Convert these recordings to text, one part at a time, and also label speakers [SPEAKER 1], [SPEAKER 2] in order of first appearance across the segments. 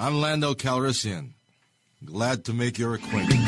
[SPEAKER 1] I'm Lando Cal. Glad to make your acquaintance.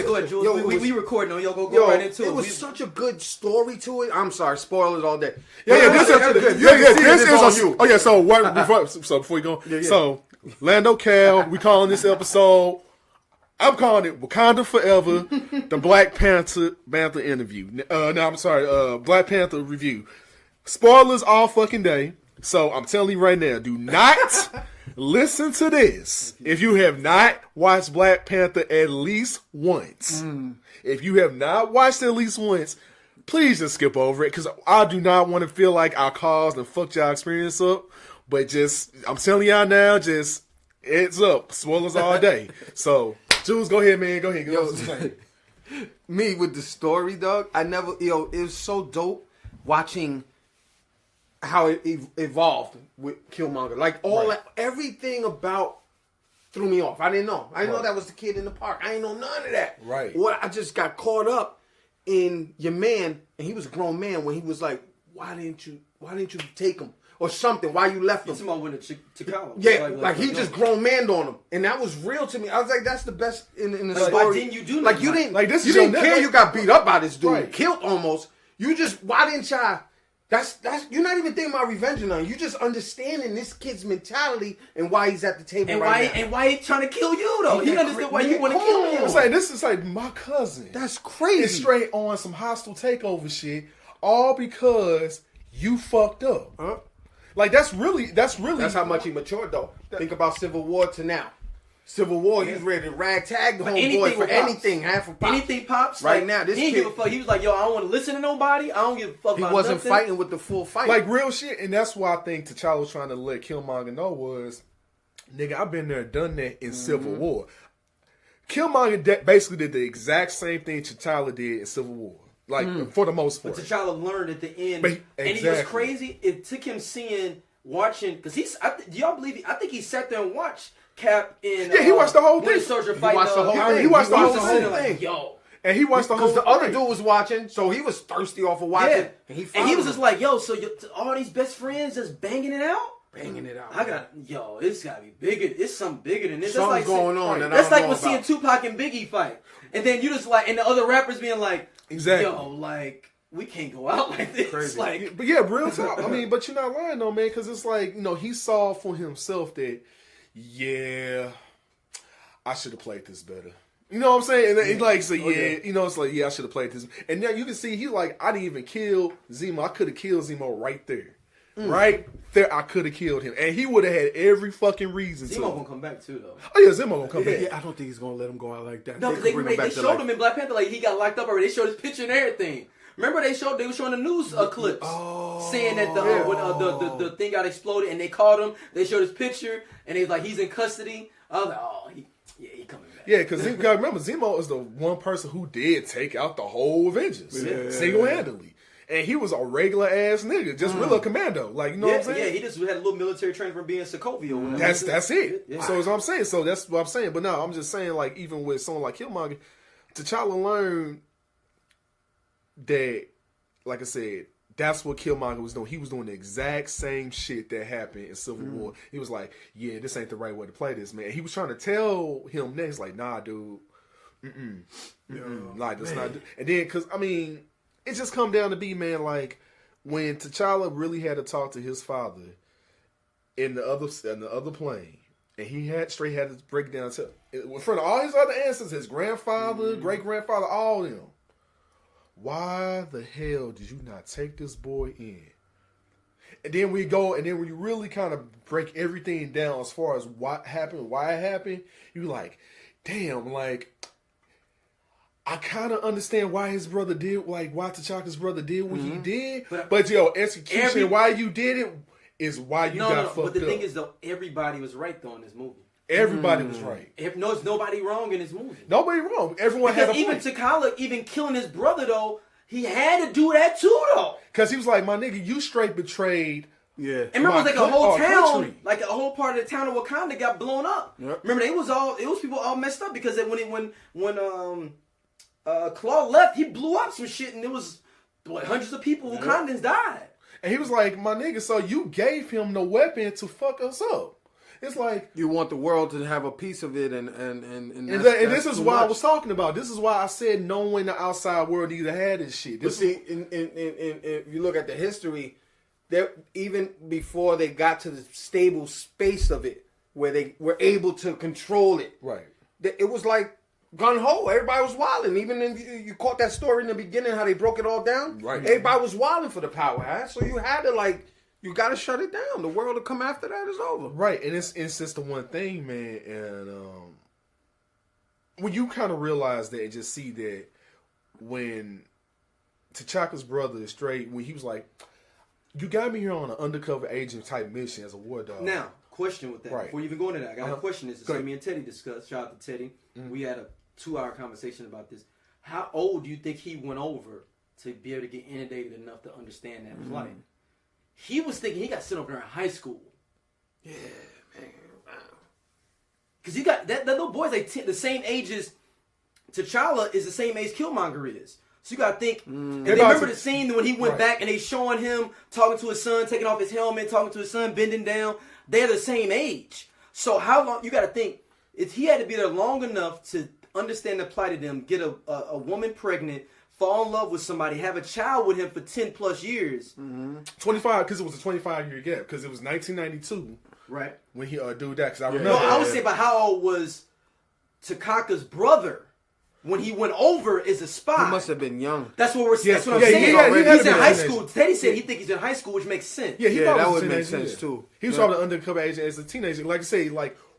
[SPEAKER 2] Go ahead, Jules. We recording on. Go right into it.
[SPEAKER 3] It was such a good story to it. I'm sorry, spoilers all day.
[SPEAKER 4] This is you. Oh yeah, so before you go, so Lando Cal, we calling this episode. I'm calling it Wakanda Forever, the Black Panther interview. Black Panther review. Spoilers all fucking day. So I'm telling you right now, do not listen to this if you have not watched Black Panther at least once. If you have not watched it at least once, please just skip over it, because I do not want to feel like I caused and fucked y'all experience up. But I'm telling y'all now, just it's up. Spoilers all day. So, Jules, go ahead, man. Go ahead.
[SPEAKER 3] Me with the story, dog. It was so dope watching how it evolved with Killmonger. Like everything about threw me off. I didn't know. I didn't know that was the kid in the park. I didn't know none of that.
[SPEAKER 4] Right.
[SPEAKER 3] I just got caught up in your man, and he was a grown man when he was like, "Why didn't you take him?" Or something. Why you left him?
[SPEAKER 2] He's talking about T'Challa.
[SPEAKER 3] Yeah, like he just grown manned on him, and that was real to me. I was like, "That's the best in the story."
[SPEAKER 2] Why didn't you do
[SPEAKER 3] like
[SPEAKER 2] nothing?
[SPEAKER 3] you didn't
[SPEAKER 4] like this?
[SPEAKER 3] You didn't care. You got beat up by this dude,
[SPEAKER 4] Right.
[SPEAKER 3] killed almost. You just why didn't y'all? That's you're not even thinking about revenge on him. You just understanding this kid's mentality and why he's at the table
[SPEAKER 2] and
[SPEAKER 3] right now.
[SPEAKER 2] And why he trying to kill you though? He understood why you want to kill him.
[SPEAKER 4] It's like this is like my cousin.
[SPEAKER 3] That's crazy.
[SPEAKER 4] It's straight on some hostile takeover shit, all because you fucked up.
[SPEAKER 3] Huh?
[SPEAKER 4] Like that's
[SPEAKER 3] how much he matured though. Think about Civil War to now. Civil War, he was ready to ragtag the homeboy for anything, half a pop.
[SPEAKER 2] Anything pops.
[SPEAKER 3] Right
[SPEAKER 2] like,
[SPEAKER 3] now, this
[SPEAKER 2] he
[SPEAKER 3] kid,
[SPEAKER 2] didn't give a fuck. He was like, yo, I don't want to listen to nobody. I don't give a fuck about
[SPEAKER 3] he wasn't
[SPEAKER 2] nothing.
[SPEAKER 3] fighting with the full fight.
[SPEAKER 4] like real shit, and that's why I think T'Challa was trying to let Killmonger know was, nigga, I've been there, done that in Civil War. Killmonger basically did the exact same thing T'Challa did in Civil War. Like for the most part.
[SPEAKER 2] But T'Challa learned at the end,
[SPEAKER 4] Exactly.
[SPEAKER 2] and he was crazy. It took him watching, because do y'all believe? I think he sat there and watched Cap in.
[SPEAKER 4] Yeah, he watched the whole
[SPEAKER 2] Winter
[SPEAKER 4] thing.
[SPEAKER 2] Soldier
[SPEAKER 3] He
[SPEAKER 2] fight.
[SPEAKER 3] watched the whole thing.
[SPEAKER 4] He watched the whole
[SPEAKER 3] thing.
[SPEAKER 2] Like, yo.
[SPEAKER 4] And he watched the whole
[SPEAKER 3] because the other dude was watching, so he was thirsty off of watching.
[SPEAKER 2] Yeah.
[SPEAKER 3] And
[SPEAKER 2] he was just like, yo, so all these best friends just banging it out?
[SPEAKER 3] banging it out.
[SPEAKER 2] It's gotta be bigger. It's something bigger than this.
[SPEAKER 3] Something's going on.
[SPEAKER 2] That's like when seeing Tupac and Biggie fight, and then you just like, and the other rappers being like,
[SPEAKER 4] exactly,
[SPEAKER 2] yo, like, we can't go out like this.
[SPEAKER 3] Crazy.
[SPEAKER 2] Like,
[SPEAKER 4] but yeah, real talk. I mean, but you're not lying though, man, because it's like, he saw for himself that, yeah, I should have played this better. You know what I'm saying? And I should have played this. And now you can see he like, I didn't even kill Zemo. I could have killed Zemo right there. Right there, I could have killed him. And he would have had every fucking reason to.
[SPEAKER 2] Zemo gonna come back too, though.
[SPEAKER 4] Oh yeah, Zemo gonna come back.
[SPEAKER 3] Yeah, I don't think he's gonna let him go out like that.
[SPEAKER 2] No, because they showed him in Black Panther, like, he got locked up already. They showed his picture and everything. Remember they were showing the news clips saying that when the thing got exploded and they caught him. They showed his picture and they was like, he's in custody. I was like, he coming back.
[SPEAKER 4] Yeah, because you gotta remember, Zemo is the one person who did take out the whole Avengers single-handedly. And he was a regular ass nigga, just real commando. Like, you know what I'm saying?
[SPEAKER 2] Yeah, he just had a little military training from being Sokovia.
[SPEAKER 4] That's it.
[SPEAKER 2] Yeah.
[SPEAKER 4] So that's what I'm saying. So that's what I'm saying. But no, I'm just saying, like, even with someone like Killmonger, T'Challa learned that, like I said, that's what Killmonger was doing. He was doing the exact same shit that happened in Civil War. He was like, yeah, this ain't the right way to play this, man. He was trying to tell him next, like, nah, dude. Like, that's not. And then, because, I mean, it just come down to be, man, like, when T'Challa really had to talk to his father in the other plane, and he had to break it down to in front of all his other ancestors, his grandfather, great grandfather, all of them. Why the hell did you not take this boy in? And then we really kind of break everything down as far as what happened, why it happened. You like, damn, like, I kind of understand why his brother did, like why T'Chaka's brother did what he did.
[SPEAKER 2] But
[SPEAKER 4] Execution, why you did it is why you got fucked up.
[SPEAKER 2] But the thing is, though, everybody was right though in this movie.
[SPEAKER 4] Everybody was right.
[SPEAKER 2] There's nobody wrong in this movie.
[SPEAKER 4] Nobody wrong. Everyone had a point.
[SPEAKER 2] Even T'Challa, even killing his brother though, he had to do that too though.
[SPEAKER 4] Because he was like, my nigga, you straight betrayed.
[SPEAKER 3] Yeah.
[SPEAKER 2] And remember, it was like a whole town,
[SPEAKER 4] country.
[SPEAKER 2] like a whole part of the town of Wakanda got blown up.
[SPEAKER 3] Yep.
[SPEAKER 2] Remember, it was people all messed up because when Claw left, he blew up some shit, and it was hundreds of people, Wakandans died.
[SPEAKER 4] And he was like, my nigga, so you gave him the weapon to fuck us up. It's like
[SPEAKER 3] you want the world to have a piece of it, and
[SPEAKER 4] this is why I was talking about. This is why I said no one in the outside world either had this shit.
[SPEAKER 3] But see, if you look at the history, there even before they got to the stable space of it, where they were able to control it,
[SPEAKER 4] right?
[SPEAKER 3] It was like gun ho. Everybody was wilding. Even you caught that story in the beginning, how they broke it all down.
[SPEAKER 4] Right.
[SPEAKER 3] Everybody was wilding for the power. Huh? So you had to you got to shut it down. The world to come after that is over.
[SPEAKER 4] Right, and it's just the one thing, man. And when you kind of realize that and just see that when T'Chaka's brother is straight, when he was like, you got me here on an undercover agent type mission as a war dog.
[SPEAKER 2] Now, question with that.
[SPEAKER 4] Right.
[SPEAKER 2] Before you even go into that, I got a question. This is something me and Teddy discussed. Shout out to Teddy. We had a 2-hour conversation about this. How old do you think he went over to be able to get inundated enough to understand that plight? He was thinking he got sent over there in high school.
[SPEAKER 3] Yeah, man. Wow.
[SPEAKER 2] Because you got that little boy's like the same age as T'Challa is the same age Killmonger is. So you got to think. And they remember the scene when he went back and they showing him talking to his son, taking off his helmet, talking to his son, bending down. They're the same age. So how long, you got to think, if he had to be there long enough to understand the plight of them, get a woman pregnant, fall in love with somebody, have a child with him for 10 plus years.
[SPEAKER 4] 25, because it was a 25-year gap, because it was 1992.
[SPEAKER 2] Right.
[SPEAKER 4] When he do that, because I remember.
[SPEAKER 2] No, I would say about how old was T'Chaka's brother when he went over as a spy.
[SPEAKER 3] He must have been young.
[SPEAKER 2] That's what I'm saying. He's in high school. Teddy said he thinks he's in high school, which makes sense.
[SPEAKER 4] Yeah,
[SPEAKER 3] that would make sense too.
[SPEAKER 4] He was probably an undercover agent as a teenager. Like I say,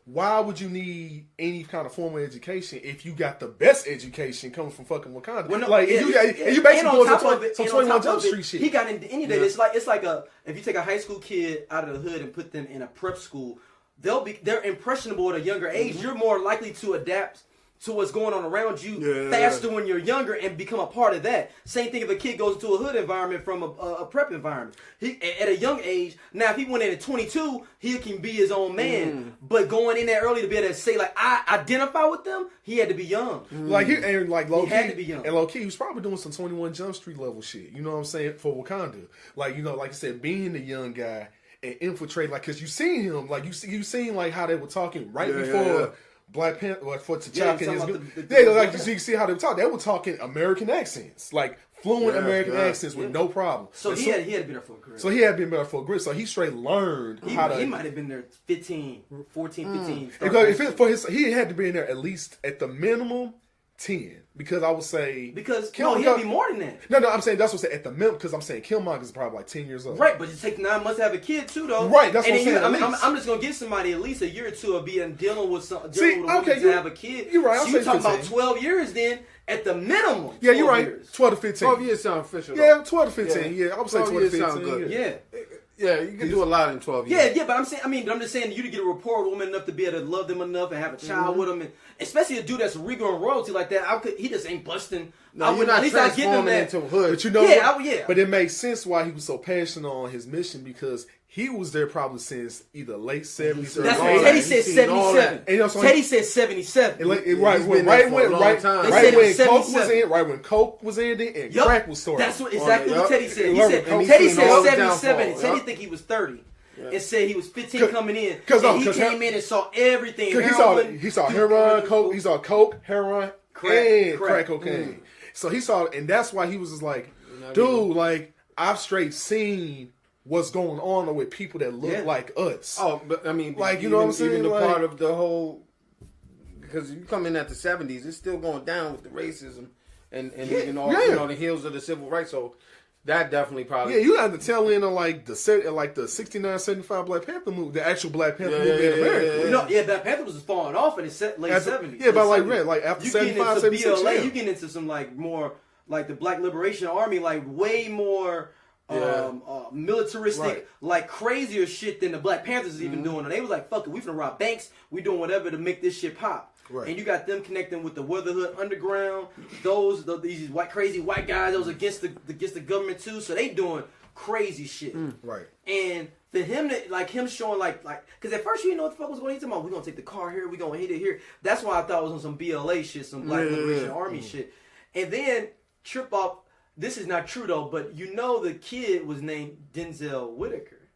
[SPEAKER 4] why would you need any kind of formal education if you got the best education coming from fucking Wakanda?
[SPEAKER 2] Well, no,
[SPEAKER 4] you basically going some 21 Jump Street shit.
[SPEAKER 2] He got into any day. It's like if you take a high school kid out of the hood and put them in a prep school, they're impressionable at a younger age. You're more likely to adapt to what's going on around you faster when you're younger and become a part of that. Same thing if a kid goes into a hood environment from a prep environment. He at a young age, now if he went in at 22, he can be his own man. But going in there early to be able to say I identify with them, he had to be young.
[SPEAKER 4] Low key,
[SPEAKER 2] had to be young.
[SPEAKER 4] And low key, he was probably doing some 21 Jump Street level shit. You know what I'm saying, for Wakanda. Like I said, being the young guy and infiltrate, because you seen him, you seen how they were talking before. Black Panther, for T'Chaka and his you see how they were talking. They were talking American accents, fluent American accents with no problem.
[SPEAKER 2] So he had been there for a grip.
[SPEAKER 4] So he had been there for a grip. So he straight learned how to.
[SPEAKER 2] He might have been there 14, 15.
[SPEAKER 4] Because he had to be in there at least at the minimum 10. Because I would say
[SPEAKER 2] he had to be more than that.
[SPEAKER 4] No, I'm saying that's what I'm saying at the minimum. Because I'm saying Killmonger is probably 10 years old.
[SPEAKER 2] Right, but it takes 9 months to have a kid too, though.
[SPEAKER 4] Right, that's what I'm saying.
[SPEAKER 2] I'm just gonna give somebody at least a year or two of dealing with a woman to have a kid.
[SPEAKER 4] You're right.
[SPEAKER 2] So you're talking about 12 years then at the minimum.
[SPEAKER 4] Yeah, you're right.
[SPEAKER 2] Years.
[SPEAKER 4] 12 to 15.
[SPEAKER 3] 12 years sound official.
[SPEAKER 4] Yeah, 12 to 15. Yeah, I would say 12 to 15.
[SPEAKER 3] Sound good.
[SPEAKER 2] Yeah.
[SPEAKER 3] Yeah, you can do a lot in 12 years.
[SPEAKER 2] Yeah, but I'm just saying you to get a rapport with a woman enough to be able to love them enough and have a child with them, and especially a dude that's regal and royalty like that. He just ain't busting.
[SPEAKER 3] No, you're not transforming into hood.
[SPEAKER 4] But you know, but it makes sense why he was so passionate on his mission, because he was there probably since either late 70s or
[SPEAKER 2] that's what Teddy said 77. Teddy said 77.
[SPEAKER 4] Right when Coke was ending and crack was starting.
[SPEAKER 2] That's exactly what Teddy said. He said Teddy said 77. Teddy think he was 30. And said he was 15 coming in. And he came in and saw everything.
[SPEAKER 4] He saw heroin, coke. He saw coke, heroin, and crack cocaine. So he saw, and that's why he was just like, dude, I've straight seen what's going on with people that look like us.
[SPEAKER 3] Oh, but I mean,
[SPEAKER 4] you know what I'm saying?
[SPEAKER 3] Even the part of the whole, because you come in at the 70s, it's still going down with the racism and on the heels of the civil rights. So That definitely probably.
[SPEAKER 4] Yeah, you had the tail end of like the 69, 75 Black Panther movie, the actual Black Panther movie in America.
[SPEAKER 2] Black Panther was just falling off in the late 70s.
[SPEAKER 4] Yeah, but like after
[SPEAKER 2] you
[SPEAKER 4] 75,
[SPEAKER 2] getting into
[SPEAKER 4] 76,
[SPEAKER 2] BLA, you getting into some like more like the Black Liberation Army, like way more militaristic, like crazier shit than the Black Panthers is even doing. And they was like, fuck it, we finna rob banks, we doing whatever to make this shit pop. Right. And you got them connecting with the Weatherhood Underground, these crazy white guys that was against the government too, so they doing crazy shit.
[SPEAKER 4] Right.
[SPEAKER 2] And for him him showing like because at first you didn't know what the fuck was going on. He's talking about, we're gonna take the car here, we're gonna hit it here. That's why I thought it was on some BLA shit, some Black Liberation Army shit. And then trip off. This is not true though, but you know the kid was named Denzel Whitaker.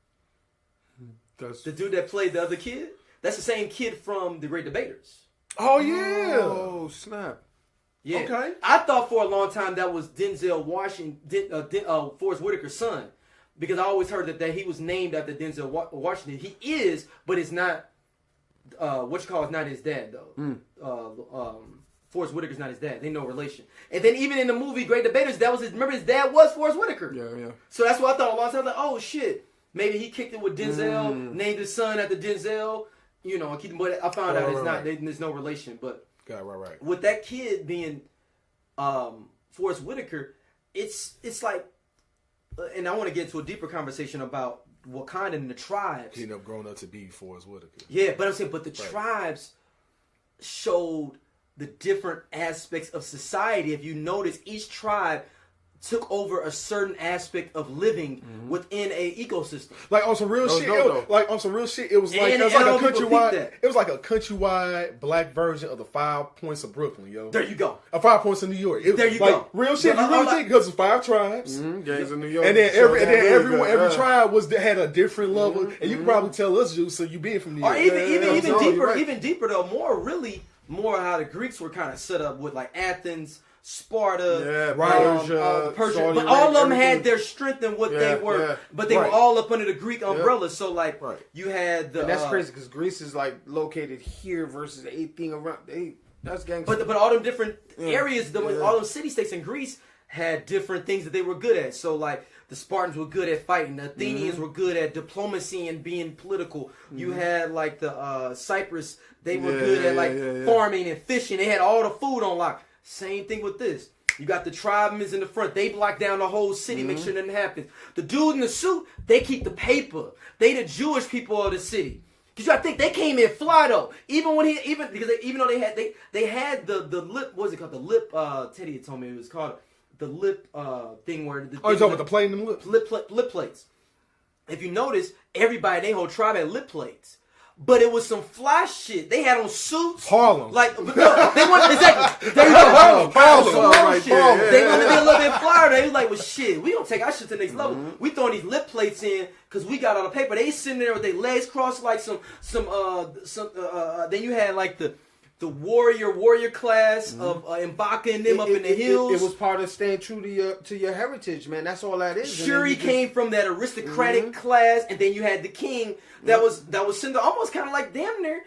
[SPEAKER 2] The dude that played the other kid. That's the same kid from The Great Debaters.
[SPEAKER 4] Oh yeah!
[SPEAKER 3] Oh snap!
[SPEAKER 2] Yeah.
[SPEAKER 4] Okay.
[SPEAKER 2] I thought for a long time that was Denzel Forrest Whitaker's son, because I always heard that he was named after Denzel Washington. He is, but it's not. It's not his dad though. Forrest Whitaker's not his dad. They no relation. And then even in the movie Great Debaters, remember his dad was Forrest Whitaker.
[SPEAKER 3] Yeah.
[SPEAKER 2] So that's what I thought a long time. Like, oh shit, maybe he kicked it with Denzel, named his son after Denzel. But I found out it's not. There's no relation. But
[SPEAKER 4] right.
[SPEAKER 2] With that kid being Forrest Whitaker, it's like, and I want to get into a deeper conversation about Wakanda and the tribes.
[SPEAKER 4] He ended up growing up to be Forrest Whitaker.
[SPEAKER 2] Yeah, but I'm saying, the tribes showed the different aspects of society. If you notice, each tribe took over a certain aspect of living within a ecosystem.
[SPEAKER 4] Like on some real shit. It was like a countrywide black version of the 5 Points of Brooklyn, yo.
[SPEAKER 2] There you go.
[SPEAKER 4] 5 Points of New York.
[SPEAKER 2] There you go.
[SPEAKER 4] Real shit. You really think, because it's 5 tribes.
[SPEAKER 3] Gangs of New York.
[SPEAKER 4] And then every tribe had a different level. And you can probably tell us, Juice, so you being from New York.
[SPEAKER 2] Or even deeper though, more how the Greeks were kind of set up with like Athens, Sparta, Persia, but all of them had their strength in what they were, but they were all up under the Greek umbrella. So like you had the.
[SPEAKER 3] And that's crazy because Greece is like located here versus anything around. That's gangster.
[SPEAKER 2] But all them different areas, all those city states in Greece had different things that they were good at. So like the Spartans were good at fighting, the Athenians were good at diplomacy and being political. You had like the Cyprus, they were good at farming and fishing. They had all the food on lock. Same thing with this. You got the tribesmen in the front. They block down the whole city, make sure nothing happens. The dude in the suit, they keep the paper. They the Jewish people of the city. Cause you gotta think they came in fly though. Even though they had the lip, what's it called? The lip. Teddy had told me it was called the lip thing where.
[SPEAKER 4] You talking about the plate and the lips?
[SPEAKER 2] Lip plates. If you notice, everybody, they whole tribe had lip plates. But it was some fly shit. They had on suits.
[SPEAKER 4] Harlem.
[SPEAKER 2] Like, no, they wanted, exactly. There you go, Harlem.
[SPEAKER 3] Right there,
[SPEAKER 2] they wanted to be a little bit flyer. They was like, well, shit, we gonna take our shit to the next level. We throwing these lip plates in because we got all the paper. They sitting there with their legs crossed like some. Then you had like the warrior class of M'Baka and them up in the hills.
[SPEAKER 3] It was part of staying true to your heritage, man. That's all that is.
[SPEAKER 2] Shuri came from that aristocratic class, and then you had the king that was sent almost kind of like damn near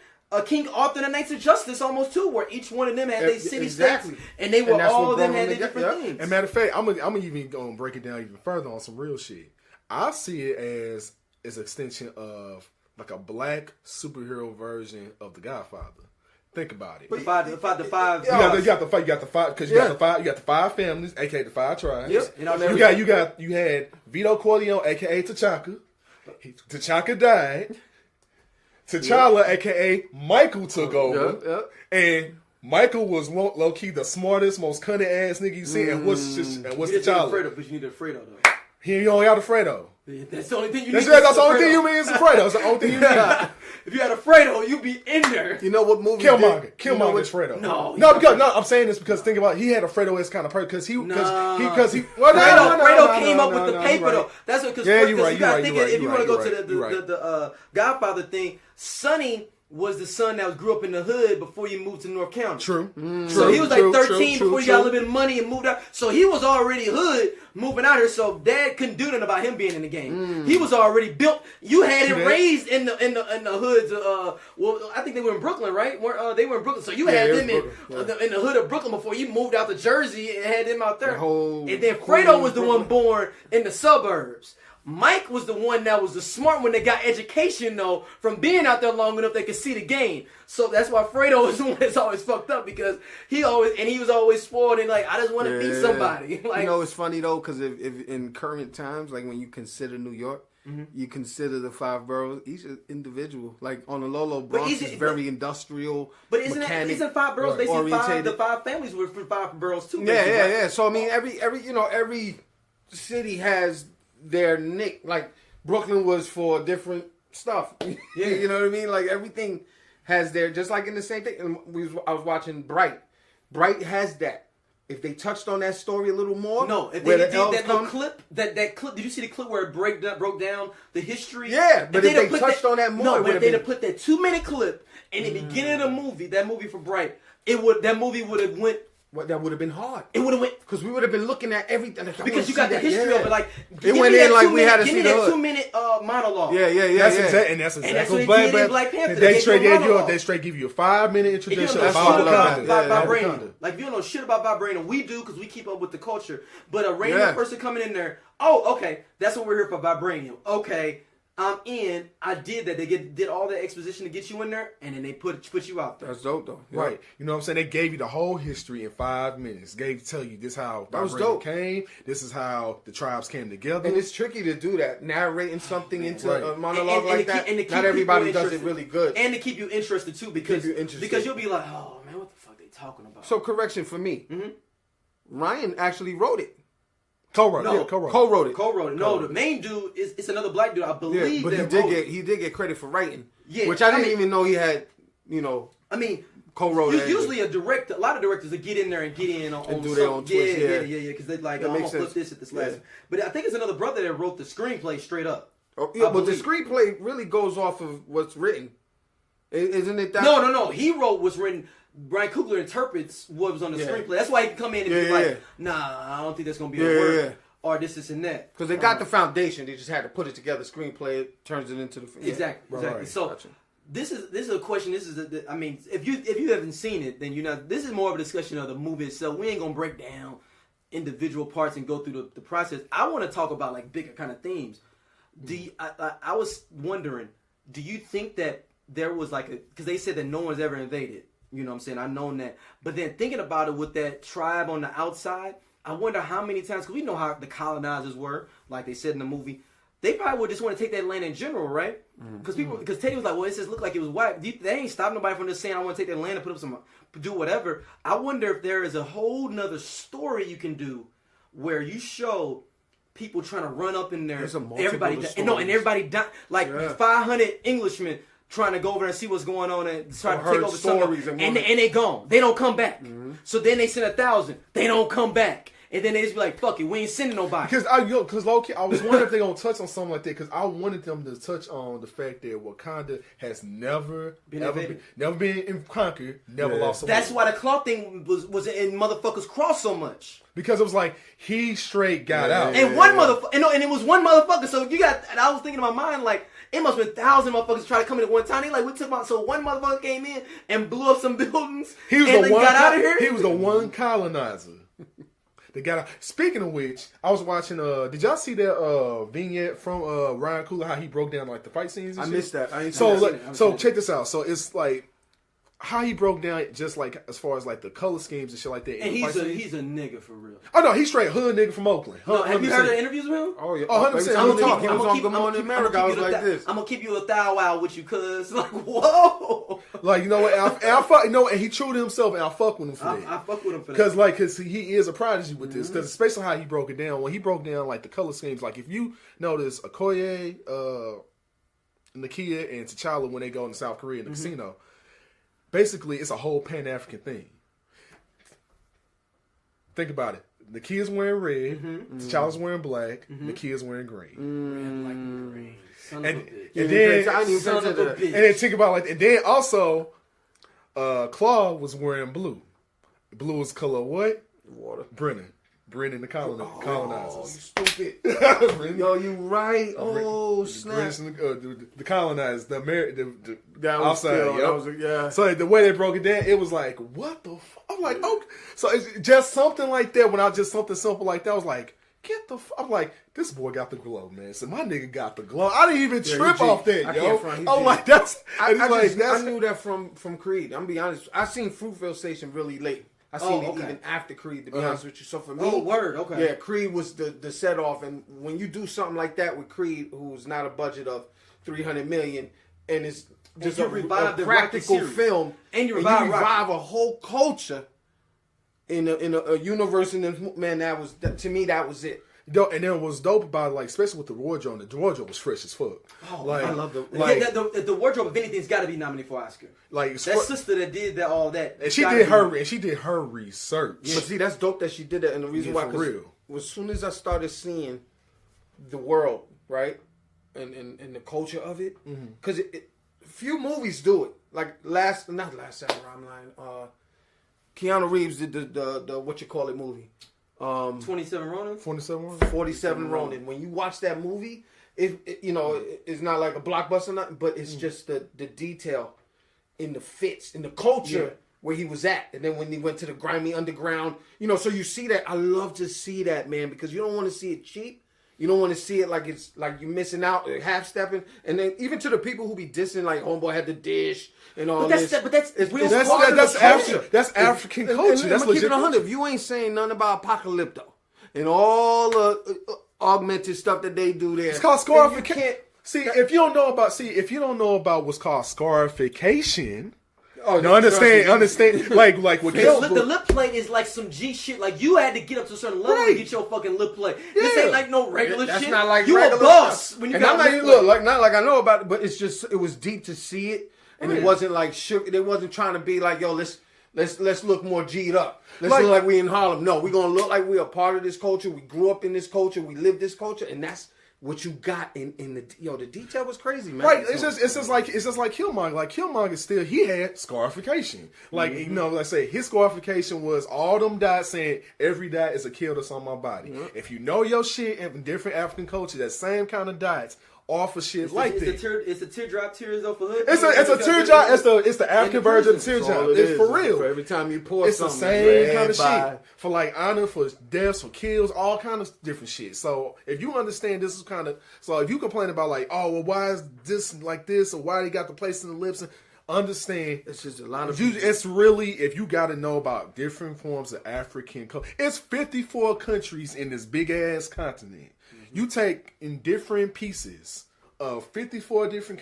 [SPEAKER 2] King Arthur and the Knights of Justice almost too, where each one of them had their city states, and they were all of them had their different things.
[SPEAKER 4] And matter of fact, I'm even going to break it down even further on some real shit. I see it as an extension of like a black superhero version of The Godfather. Think about it.
[SPEAKER 2] The five.
[SPEAKER 4] You got the five families, aka the 5 tribes.
[SPEAKER 2] Yep.
[SPEAKER 4] You had Vito Corleone, aka T'Chaka. T'Chaka died. T'Challa, aka Michael, took over. And Michael was low key the smartest, most cunning ass nigga you see. And what's T'Challa?
[SPEAKER 2] But you need a Fredo though.
[SPEAKER 4] He only had a Fredo.
[SPEAKER 2] That's the only thing you
[SPEAKER 4] need.
[SPEAKER 2] That's
[SPEAKER 4] the only thing you mean is a Fredo. That's the only thing you need.
[SPEAKER 2] If you had a Fredo, you'd be in there.
[SPEAKER 3] You know what movie?
[SPEAKER 4] Killmonger is Fredo. No, I'm saying this because think about it, he had a Fredo as kind of person because
[SPEAKER 2] Fredo came up with the paper though. That's what because
[SPEAKER 4] you're right.
[SPEAKER 2] If you want to go to the Godfather thing, Sonny was the son that grew up in the hood before you moved to North County.
[SPEAKER 4] True.
[SPEAKER 2] So he was like 13 before he got a little bit of money and moved out. So he was already hood moving out here. So dad couldn't do nothing about him being in the game. He was already built. You had him raised in the hoods. Well, I think they were in Brooklyn, right? They were in Brooklyn. So you had them in the hood of Brooklyn before you moved out to Jersey and had them out there. And then Fredo was the one born in the suburbs. Mike was the one that was the smart one that got education, though, from being out there long enough they could see the game. So that's why Fredo is the one that's always fucked up, because he was always spoiled and like, I just want to beat somebody. Like,
[SPEAKER 3] it's funny though, because if in current times, like when you consider New York, you consider the 5 boroughs, each individual. Like on the Lolo, Bronx is very industrial.
[SPEAKER 2] But isn't 5 boroughs? They see the 5 families were from 5 boroughs too.
[SPEAKER 3] Yeah. So I mean, every city has their nick. Like Brooklyn was for different stuff. Yeah, you know what I mean. Like everything has their, just like in the same thing. And I was watching Bright. Bright has that. If they touched on that story a little more,
[SPEAKER 2] no. If they did that little clip, that clip. Did you see the clip where it broke down the history?
[SPEAKER 3] Yeah, but if they touched on that more,
[SPEAKER 2] no. But if they'd have put that 2-minute clip in the beginning of the movie, that movie for Bright, that movie would have went.
[SPEAKER 3] What, that would have been hard.
[SPEAKER 2] It would have went
[SPEAKER 3] because we would have been looking at everything.
[SPEAKER 2] Because you got the history of it. Like
[SPEAKER 3] it went in like we had to see the hood.
[SPEAKER 2] 2-minute monologue.
[SPEAKER 3] Yeah.
[SPEAKER 4] That's exactly what
[SPEAKER 2] Black Panther.
[SPEAKER 4] They straight give you a 5-minute introduction about
[SPEAKER 2] Vibranium. Like, you don't know shit about Vibranium. We do, because we keep up with the culture. But a random person coming in there, oh, okay, that's what we're here for, Vibranium. Okay, I'm in. I did that. They did all the exposition to get you in there, and then they put you out there.
[SPEAKER 3] That's dope, though. Yeah.
[SPEAKER 4] Right. You know what I'm saying? They gave you the whole history in 5 minutes. Tell you this how Vibranium came. This is how the tribes came together.
[SPEAKER 3] And it's tricky to do that, narrating something into a monologue like that. Not everybody does it really good.
[SPEAKER 2] And to keep you interested too, because you'll be like, oh man, what the fuck they talking about?
[SPEAKER 3] So correction for me. Ryan actually wrote it.
[SPEAKER 4] Co-wrote
[SPEAKER 3] it.
[SPEAKER 2] No, the main dude it's another black dude, I believe.
[SPEAKER 3] Yeah, but he did get credit for writing. Yeah, which I didn't even know he had. I mean, co-wrote it.
[SPEAKER 2] Usually a lot of directors will get in there and get in on
[SPEAKER 3] do their own twist. Yeah,
[SPEAKER 2] because they're like, I'm gonna put this at this last. But I think it's another brother that wrote the screenplay straight up.
[SPEAKER 3] Oh, yeah, but the screenplay really goes off of what's written, isn't it? That
[SPEAKER 2] No. He wrote what's written. Brian Coogler interprets what was on the screenplay. That's why he can come in and be like, nah, I don't think that's going to be a word. Or this and that.
[SPEAKER 3] Because they got the foundation. They just had to put it together. Screenplay, it turns it into the film.
[SPEAKER 2] Exactly. Right. So, gotcha. This is a question. This is I mean, if you haven't seen it, then this is more of a discussion of the movie itself. We ain't going to break down individual parts and go through the process. I want to talk about like bigger kind of themes. I was wondering, do you think that there was like because they said that no one's ever invaded. You know what I'm saying? I've known that. But then thinking about it with that tribe on the outside, I wonder how many times, because we know how the colonizers were, like they said in the movie, they probably would just want to take that land in general, right? Because Teddy was like, well, it just looked like it was white. They ain't stopped nobody from just saying, I want to take that land and put up do whatever. I wonder if there is a whole nother story you can do where you show people trying to run up in there. Everybody died. Like 500 Englishmen trying to go over and see what's going on and try to take over something, and they gone. They don't come back. So then they send 1,000. They don't come back. And then they just be like, fuck it, we ain't sending nobody.
[SPEAKER 4] Because low-key, I was wondering if they gonna touch on something like that, because I wanted them to touch on the fact that Wakanda has never been conquered, never lost a war.
[SPEAKER 2] That's why the cloth thing was in motherfuckers cross so much.
[SPEAKER 4] Because it was like, he straight got out.
[SPEAKER 2] And one motherfucker, and it was one motherfucker, so you got, and I was thinking in my mind, like, it must have been 1,000 motherfuckers try to come in at one time. They like, we took my, so one motherfucker came in and blew up some buildings.
[SPEAKER 4] He was the one got out of here. He was the one colonizer. They got out. Speaking of which, I was watching. Did y'all see that vignette from Ryan Coogler? How he broke down like the fight scenes? And
[SPEAKER 3] I missed that.
[SPEAKER 4] So check this out. So it's like how he broke down just like as far as like the color schemes and shit like that.
[SPEAKER 2] And he's a nigga for real.
[SPEAKER 4] Oh no, he's straight hood nigga from Oakland.
[SPEAKER 2] Have you heard the interviews with him?
[SPEAKER 3] Oh yeah. Oh, 100%. I'm gonna keep Good Morning America. I was like this.
[SPEAKER 2] I'm gonna keep you a thou wow with you, cuz like whoa.
[SPEAKER 4] Like you know what? I fuck. You know, and he true to himself, and I fuck with him for that.
[SPEAKER 2] I fuck with him for that.
[SPEAKER 4] Because he is a prodigy with this. Because especially how he broke it down. When he broke down like the color schemes, like if you notice Okoye, Nakia, and T'Challa when they go into South Korea in the casino. Basically, it's a whole Pan-African thing. Think about it. the kids wearing red, T'Challa's wearing black, the kids wearing green.
[SPEAKER 2] Red, like green. Son of a bitch.
[SPEAKER 4] And then,
[SPEAKER 2] Son of a bitch.
[SPEAKER 4] and then think about like, and then also, Claw was wearing blue. Blue was color what?
[SPEAKER 3] Water.
[SPEAKER 4] Brennan the colonizers.
[SPEAKER 3] Oh, you stupid. Yo, you right. Oh, snap.
[SPEAKER 4] The colonizers, the
[SPEAKER 3] That was
[SPEAKER 4] outside.
[SPEAKER 3] still,
[SPEAKER 4] Yep.
[SPEAKER 3] that was, yeah.
[SPEAKER 4] So the way they broke it down, it was like, what the fuck? I'm like, okay. So it's just something like that. When I just something simple like that, I was like, get the fuck. I'm like, this boy got the glow, man. So my nigga got the glow. I didn't even trip off that,
[SPEAKER 3] I
[SPEAKER 4] yo.
[SPEAKER 3] can't front,
[SPEAKER 4] I'm like, that's.
[SPEAKER 3] I
[SPEAKER 4] that's
[SPEAKER 3] knew that from Creed. I'm gonna be honest. I seen Fruitvale Station really late. I seen it even after Creed, to be honest with you. So for me,
[SPEAKER 2] okay.
[SPEAKER 3] Yeah, Creed was the set off, and when you do something like that with Creed, who's not a budget of $300 million, and it's just a practical film,
[SPEAKER 2] and you
[SPEAKER 3] revive a whole culture in a universe, and man, to me that was it.
[SPEAKER 4] And then what's dope about it, like, especially with the wardrobe was fresh as fuck.
[SPEAKER 2] Oh,
[SPEAKER 4] like,
[SPEAKER 2] I love the wardrobe. If anything's got to be nominated for Oscar.
[SPEAKER 4] Like
[SPEAKER 2] that sister that did all that,
[SPEAKER 4] and she did her research.
[SPEAKER 3] Yeah. But see, that's dope that she did that, and the reason why, because as soon as I started seeing the world, right, and the culture of it, because few movies do it. Like not last Samurai, I'm lying. Keanu Reeves did the what you call it movie.
[SPEAKER 2] 27 Ronin.
[SPEAKER 3] 47 Ronin. When you watch that movie, it's not like a blockbuster, but it's just the detail in the fits in the culture where he was at, and then when he went to the grimy underground, so you see that. I love to see that, man, because you don't want to see it cheap. You don't want to see it like it's like you're missing out, half stepping, and then even to the people who be dissing, like homeboy had the dish and all this.
[SPEAKER 2] But that's
[SPEAKER 4] African culture. That's
[SPEAKER 3] legit. 100. If you ain't saying nothing about Apocalypto and all the augmented stuff that they do there,
[SPEAKER 4] it's called scarification. If you don't know about what's called scarification. Oh, no, understand. Like what
[SPEAKER 2] the lip plate is like some G shit. Like you had to get up to a certain level to get your fucking lip plate. This ain't like no regular shit.
[SPEAKER 3] That's not like
[SPEAKER 2] you
[SPEAKER 3] regular
[SPEAKER 2] a boss
[SPEAKER 3] stuff.
[SPEAKER 2] when you
[SPEAKER 3] and
[SPEAKER 2] got
[SPEAKER 3] I'm not like I know about it, but it's just it was deep to see it, and it wasn't like they wasn't trying to be like, yo, let's look more G'd up. Let's look like we in Harlem. No, we're gonna look like we are part of this culture. We grew up in this culture. We live this culture, and that's what you got in the detail was crazy, man.
[SPEAKER 4] Right, it's just like Killmonger. Like Killmonger still he had scarification. Like let's say his scarification was all them dots saying every dot is a kill that's on my body. Mm-hmm. If you know your shit in different African cultures, that same kind of dots all for shit that.
[SPEAKER 2] It's a teardrop tears though for hood.
[SPEAKER 4] It's a teardrop. It's the African version of teardrop. It's for real.
[SPEAKER 3] For every time you pour
[SPEAKER 4] it's
[SPEAKER 3] something,
[SPEAKER 4] the same kind of shit. For like honor, for deaths, for kills, all kind of different shit. So if you understand this is kind of if you complain about like, oh well, why is this like this, or why they got the place in the lips, and understand
[SPEAKER 3] it's just a lot of
[SPEAKER 4] it's really if you got to know about different forms of African culture. It's 54 countries in this big ass continent. You take in different pieces of 54 different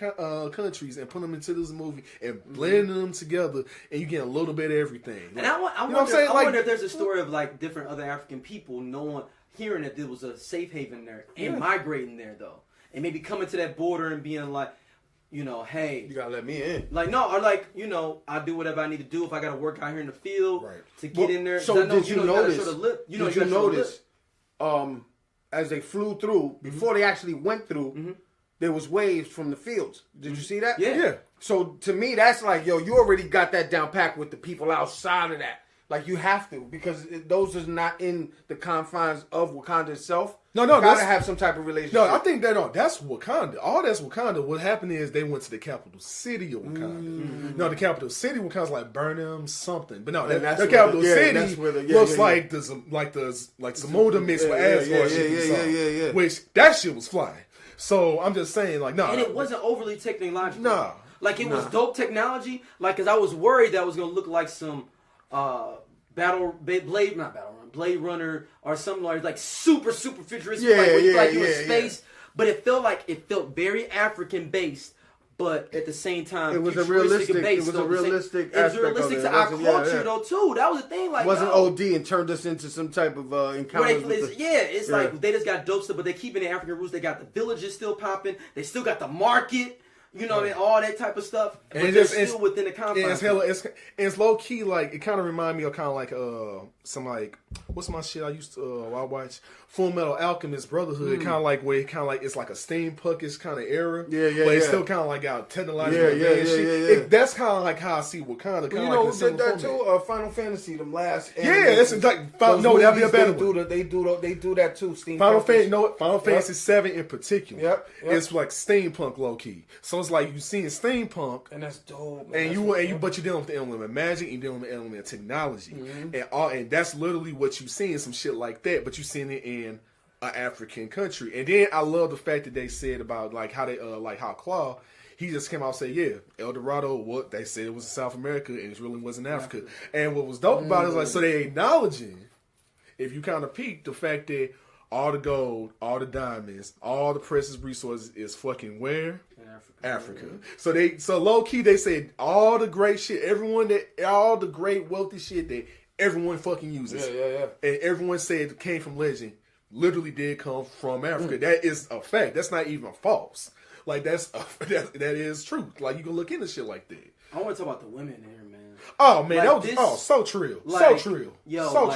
[SPEAKER 4] countries and put them into this movie and blend them together, and you get a little bit of everything.
[SPEAKER 2] And I wonder if there's a story of like different other African people hearing that there was a safe haven there and migrating there though, and maybe coming to that border and being like, hey,
[SPEAKER 3] you gotta let me in.
[SPEAKER 2] Like no, or like I do whatever I need to do if I gotta work out here in the field to get in there.
[SPEAKER 3] So did you notice? Did you notice? As they flew through, before they actually went through, there was waves from the fields. Did you see that?
[SPEAKER 4] Yeah.
[SPEAKER 3] So to me, that's like, yo, you already got that down packed with the people outside of that. Like you have to, because those are not in the confines of Wakanda itself.
[SPEAKER 4] No,
[SPEAKER 3] you gotta have some type of relationship.
[SPEAKER 4] No, I think that's Wakanda. All that's Wakanda. What happened is they went to the capital city of Wakanda. No, the capital city of Wakanda's like Burnham something, but no, the capital city looks like the Zamunda mixed with Asgard, which that shit was flying. So I'm just saying, like, no,
[SPEAKER 2] and it wasn't overly technological.
[SPEAKER 4] No,
[SPEAKER 2] like it was dope technology. Like, cause I was worried that was gonna look like some Blade Runner or something like super futuristic, like you in space. But it felt very African based, but at the same time,
[SPEAKER 3] it was a realistic
[SPEAKER 2] to our culture though too. That was the thing. Like,
[SPEAKER 3] it wasn't OD and turned us into some type of encounter.
[SPEAKER 2] It's like they just got dope stuff, but they keeping the African roots. They got the villages still popping. They still got the market. You know, and all that type of stuff, but
[SPEAKER 4] And
[SPEAKER 2] they're
[SPEAKER 4] it's
[SPEAKER 2] still within the confines.
[SPEAKER 4] It's low key like it kind of remind me of kind of like some like what's my shit I used to watch Full Metal Alchemist Brotherhood, kind of like where it's like a steampunkish kind of era, but it's still kind of like got technological shit. That's kind of like how I see Wakanda.
[SPEAKER 3] You know who did that too? Final Fantasy, the last.
[SPEAKER 4] It's like that'd be a better one.
[SPEAKER 3] They do that too.
[SPEAKER 4] Final Fantasy 7 in particular. It's like steampunk low key. So it's like you seeing steampunk,
[SPEAKER 3] and that's dope.
[SPEAKER 4] Man. But you're dealing with the element of magic, you're dealing with the element of technology, and that's literally what you see in some shit like that. But you seeing it in an African country, and then I love the fact that they said about like how they like how Claw. He just came out and said, El Dorado, what they said it was in South America, and it really wasn't Africa. And what was dope about it is like, so they acknowledging, if you kind of peek, the fact that all the gold, all the diamonds, all the precious resources is fucking where? Africa. So low key, they said all the great shit, all the great wealthy shit that everyone fucking uses. And everyone said it came from legend, literally did come from Africa. That is a fact. That's not even false. Like that is truth. Like you can look into shit like that.
[SPEAKER 2] I want to talk about the women here, man.
[SPEAKER 4] Oh man, like that was so trill, so trill,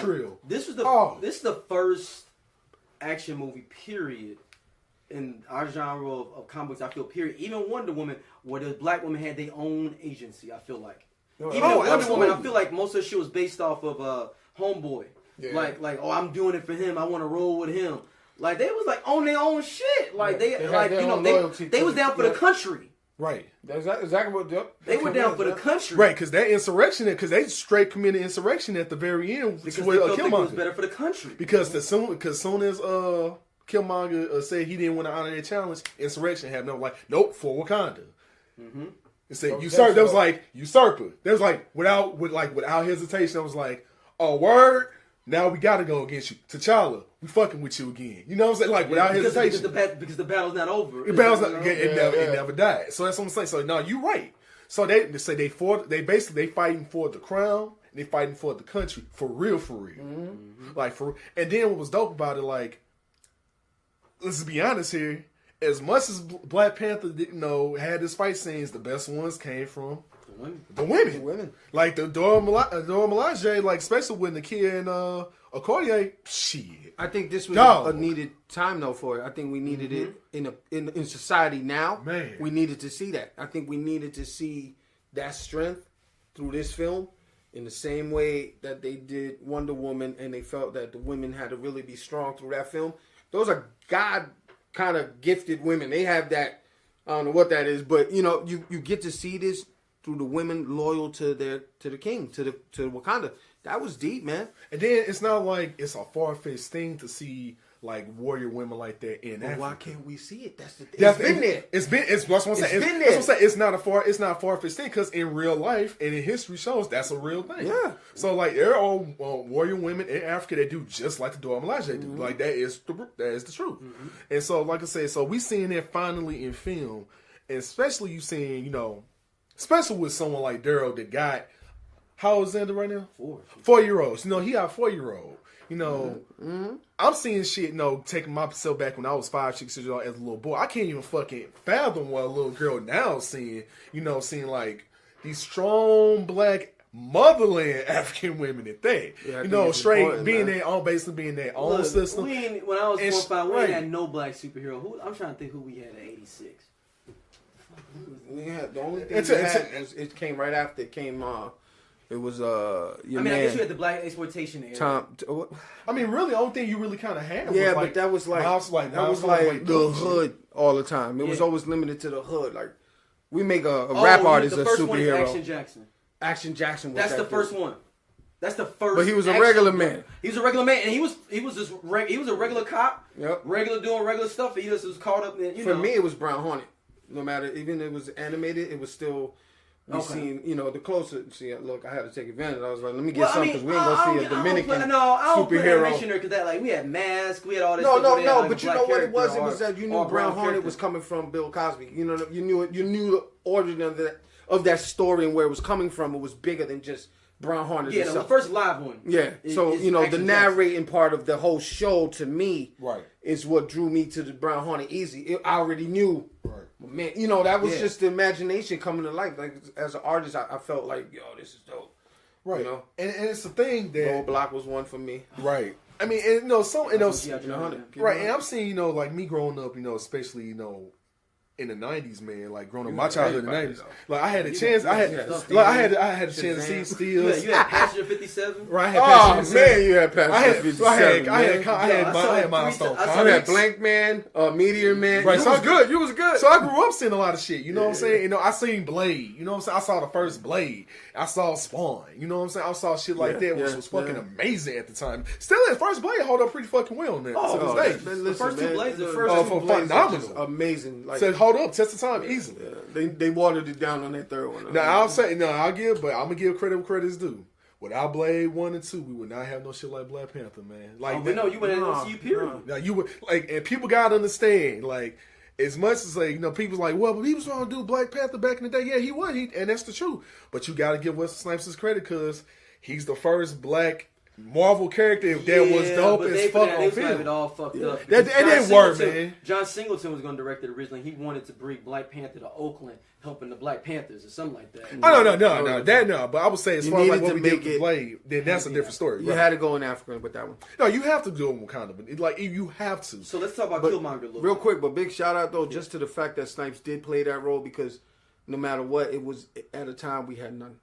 [SPEAKER 4] trill.
[SPEAKER 2] This is the first action movie period in our genre of comic books. I feel period. Even Wonder Woman, where the black women had their own agency. I feel like even Wonder Woman, I feel like most of the shit was based off of Homeboy. Yeah. Like I'm doing it for him. I want to roll with him. Like they was like on their own shit. Like they was down for the country.
[SPEAKER 4] Right.
[SPEAKER 3] That's exactly what
[SPEAKER 2] they were down for the country.
[SPEAKER 4] Right, because that insurrection, because they straight committed insurrection at the very end.
[SPEAKER 2] Because they felt it was better for the country.
[SPEAKER 4] Because soon as Killmonger said he didn't want to honor their challenge, insurrection happened. Nope, for Wakanda. It said usurper. That was like usurper. That was like without hesitation. I was like, oh word. Now we gotta go against you, T'Challa. We fucking with you again. You know what I'm saying? Like without hesitation.
[SPEAKER 2] Because the battle's not over.
[SPEAKER 4] The battle's not. It never died. So that's what I'm saying. So no, you're right. So they say they fighting for the crown. And they fighting for the country for real. Like and then what was dope about it, like, let's be honest here. As much as Black Panther had his fight scenes, the best ones came from the women. Like the Dora Milaje, like especially when the kid and Okoye, shit.
[SPEAKER 3] I think this was a needed time though for it. I think we needed it in society now.
[SPEAKER 4] Man,
[SPEAKER 3] we needed to see that. I think we needed to see that strength through this film in the same way that they did Wonder Woman, and they felt that the women had to really be strong through that film. Those are God kind of gifted women. They have that. I don't know what that is, but you get to see this through the women loyal to the king, to Wakanda. That was deep, man.
[SPEAKER 4] And then it's not like it's a far-fetched thing to see like warrior women like that in Africa.
[SPEAKER 3] Why can't we see it? That's the thing. It's been there.
[SPEAKER 4] That's what I'm saying.
[SPEAKER 3] Been there.
[SPEAKER 4] That's what I'm saying. It's not a far-fetched thing because in real life and in history shows that's a real thing.
[SPEAKER 3] Yeah.
[SPEAKER 4] So like there are warrior women in Africa that do just like the Dora Milaje do. Like that is the truth. And so like I said, so we seeing that finally in film, and especially you seeing especially with someone like Daryl that got, how old is Xander right now? 4-year-olds. He got a 4-year-old. I'm seeing shit, taking myself back when I was 5, 6 years old as a little boy. I can't even fucking fathom what a little girl now is seeing, seeing like these strong black motherland African women at that. Yeah, straight being their own, basically being their own system.
[SPEAKER 2] When I was 4 or 5, we had no black superhero. I'm trying to think who we had at 86.
[SPEAKER 3] The only thing we had was it came right after it came. It was I
[SPEAKER 2] guess you had the black exploitation era.
[SPEAKER 4] Really, the only thing you really kind of had.
[SPEAKER 3] Yeah,
[SPEAKER 4] was
[SPEAKER 3] but that was like the hood all the time. It was always limited to the hood. Like we make a rap artist a superhero. One is
[SPEAKER 2] Action Jackson.
[SPEAKER 3] Action Jackson. Was
[SPEAKER 2] That's the first one. That's the first.
[SPEAKER 3] But he was a regular man.
[SPEAKER 2] He was a regular man, and he was he was a regular cop.
[SPEAKER 3] Yep.
[SPEAKER 2] Doing regular stuff. He just was caught up in.
[SPEAKER 3] For me, it was Brown Hornet. No matter, even if it was animated, it was still seen. The closer. See, look, I had to take advantage. I was like, let me get something because we ain't gonna see a Dominican superhero.
[SPEAKER 2] Because that, like, we had Mask, we had all this.
[SPEAKER 3] No. But you know what it was? It was that you knew Brown Hornet was coming from Bill Cosby. You knew the origin of that story and where it was coming from. It was bigger than just Brown Hornet.
[SPEAKER 2] Yeah, the first live one.
[SPEAKER 3] Yeah. So the narrating part of the whole show to me,
[SPEAKER 4] right,
[SPEAKER 3] is what drew me to the Brown Hornet easy. I already knew.
[SPEAKER 4] Right.
[SPEAKER 3] Man, you know, that was just the imagination coming to life. Like, as an artist, I felt like, yo, this is dope.
[SPEAKER 4] Right.
[SPEAKER 3] You know?
[SPEAKER 4] And it's the thing that...
[SPEAKER 3] Roadblock was one for me.
[SPEAKER 4] Right. I mean, and, you know, right, and I'm seeing, you know, like me growing up, you know, especially, you know, in the 90s, man, like growing up my childhood in the 90s. Like I had a chance, I had a chance to see Steels.
[SPEAKER 2] You had Passenger 57?
[SPEAKER 4] Right, I had Passenger 57.
[SPEAKER 3] Man, you had Passenger 57.
[SPEAKER 4] I had Milestone.
[SPEAKER 3] I had Blank Man, Meteor Man.
[SPEAKER 4] Right,
[SPEAKER 3] You was good.
[SPEAKER 4] So I grew up seeing a lot of shit, you know what I'm saying? You know, I seen Blade, you know what I'm saying? I saw the first Blade. I saw Spawn, you know what I'm saying? I saw shit like that, which was fucking amazing at the time. Still, the first Blade hold up pretty fucking well now. To this day.
[SPEAKER 2] The first two Blades
[SPEAKER 3] phenomenal. Amazing.
[SPEAKER 4] Like, hold up, test the time easily.
[SPEAKER 3] Yeah. They watered it down on that third one.
[SPEAKER 4] Now I'm gonna give credit where credit's due. Without Blade 1 and 2, we would not have no shit like Black Panther, man. Like,
[SPEAKER 2] you would have MCU period.
[SPEAKER 4] Now you would like, and people gotta understand, like, as much as like, you know, people's like, well, but he was trying to do Black Panther back in the day. Yeah, he was, and that's the truth. But you gotta give Wesley Snipes his credit because he's the first black Marvel character that was dope as fuck on film.
[SPEAKER 2] It all fucked up.
[SPEAKER 4] That didn't work, man.
[SPEAKER 2] John Singleton was going to direct it originally. He wanted to bring Black Panther to Oakland, helping the Black Panthers or something like that.
[SPEAKER 4] No. But I would say as far as like what we did with Blade, then that's a different story.
[SPEAKER 3] You had to go in Africa with that one.
[SPEAKER 4] No, you have to do it with Wakanda, but like you have to.
[SPEAKER 2] So let's talk about Killmonger a little
[SPEAKER 3] real
[SPEAKER 2] bit.
[SPEAKER 3] quick. But big shout out though, just to the fact that Snipes did play that role because no matter what, it was at a time we had none.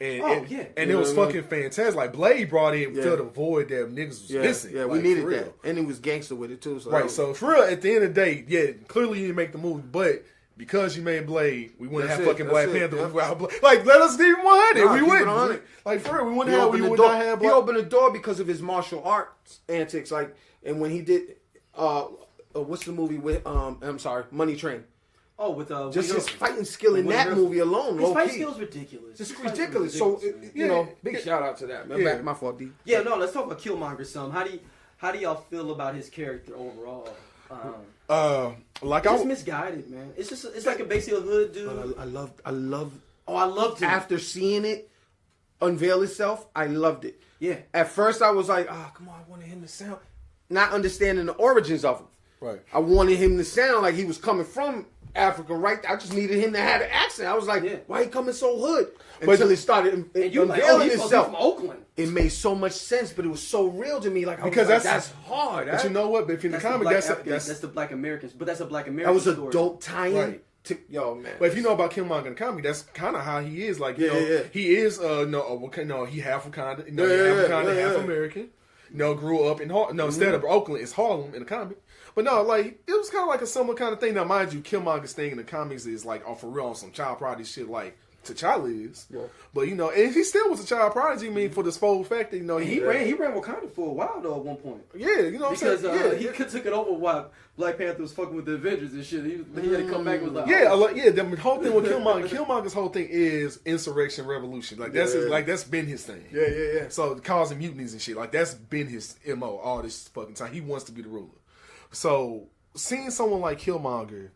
[SPEAKER 4] And it was fucking fantastic. Like Blade brought in filled the void that niggas was missing.
[SPEAKER 3] Yeah, we needed that, and he was gangster with it too. So
[SPEAKER 4] right. So for real, at the end of the day, clearly you didn't make the movie, but because you made Blade, we wouldn't have fucking Black Panther without Blade. Like, let us be 100. We wouldn't. Like for real, we wouldn't have. We would not have.
[SPEAKER 3] He opened the door because of his martial arts antics. Like, and when he did, what's the movie with? I'm sorry, Money Train.
[SPEAKER 2] Oh, with
[SPEAKER 3] just his fighting skill in that movie alone.
[SPEAKER 2] His fight skill is ridiculous.
[SPEAKER 3] It's ridiculous. So you know, big shout out to that. Man. My fault, D.
[SPEAKER 2] Yeah, no. Let's talk about Killmonger some. How do y'all feel about his character overall? It's misguided, man. It's like basically a hood dude.
[SPEAKER 3] But I loved.
[SPEAKER 2] Oh, I loved him.
[SPEAKER 3] After seeing it unveil itself, I loved it.
[SPEAKER 2] Yeah.
[SPEAKER 3] At first, I was like, come on, I wanted him to sound, not understanding the origins of him.
[SPEAKER 4] Right.
[SPEAKER 3] I wanted him to sound like he was coming from Africa, right? I just needed him to have an accent. I was like, why he coming so hood? Until it started unveiling itself.
[SPEAKER 2] From Oakland.
[SPEAKER 3] It made so much sense, but it was so real to me. Like,
[SPEAKER 4] because
[SPEAKER 3] that's hard.
[SPEAKER 4] But you know what? But in the comic,
[SPEAKER 2] that's the Black Americans. But that's a Black American.
[SPEAKER 3] That was a
[SPEAKER 2] story.
[SPEAKER 3] dope tie-in.
[SPEAKER 4] Right.
[SPEAKER 3] Yo, man.
[SPEAKER 4] But if you know about Killmonger in the comic, that's kind of how he is. Like, he is he half Wakanda, half American. Grew up in Harlem. Instead of Oakland, it's Harlem in the comic. But no, like, it was kind of like a similar kind of thing. Now, mind you, Killmonger's thing in the comics is like, for real, on some child prodigy shit like T'Challa is. Yeah. But, and he still was a child prodigy, for the sole fact that,
[SPEAKER 2] he ran Wakanda for a while, though, at one point.
[SPEAKER 4] Yeah, you know what I'm saying?
[SPEAKER 2] He took it over while Black Panther was fucking with the Avengers and shit. He had to come back and was like,
[SPEAKER 4] the whole thing with Killmonger's whole thing is insurrection, revolution. Like, that's been his thing.
[SPEAKER 3] Yeah.
[SPEAKER 4] So, causing mutinies and shit, like, that's been his MO all this fucking time. He wants to be the ruler. So, seeing someone like Killmonger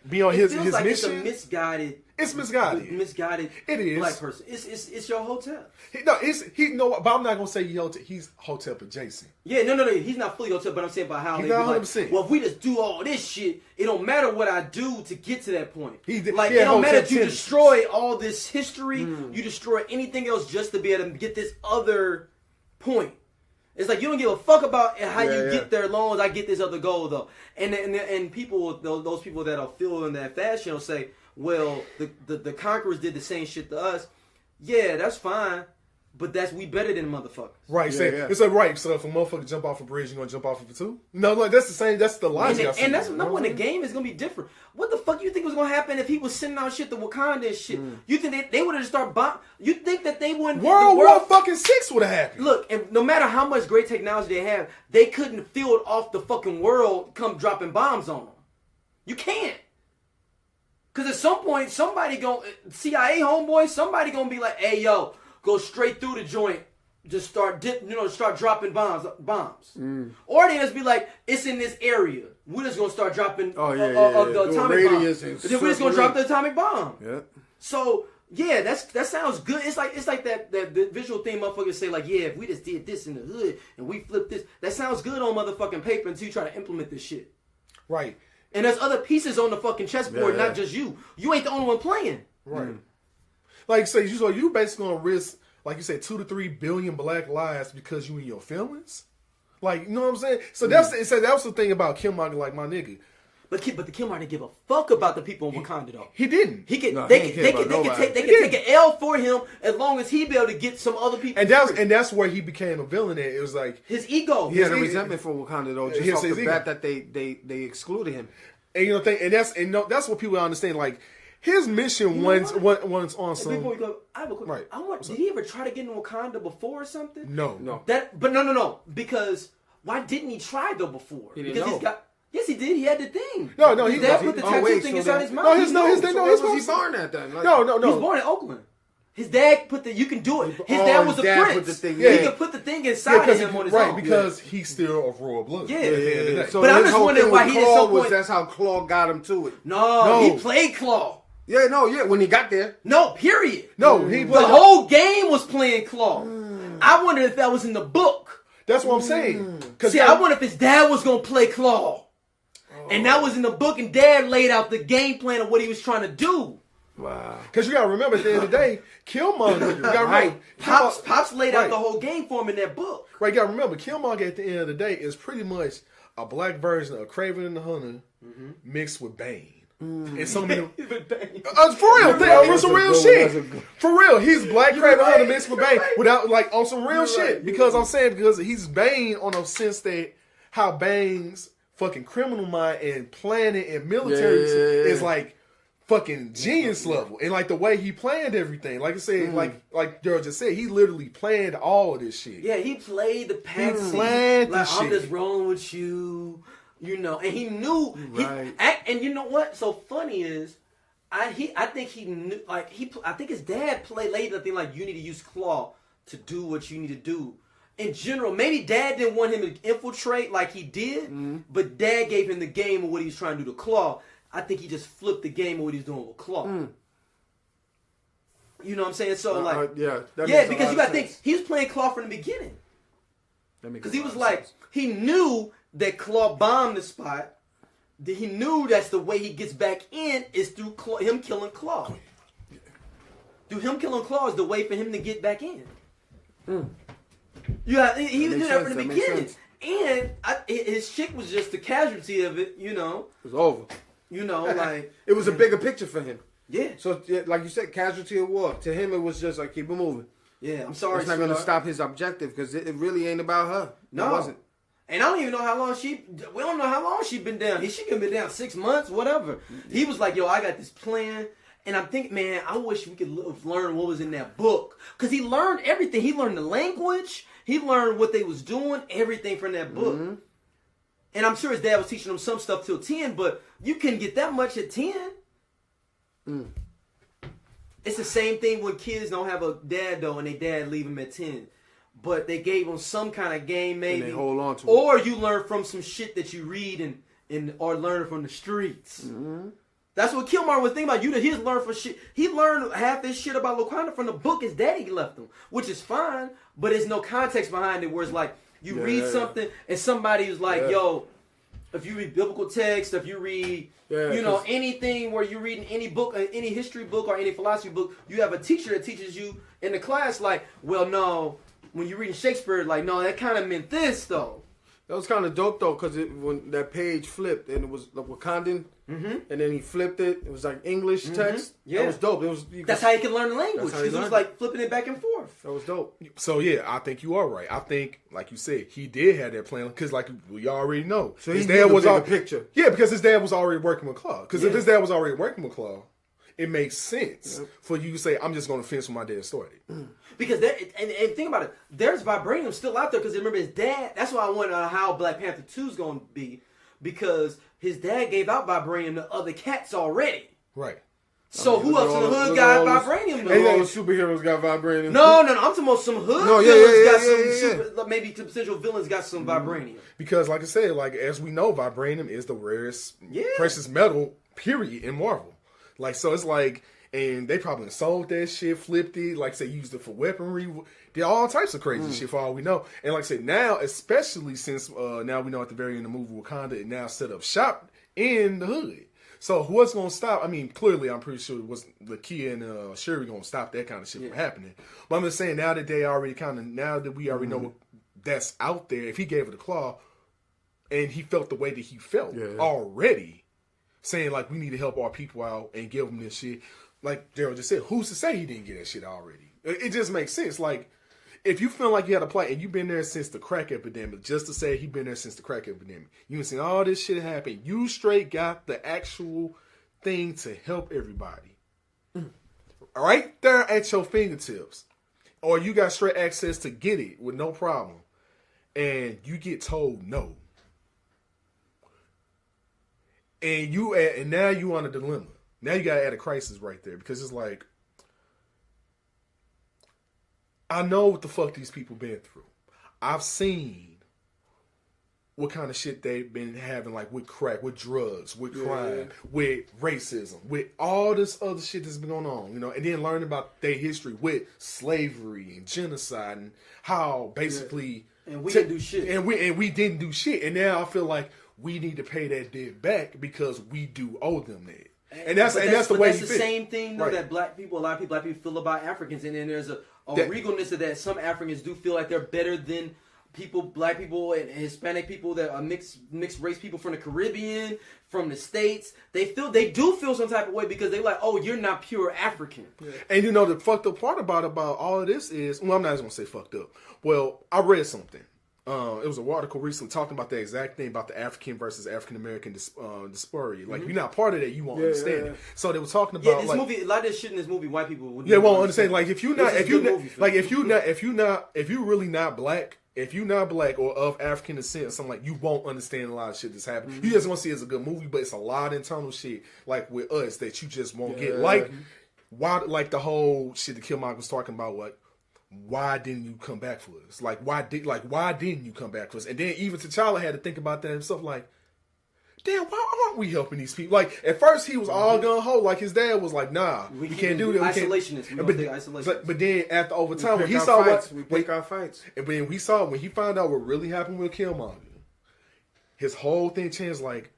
[SPEAKER 4] be on his mission,
[SPEAKER 2] it's a misguided.
[SPEAKER 4] It's misguided. It is
[SPEAKER 2] black person. It's your hotel.
[SPEAKER 4] But I'm not gonna say he's hotel adjacent.
[SPEAKER 2] Yeah, no. He's not fully hotel, but I'm saying about how
[SPEAKER 4] he's not 100%.
[SPEAKER 2] Well, if we just do all this shit, it don't matter what I do to get to that point. It
[SPEAKER 4] don't
[SPEAKER 2] matter if you destroy all this history, you destroy anything else just to be able to get this other point. It's like you don't give a fuck about how you get there, as long as I get this other goal, though. And people, those people that are feeling that fashion will say, well, the conquerors did the same shit to us. Yeah, that's fine, but we better than motherfuckers.
[SPEAKER 4] Right. It's like, right. So if a motherfucker jump off a bridge, you gonna jump off of it too? No, like that's the same. That's the logic.
[SPEAKER 2] And that's not when the game is gonna be different. What the fuck you think was gonna happen if he was sending out shit to Wakanda and shit? You think they would have started bombing? You think that they wouldn't?
[SPEAKER 4] World War fucking 6 would have happened.
[SPEAKER 2] Look, and no matter how much great technology they have, they couldn't field off the fucking world come dropping bombs on them. You can't. Because at some point, somebody CIA homeboy, somebody gonna be like, hey, yo, go straight through the joint. Just start dropping bombs. Or they just be like, it's in this area. We're just gonna start dropping the atomic bomb. Then we're just gonna drop the atomic bomb.
[SPEAKER 3] Yeah.
[SPEAKER 2] So that sounds good. It's like that the visual thing motherfuckers say like, yeah, if we just did this in the hood and we flipped this, that sounds good on motherfucking paper until you try to implement this shit.
[SPEAKER 4] Right.
[SPEAKER 2] And there's other pieces on the fucking chessboard,
[SPEAKER 3] Yeah.
[SPEAKER 2] not just you. You ain't the only one playing.
[SPEAKER 4] Right. Like say you basically gonna risk, like you said, 2 to 3 billion black lives because you in your feelings. Like, you know what I'm saying? So that was the thing about Killmonger, like my nigga.
[SPEAKER 2] But the Killmonger didn't give a fuck about the people in Wakanda though.
[SPEAKER 4] He didn't.
[SPEAKER 2] He could.
[SPEAKER 3] No,
[SPEAKER 2] They
[SPEAKER 3] he
[SPEAKER 2] could
[SPEAKER 3] ain't care about
[SPEAKER 2] take
[SPEAKER 3] nobody.
[SPEAKER 2] an L for him as long as he be able to get some other people.
[SPEAKER 4] And that's where he became a villain. At it was like
[SPEAKER 2] his ego.
[SPEAKER 3] He had a
[SPEAKER 4] His-
[SPEAKER 3] resentment for Wakanda though, just
[SPEAKER 4] his-
[SPEAKER 3] off the
[SPEAKER 4] his ego.
[SPEAKER 3] bat that they excluded him.
[SPEAKER 4] and you know that's what people understand. Like his mission once on some.
[SPEAKER 2] Before we go, I have a quick.
[SPEAKER 4] Right.
[SPEAKER 2] Did he ever try to get in Wakanda before or something?
[SPEAKER 4] No.
[SPEAKER 2] No. Because why didn't he try though before?
[SPEAKER 3] He didn't
[SPEAKER 2] because
[SPEAKER 3] know.
[SPEAKER 2] he's got. Yes, he did. He had the thing.
[SPEAKER 4] No,
[SPEAKER 2] his
[SPEAKER 4] he
[SPEAKER 2] dad
[SPEAKER 4] wasn't.
[SPEAKER 2] put the
[SPEAKER 3] Oh,
[SPEAKER 2] tattoo
[SPEAKER 3] wait,
[SPEAKER 2] thing
[SPEAKER 3] so
[SPEAKER 2] inside
[SPEAKER 3] then-
[SPEAKER 2] his mouth.
[SPEAKER 4] No,
[SPEAKER 2] He
[SPEAKER 4] his
[SPEAKER 2] knows.
[SPEAKER 4] dad-
[SPEAKER 3] So
[SPEAKER 4] no,
[SPEAKER 3] where
[SPEAKER 4] his
[SPEAKER 3] was he
[SPEAKER 4] mom-
[SPEAKER 3] born at then? Like,
[SPEAKER 2] He was born in Oakland. His dad put the. You can do it. His dad was a
[SPEAKER 3] dad
[SPEAKER 2] prince.
[SPEAKER 3] put the thing-
[SPEAKER 2] He
[SPEAKER 3] yeah.
[SPEAKER 2] could put the thing inside of him on his own.
[SPEAKER 4] because he's still of royal blood.
[SPEAKER 2] Yeah.
[SPEAKER 4] At the end of the day.
[SPEAKER 3] So
[SPEAKER 2] But I'm
[SPEAKER 3] his
[SPEAKER 2] just
[SPEAKER 3] whole
[SPEAKER 2] wondering
[SPEAKER 3] thing
[SPEAKER 2] why
[SPEAKER 3] with
[SPEAKER 2] he at
[SPEAKER 3] Claw
[SPEAKER 2] some
[SPEAKER 3] was
[SPEAKER 2] point-
[SPEAKER 3] that's how Claw got him to it.
[SPEAKER 2] No, he played Claw.
[SPEAKER 3] Yeah, when he got there.
[SPEAKER 2] No, period.
[SPEAKER 4] No, he
[SPEAKER 2] The
[SPEAKER 4] played
[SPEAKER 2] whole game was playing Claw. I wonder if that was in the book.
[SPEAKER 4] That's what I'm saying.
[SPEAKER 2] See, I wonder if his dad was gonna play Claw. And that was in the book, and Dad laid out the game plan of what he was trying to do.
[SPEAKER 3] Wow.
[SPEAKER 4] Because you got to remember, at the end of the day, Killmonger. You got to
[SPEAKER 3] Right.
[SPEAKER 4] remember,
[SPEAKER 2] Pops laid out
[SPEAKER 4] Right.
[SPEAKER 2] the whole game for him in that book.
[SPEAKER 4] Right, you got to remember, Killmonger at the end of the day is pretty much a black version of Kraven the Hunter mixed with Bane. And so many. For real, on some real shit. For real, he's Black Kraven Hunter mixed with Bane without like on some real shit. Because I'm saying because he's Bane on a sense that how Bane's fucking criminal mind and planning and military is like fucking genius level, and like the way he planned everything. Like I said, like Gerald just said, he literally planned all of this shit.
[SPEAKER 2] Yeah, he played the patsy.
[SPEAKER 4] planned the
[SPEAKER 2] like, I'm
[SPEAKER 4] shit.
[SPEAKER 2] just rolling with you, you know. And he knew.
[SPEAKER 3] Right.
[SPEAKER 2] And you know what? So funny is, I think he knew. Like I think his dad laid the thing like you need to use Claw to do what you need to do. In general, maybe Dad didn't want him to infiltrate like he did, but Dad gave him the game of what he was trying to do to Claw. I think he just flipped the game of what he's doing with Claw. You know what I'm saying? So because you got to think he was playing Claw from the beginning. Because he was like he knew that Claw bombed the spot. That he knew that's the way he gets back in is through him killing Claw. Through him killing Claw is the way for him to get back in. Yeah, he knew that from the beginning. And his chick was just the casualty of it, you know.
[SPEAKER 3] It was over.
[SPEAKER 2] You know, like
[SPEAKER 3] It was a bigger picture for him.
[SPEAKER 2] yeah,
[SPEAKER 3] So, like you said, casualty of war. To him, it was just like, keep it moving.
[SPEAKER 2] yeah. I'm sorry,
[SPEAKER 3] It's not going to
[SPEAKER 2] sweetheart.
[SPEAKER 3] stop his objective because it really ain't about her.
[SPEAKER 2] No.
[SPEAKER 3] It wasn't.
[SPEAKER 2] And I don't even know how long we don't know how long she been down. She could have been down 6 months, whatever. He was like, yo, I got this plan. And I'm thinking, man, I wish we could learn what was in that book. Because he learned everything. He learned the language. He learned what they was doing, everything from that book. And I'm sure his dad was teaching him some stuff till 10, but you couldn't get that much at 10. It's the same thing when kids don't have a dad, though, and their dad leave them at 10. But they gave them some kind of game, maybe.
[SPEAKER 3] And they hold on to it.
[SPEAKER 2] Or you learn from some shit that you read and or learn from the streets. That's what Killmonger was thinking about. He just learned from shit. He learned half this shit about Wakanda from the book his daddy left him, which is fine, but there's no context behind it where it's like, you read something and somebody was like, yo, if you read biblical text, if you read, anything where you're reading any book, any history book or any philosophy book, you have a teacher that teaches you in the class like, well, no, when you're reading Shakespeare, like, no, that kind of meant this, though.
[SPEAKER 3] That was kind of dope, though, because when that page flipped and it was like Wakandan, and then he flipped it, it was like English text.
[SPEAKER 2] Yeah.
[SPEAKER 3] That was dope.
[SPEAKER 2] That's how you can learn the language.
[SPEAKER 3] That's how you
[SPEAKER 2] Because it was
[SPEAKER 3] learn
[SPEAKER 2] like flipping it back and forth.
[SPEAKER 3] That was dope.
[SPEAKER 4] So yeah, I think you are right. I think, like you said, he did have that plan because, like we already know,
[SPEAKER 3] So his dad was the picture.
[SPEAKER 4] Yeah, because his dad was already working with Claw. Because if his dad was already working with Claw, it makes sense for you to say, "I'm just going to finish what my dad started."
[SPEAKER 2] Because and think about it, there's vibranium still out there. Because remember his dad. That's why I wonder how Black Panther 2 is going to be, because his dad gave out vibranium to other cats already.
[SPEAKER 4] Right.
[SPEAKER 2] So who else in the hood got vibranium?
[SPEAKER 3] Look at all the superheroes got vibranium.
[SPEAKER 2] No. I'm talking about some hood villains got some. Maybe potential villains got some vibranium.
[SPEAKER 4] Because, like I said, like as we know, vibranium is the rarest precious metal. Period in Marvel. Like so, it's like. And they probably sold that shit, flipped it, like I said, used it for weaponry, did all types of crazy shit for all we know. And like I said, now, especially since now we know at the very end of the movie, Wakanda it now set up shop in the hood. So what's gonna stop? I mean, clearly, I'm pretty sure it was Lakia and Sherry gonna stop that kind of shit from happening. But I'm just saying, now that they already now that we already know that's out there, if he gave it a claw, and he felt the way that he felt already, saying like we need to help our people out and give them this shit. Like Daryl just said, who's to say he didn't get that shit already? It just makes sense. Like, if you feel like you had a plight and you've been there since the crack epidemic, just to say he been there since the crack epidemic, you can see all this shit happen. You straight got the actual thing to help everybody. Right there at your fingertips. Or you got straight access to get it with no problem. And you get told no. And now you on a dilemma. Now you gotta add a crisis right there. Because it's like, I know what the fuck these people been through. I've seen what kind of shit they've been having, like with crack, with drugs, with crime, with racism, with all this other shit that's been going on, you know, and then learning about their history with slavery and genocide and how basically
[SPEAKER 2] and we didn't do shit.
[SPEAKER 4] And we didn't do shit. And now I feel like we need to pay that debt back because we do owe them that. And that's the way
[SPEAKER 2] that's the same thing though, that a lot of black people feel about Africans, and then there's a regalness of that. Some Africans do feel like they're better than black people and Hispanic people that are mixed race people from the Caribbean, from the States. They do feel some type of way because they're like, oh, you're not pure African.
[SPEAKER 4] Yeah. And you know the fucked up part about all of this is, well, I'm not gonna say fucked up. Well, I read something. It was an article recently talking about the exact thing about the African versus African American disparity. Like, if you're not part of that, you won't understand it. So they were talking about
[SPEAKER 2] this movie. A lot of this shit in this movie, white people wouldn't.
[SPEAKER 4] Won't understand. Like, if you're really not black, if you're not black or of African descent or something, like, you won't understand a lot of shit that's happening. You just want to see it as a good movie, but it's a lot of internal shit, like with us, that you just won't get. Like, why? Like the whole shit that Killmonger was talking about, like, why didn't you come back for us? Why didn't you come back for us? And then even T'Challa had to think about that himself, like, damn, why aren't we helping these people? Like, at first he was all gung-ho, like his dad was like, nah, we can't do that.
[SPEAKER 2] Isolationist.
[SPEAKER 4] But then after over time, when he saw we pick our fights. And when he found out what really happened with Killmonger, his whole thing changed, like,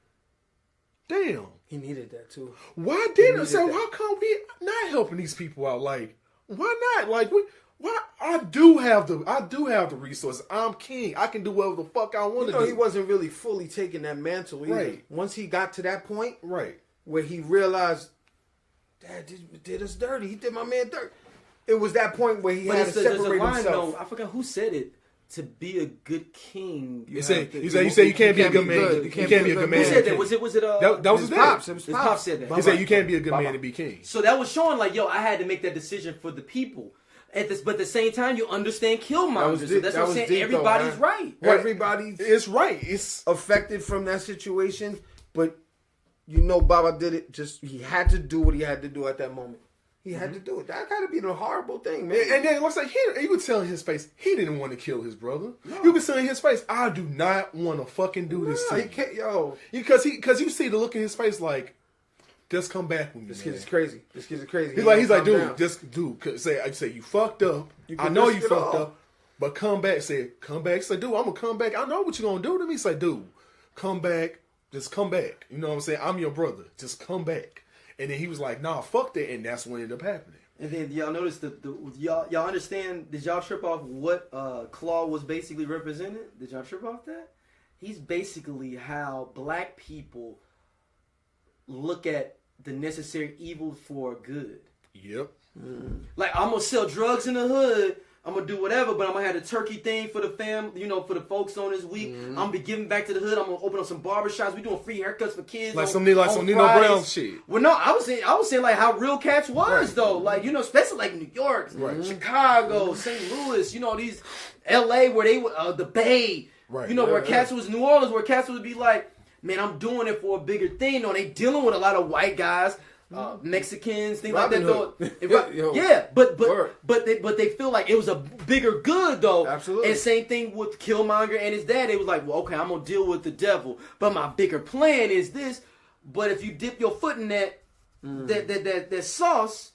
[SPEAKER 4] damn.
[SPEAKER 3] He needed that too.
[SPEAKER 4] Why didn't so how come we not helping these people out? Like, why not? Like, I do have the resources. I'm king. I can do whatever the fuck I want to do.
[SPEAKER 3] He wasn't really fully taking that mantle either.
[SPEAKER 4] Right.
[SPEAKER 3] Once he got to that point,
[SPEAKER 4] right,
[SPEAKER 3] where he realized, Dad did us dirty. He did my man dirty. It was that point where he had to separate himself.
[SPEAKER 2] I forgot who said it. To be a good king,
[SPEAKER 4] you say you can't be a good man. You can't be a good man.
[SPEAKER 2] Who said that? Was it?
[SPEAKER 4] That was his pops.
[SPEAKER 2] His pops said that.
[SPEAKER 4] He said you can't be a good man to be king.
[SPEAKER 2] So that was showing like, yo, I had to make that decision for the people. But at the same time, you understand Killmonger. So that's what I'm saying. Everybody's right.
[SPEAKER 3] Everybody is right. It's affected from that situation, but you know, Baba did it. Just he had to do what he had to do at that moment. He had to do it. That gotta be a horrible thing, man.
[SPEAKER 4] And then looks like you could tell in his face he didn't want to kill his brother. No. You could see in his face, I do not want to fucking do this to you. Because you see the look in his face like, just come back with me.
[SPEAKER 3] This kid is crazy. He's
[SPEAKER 4] like, dude, say you fucked up. I know you fucked up, but come back. Say, dude, I'm gonna come back. I know what you're gonna do to me. Say, dude, come back. Just come back. You know what I'm saying? I'm your brother. Just come back. And then he was like, nah, fuck that. And that's what ended up happening.
[SPEAKER 2] And then y'all notice y'all understand? Did y'all trip off what Claw was basically represented? Did y'all trip off that? He's basically how black people look at the necessary evil for good.
[SPEAKER 4] Yep.
[SPEAKER 2] Like, I'm gonna sell drugs in the hood. I'm gonna do whatever, but I'm gonna have the turkey thing for the fam, for the folks on this week. I'm gonna be giving back to the hood. I'm gonna open up some barbershops. We doing free haircuts for kids.
[SPEAKER 4] Like some Nino Brown shit.
[SPEAKER 2] Well, no, I was saying like how real cats was though. Like, especially like New York, Chicago, St. Louis. These L.A. where they the Bay. Right. Where cats was New Orleans, where cats would be like, man, I'm doing it for a bigger thing. They dealing with a lot of white guys. Mexicans, things
[SPEAKER 3] Robin
[SPEAKER 2] like that. But they feel like it was a bigger good though.
[SPEAKER 3] Absolutely.
[SPEAKER 2] And same thing with Killmonger and his dad. They was like, well, okay, I'm gonna deal with the devil, but my bigger plan is this. But if you dip your foot in that sauce,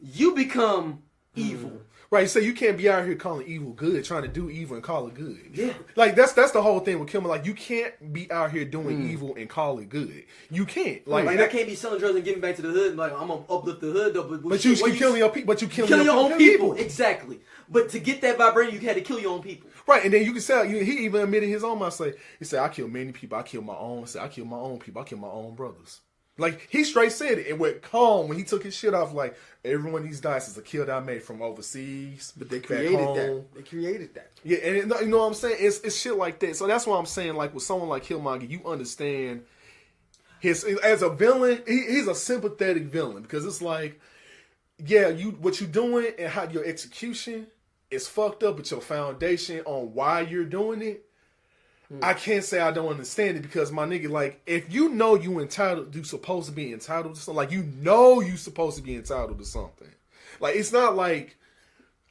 [SPEAKER 2] you become evil.
[SPEAKER 4] Right, so you can't be out here calling evil good, trying to do evil and call it good.
[SPEAKER 2] Yeah.
[SPEAKER 4] Like that's the whole thing with Killmonger. Like you can't be out here doing evil and call it good. You can't. Like
[SPEAKER 2] I can't be selling drugs and getting back to the hood. And like I'm gonna uplift the hood, though.
[SPEAKER 4] But you killing your people. But you
[SPEAKER 2] killing your own people. Exactly. But to get that vibration, you had to kill your own people.
[SPEAKER 4] Right, and then you can say he even admitted his own mouth. He said, "I kill many people. I kill my own. I kill my own people. I kill my own brothers." Like he straight said it. It went calm when he took his shit off. Like every one of these dice is a kill that I made from overseas.
[SPEAKER 3] But they created that. They created that.
[SPEAKER 4] Yeah, and you know what I'm saying? It's shit like that. So that's why I'm saying, like with someone like Killmonger, you understand his as a villain. He's a sympathetic villain because it's like, yeah, what you doing and how your execution is fucked up, but your foundation on why you're doing it. I can't say I don't understand it because my nigga, like, if you know you supposed to be entitled to something, like, you know you supposed to be entitled to something. Like, it's not like,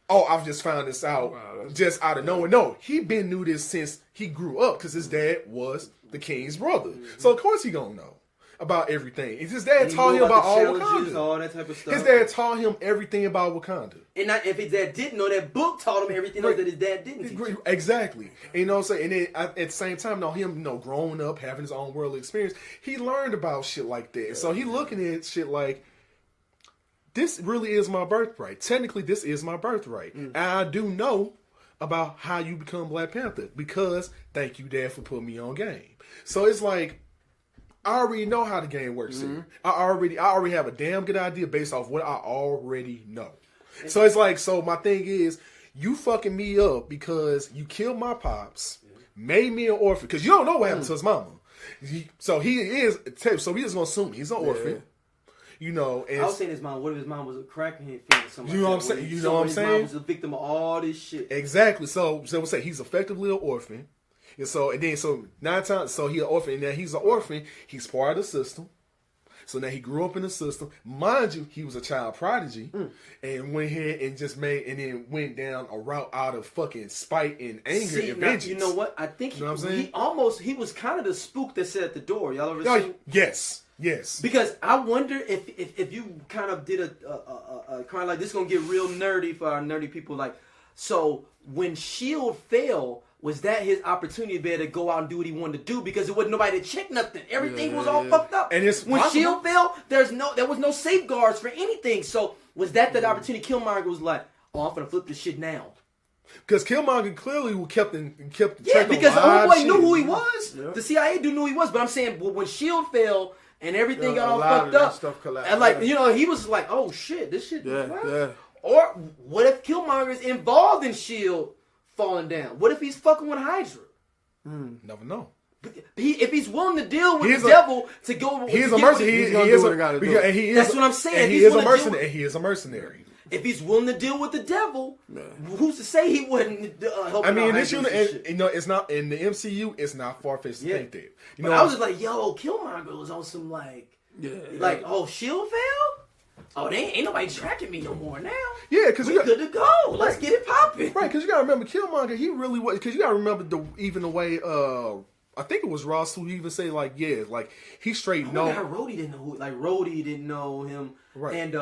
[SPEAKER 4] oh, I've just found this out just out of nowhere. No, he been knew this since he grew up because his dad was the king's brother. So, of course, he gonna know about everything. His dad taught him about all Wakanda.
[SPEAKER 2] All that type of stuff.
[SPEAKER 4] His dad taught him everything about Wakanda.
[SPEAKER 2] And if his dad didn't know, that book taught him everything else that his dad didn't teach.
[SPEAKER 4] Exactly. And, you know what I'm saying? And then at the same time, growing up, having his own world experience, he learned about shit like that. So he looking at shit like, this really is my birthright. Technically, this is my birthright. And I do know about how you become Black Panther because thank you, Dad, for putting me on game. So it's like, I already know how the game works here. I already have a damn good idea based off what I already know. So it's like, so my thing is, you fucking me up because you killed my pops, made me an orphan, because you don't know what happened to his mama. So we just gonna assume he's an orphan. You know, and
[SPEAKER 2] I was saying his mom. What if his mom was a crackhead?
[SPEAKER 4] You know what I'm saying? You know what I'm saying?
[SPEAKER 2] His mom was a victim of all this shit.
[SPEAKER 4] Exactly. So we'll say he's effectively an orphan. And so 9 times, so he's an orphan. And now he's an orphan. He's part of the system. So now he grew up in the system. Mind you, he was a child prodigy and went ahead and then went down a route out of fucking spite and anger and vengeance.
[SPEAKER 2] You know what? I think he was kind of the spook that sat at the door. Y'all ever seen?
[SPEAKER 4] Yes.
[SPEAKER 2] Because I wonder if you kind of did a kind of like, this is going to get real nerdy for our nerdy people. Like, so when S.H.I.E.L.D. fell, was that his opportunity to be able to go out and do what he wanted to do? Because there wasn't nobody to check nothing. Everything was all fucked up.
[SPEAKER 4] And
[SPEAKER 2] when S.H.I.E.D. fell, there was no safeguards for anything. So was that the opportunity? Killmonger was like, oh, I'm gonna flip this shit now.
[SPEAKER 4] Because Killmonger clearly kept track
[SPEAKER 2] because the only boy knew who he was.
[SPEAKER 3] Yeah.
[SPEAKER 2] The CIA knew who he was. But I'm saying, when S.H.I.E.L.D. fell and everything got all fucked up,
[SPEAKER 3] stuff collapsed.
[SPEAKER 2] and like he was like, oh shit, this shit.
[SPEAKER 3] Yeah.
[SPEAKER 2] Or what if Killmonger's involved in S.H.I.E.L.D. falling down? What if he's fucking with Hydra?
[SPEAKER 4] Never know.
[SPEAKER 2] If he's willing to deal with the devil to go,
[SPEAKER 4] he's a mercenary.
[SPEAKER 2] That's what I'm saying.
[SPEAKER 4] And he is a mercenary. He is a mercenary.
[SPEAKER 2] If he's willing to deal with the devil, who's to say he wouldn't help?
[SPEAKER 4] I mean, in this unit, it's not in the MCU. It's not far fetched to think that.
[SPEAKER 2] I was just like, yo, Killmonger was on some oh, S.H.I.E.L.D. fell. Oh, ain't nobody tracking me no more now.
[SPEAKER 4] Yeah, because
[SPEAKER 2] we're good to go. Let's get it popping.
[SPEAKER 4] Right, because you gotta remember Killmonger. He really was. Because you gotta remember the way. I think it was Ross who even say he straight know.
[SPEAKER 2] How Rhodey didn't know who. Like Rhodey didn't know him.
[SPEAKER 4] Right.
[SPEAKER 2] And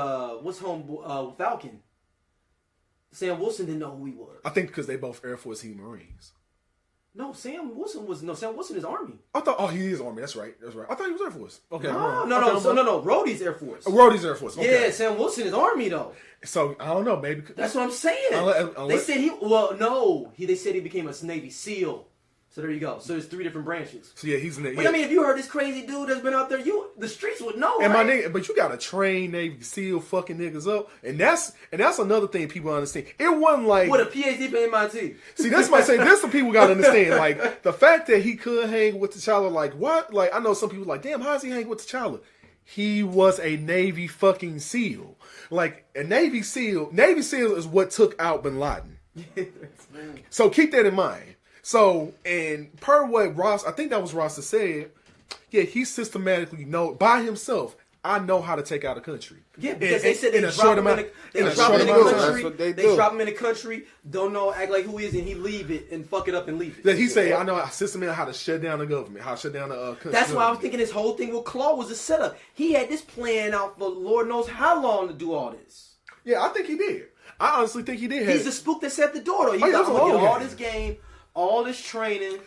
[SPEAKER 2] what's Falcon? Sam Wilson didn't know who he was.
[SPEAKER 4] I think because they both Air Force, he Marines.
[SPEAKER 2] No, Sam Wilson is Army.
[SPEAKER 4] I thought, he is Army. That's right. I thought he was Air Force. Okay.
[SPEAKER 2] No. Rhodey's Air Force.
[SPEAKER 4] Rhodey's Air Force. Okay.
[SPEAKER 2] Yeah, Sam Wilson is Army though.
[SPEAKER 4] So I don't know. Maybe
[SPEAKER 2] that's what I'm saying. They said they said he became a Navy SEAL. So there you go. So there's 3 different branches.
[SPEAKER 4] So yeah, he's in the.
[SPEAKER 2] But I mean, if you heard this crazy dude that's been out there, the streets would know.
[SPEAKER 4] And right? But you gotta train Navy SEAL fucking niggas up, and that's another thing people understand. It wasn't like
[SPEAKER 2] with a PhD from MIT.
[SPEAKER 4] See, that's my saying. This what people gotta understand. Like the fact that he could hang with T'Challa, like what? Like I know some people like, damn, how does he hang with T'Challa? He was a Navy fucking SEAL. Like a Navy SEAL is what took out Bin Laden. So keep that in mind. So, and per what Ross, I think that was Ross that said, yeah, he systematically by himself, I know how to take out a country.
[SPEAKER 2] Yeah, because they said they drop him in the country, don't know, act like who he is, and he leave it and fuck it up and leave it.
[SPEAKER 4] That he say, I know systematically how to shut down the government, how to shut down the country.
[SPEAKER 2] That's why I was thinking this whole thing with Claw was a setup. He had this plan out for Lord knows how long to do all this.
[SPEAKER 4] Yeah, I think he did. I honestly think he did.
[SPEAKER 2] He's the spook that set the door, though. He's like, I'm going to get all this game, all this training.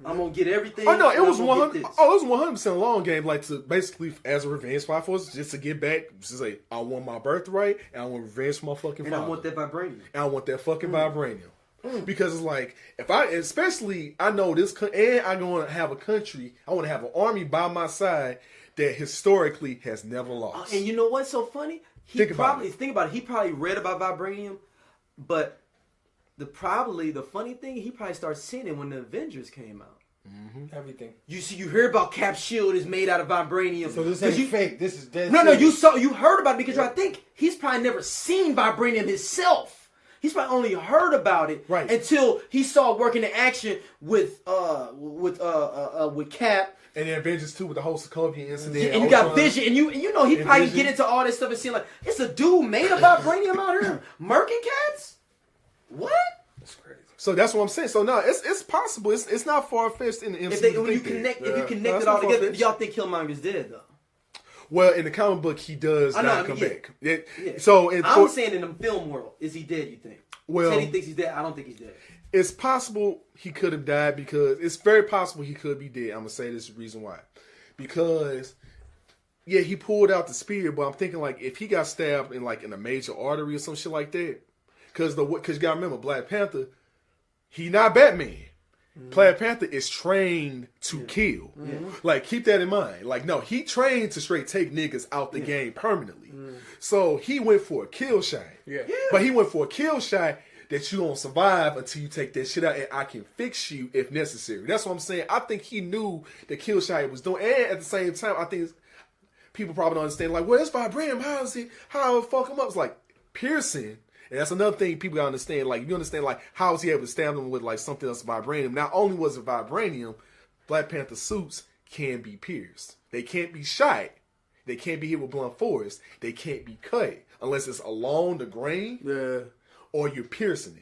[SPEAKER 2] I'm going to get everything.
[SPEAKER 4] Oh, no, it was 100. Oh, it was 100% a long game. Like, to basically, as a revenge fight for us, just to get back, just like, I want my birthright, and I want revenge for my fucking father.
[SPEAKER 2] And I want that vibranium.
[SPEAKER 4] And I want that fucking vibranium. Because it's like, especially, I know this, and I'm going to have a country, I want to have an army by my side that historically has never lost.
[SPEAKER 2] And you know what's so funny? Think about it. He probably read about vibranium, but the funny thing, he probably started seeing it when the Avengers came out.
[SPEAKER 3] Mm-hmm. Everything.
[SPEAKER 2] You hear about Cap's shield is made out of vibranium.
[SPEAKER 3] So this ain't fake. This is dead.
[SPEAKER 2] No, you heard about it because I think he's probably never seen vibranium himself. He's probably only heard about it until he saw it working in action with Cap.
[SPEAKER 4] And then Avengers 2 with the whole Sokovia incident.
[SPEAKER 2] And you got Vision, and you know he probably get into all this stuff and see like, it's a dude made of vibranium out here murking cats? What?
[SPEAKER 3] That's crazy.
[SPEAKER 4] So that's what I'm saying. So no, it's possible. It's not far fetched in the MCU.
[SPEAKER 2] If you connect it all together, y'all think Killmonger's dead though?
[SPEAKER 4] Well, in the comic book, he does not come back.
[SPEAKER 2] Yeah.
[SPEAKER 4] So
[SPEAKER 2] I'm saying in the film world, is he dead? You think?
[SPEAKER 4] Well,
[SPEAKER 2] Teddy thinks he's dead. I don't think he's dead.
[SPEAKER 4] It's possible he could have died because it's very possible he could be dead. I'm gonna say this is the reason why, because he pulled out the spear, but I'm thinking like if he got stabbed in a major artery or some shit like that, because you gotta remember Black Panther, he not Batman. Black Panther is trained to kill. Like, keep that in mind. Like, no, he trained to straight take niggas out the game permanently. So he went for a kill shot. But he went for a kill shot that you don't survive until you take that shit out, and I can fix you if necessary. That's what I'm saying. I think he knew the kill shot he was doing, and at the same time, I think people probably don't understand. Like, well, it's vibranium. How it fuck him up? It's like piercing. And that's another thing people gotta understand. Like, you understand, like, how is he able to stab them with, like, something else vibranium? Not only was it vibranium, Black Panther suits can be pierced. They can't be shot. They can't be hit with blunt force. They can't be cut. Unless it's along the grain. Yeah. Or you're piercing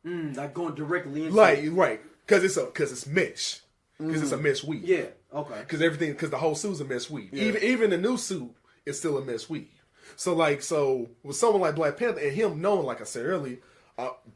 [SPEAKER 4] it.
[SPEAKER 2] Like going directly into
[SPEAKER 4] it. Right. Because it's mesh. Because it's a mesh weave.
[SPEAKER 2] Yeah, okay.
[SPEAKER 4] Because the whole suit's a mesh weave. Yeah. Even the new suit is still a mesh weave. So with someone like Black Panther and him knowing, like I said earlier,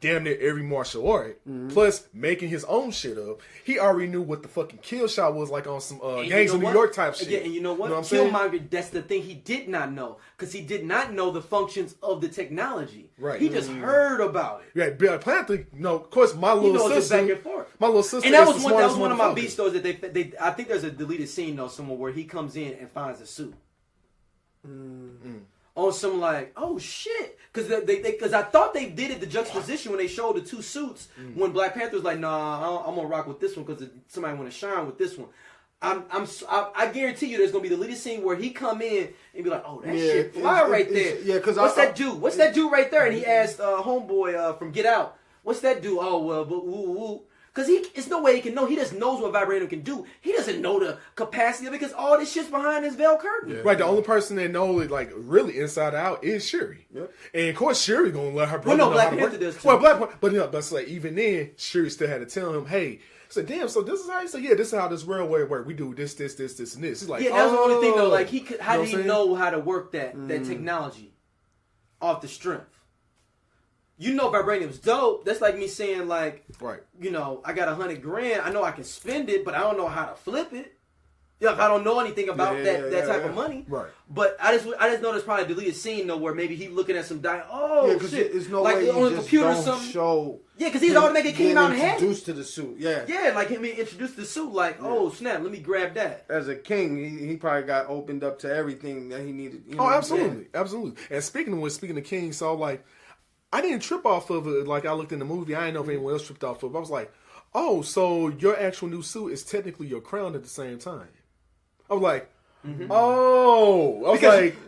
[SPEAKER 4] damn near every martial art, plus making his own shit up, he already knew what the fucking kill shot was like on some Gangs of New York type shit.
[SPEAKER 2] Yeah, and you know what? Killmonger, that's the thing he did not know. Because he did not know the functions of the technology. Right. He just heard about it.
[SPEAKER 4] Right, Black Panther, of course, my little sister.
[SPEAKER 2] Back and forth.
[SPEAKER 4] My little sister.
[SPEAKER 2] And that was one of my beat stories that they I think there's a deleted scene though somewhere where he comes in and finds a suit. On some like, oh shit, because I thought they did it the juxtaposition when they showed the two suits when Black Panther was like, nah, I'm gonna rock with this one because somebody want to shine with this one. I guarantee you there's gonna be the deleted scene where he come in and be like, oh that shit fly right there. Yeah, because what's that dude? What's that dude right there? And he asked homeboy from Get Out, what's that dude? Oh well, but because it's no way he can know. He just knows what vibranium can do. He doesn't know the capacity of it because all this shit's behind his veil curtain.
[SPEAKER 4] Yeah. Right, the only person that knows it, like, really inside out is Shuri. Yep. And, of course, Shuri gonna let her brother know
[SPEAKER 2] Black
[SPEAKER 4] how
[SPEAKER 2] Panther
[SPEAKER 4] to work.
[SPEAKER 2] does too.
[SPEAKER 4] Well, but it's like, even then, Shuri still had to tell him, hey, I said, damn, so this is how he said, yeah, this is how this railway works. We do this, and this. He's like,
[SPEAKER 2] yeah, that's the only thing, though. Like, how did he know how to work that technology off the strength? You know vibranium's dope. That's like me saying, like, you know, I got $100,000. I know I can spend it, but I don't know how to flip it. Yeah, if I don't know anything about that type of money. Right. But I just know there's probably a deleted scene though where maybe he looking at some shit.
[SPEAKER 3] It's no like way on the computer or something. Show
[SPEAKER 2] because he's automatically came out and had
[SPEAKER 3] introduced to the suit. Yeah.
[SPEAKER 2] Yeah, like him being introduced to the suit. Like, oh snap, let me grab that.
[SPEAKER 3] As a king, he probably got opened up to everything that he needed. You
[SPEAKER 4] know? Absolutely, absolutely. And speaking of king, so like. I didn't trip off of it like I looked in the movie. I didn't know if anyone else tripped off of it. I was like, oh, so your actual new suit is technically your crown at the same time. I was like,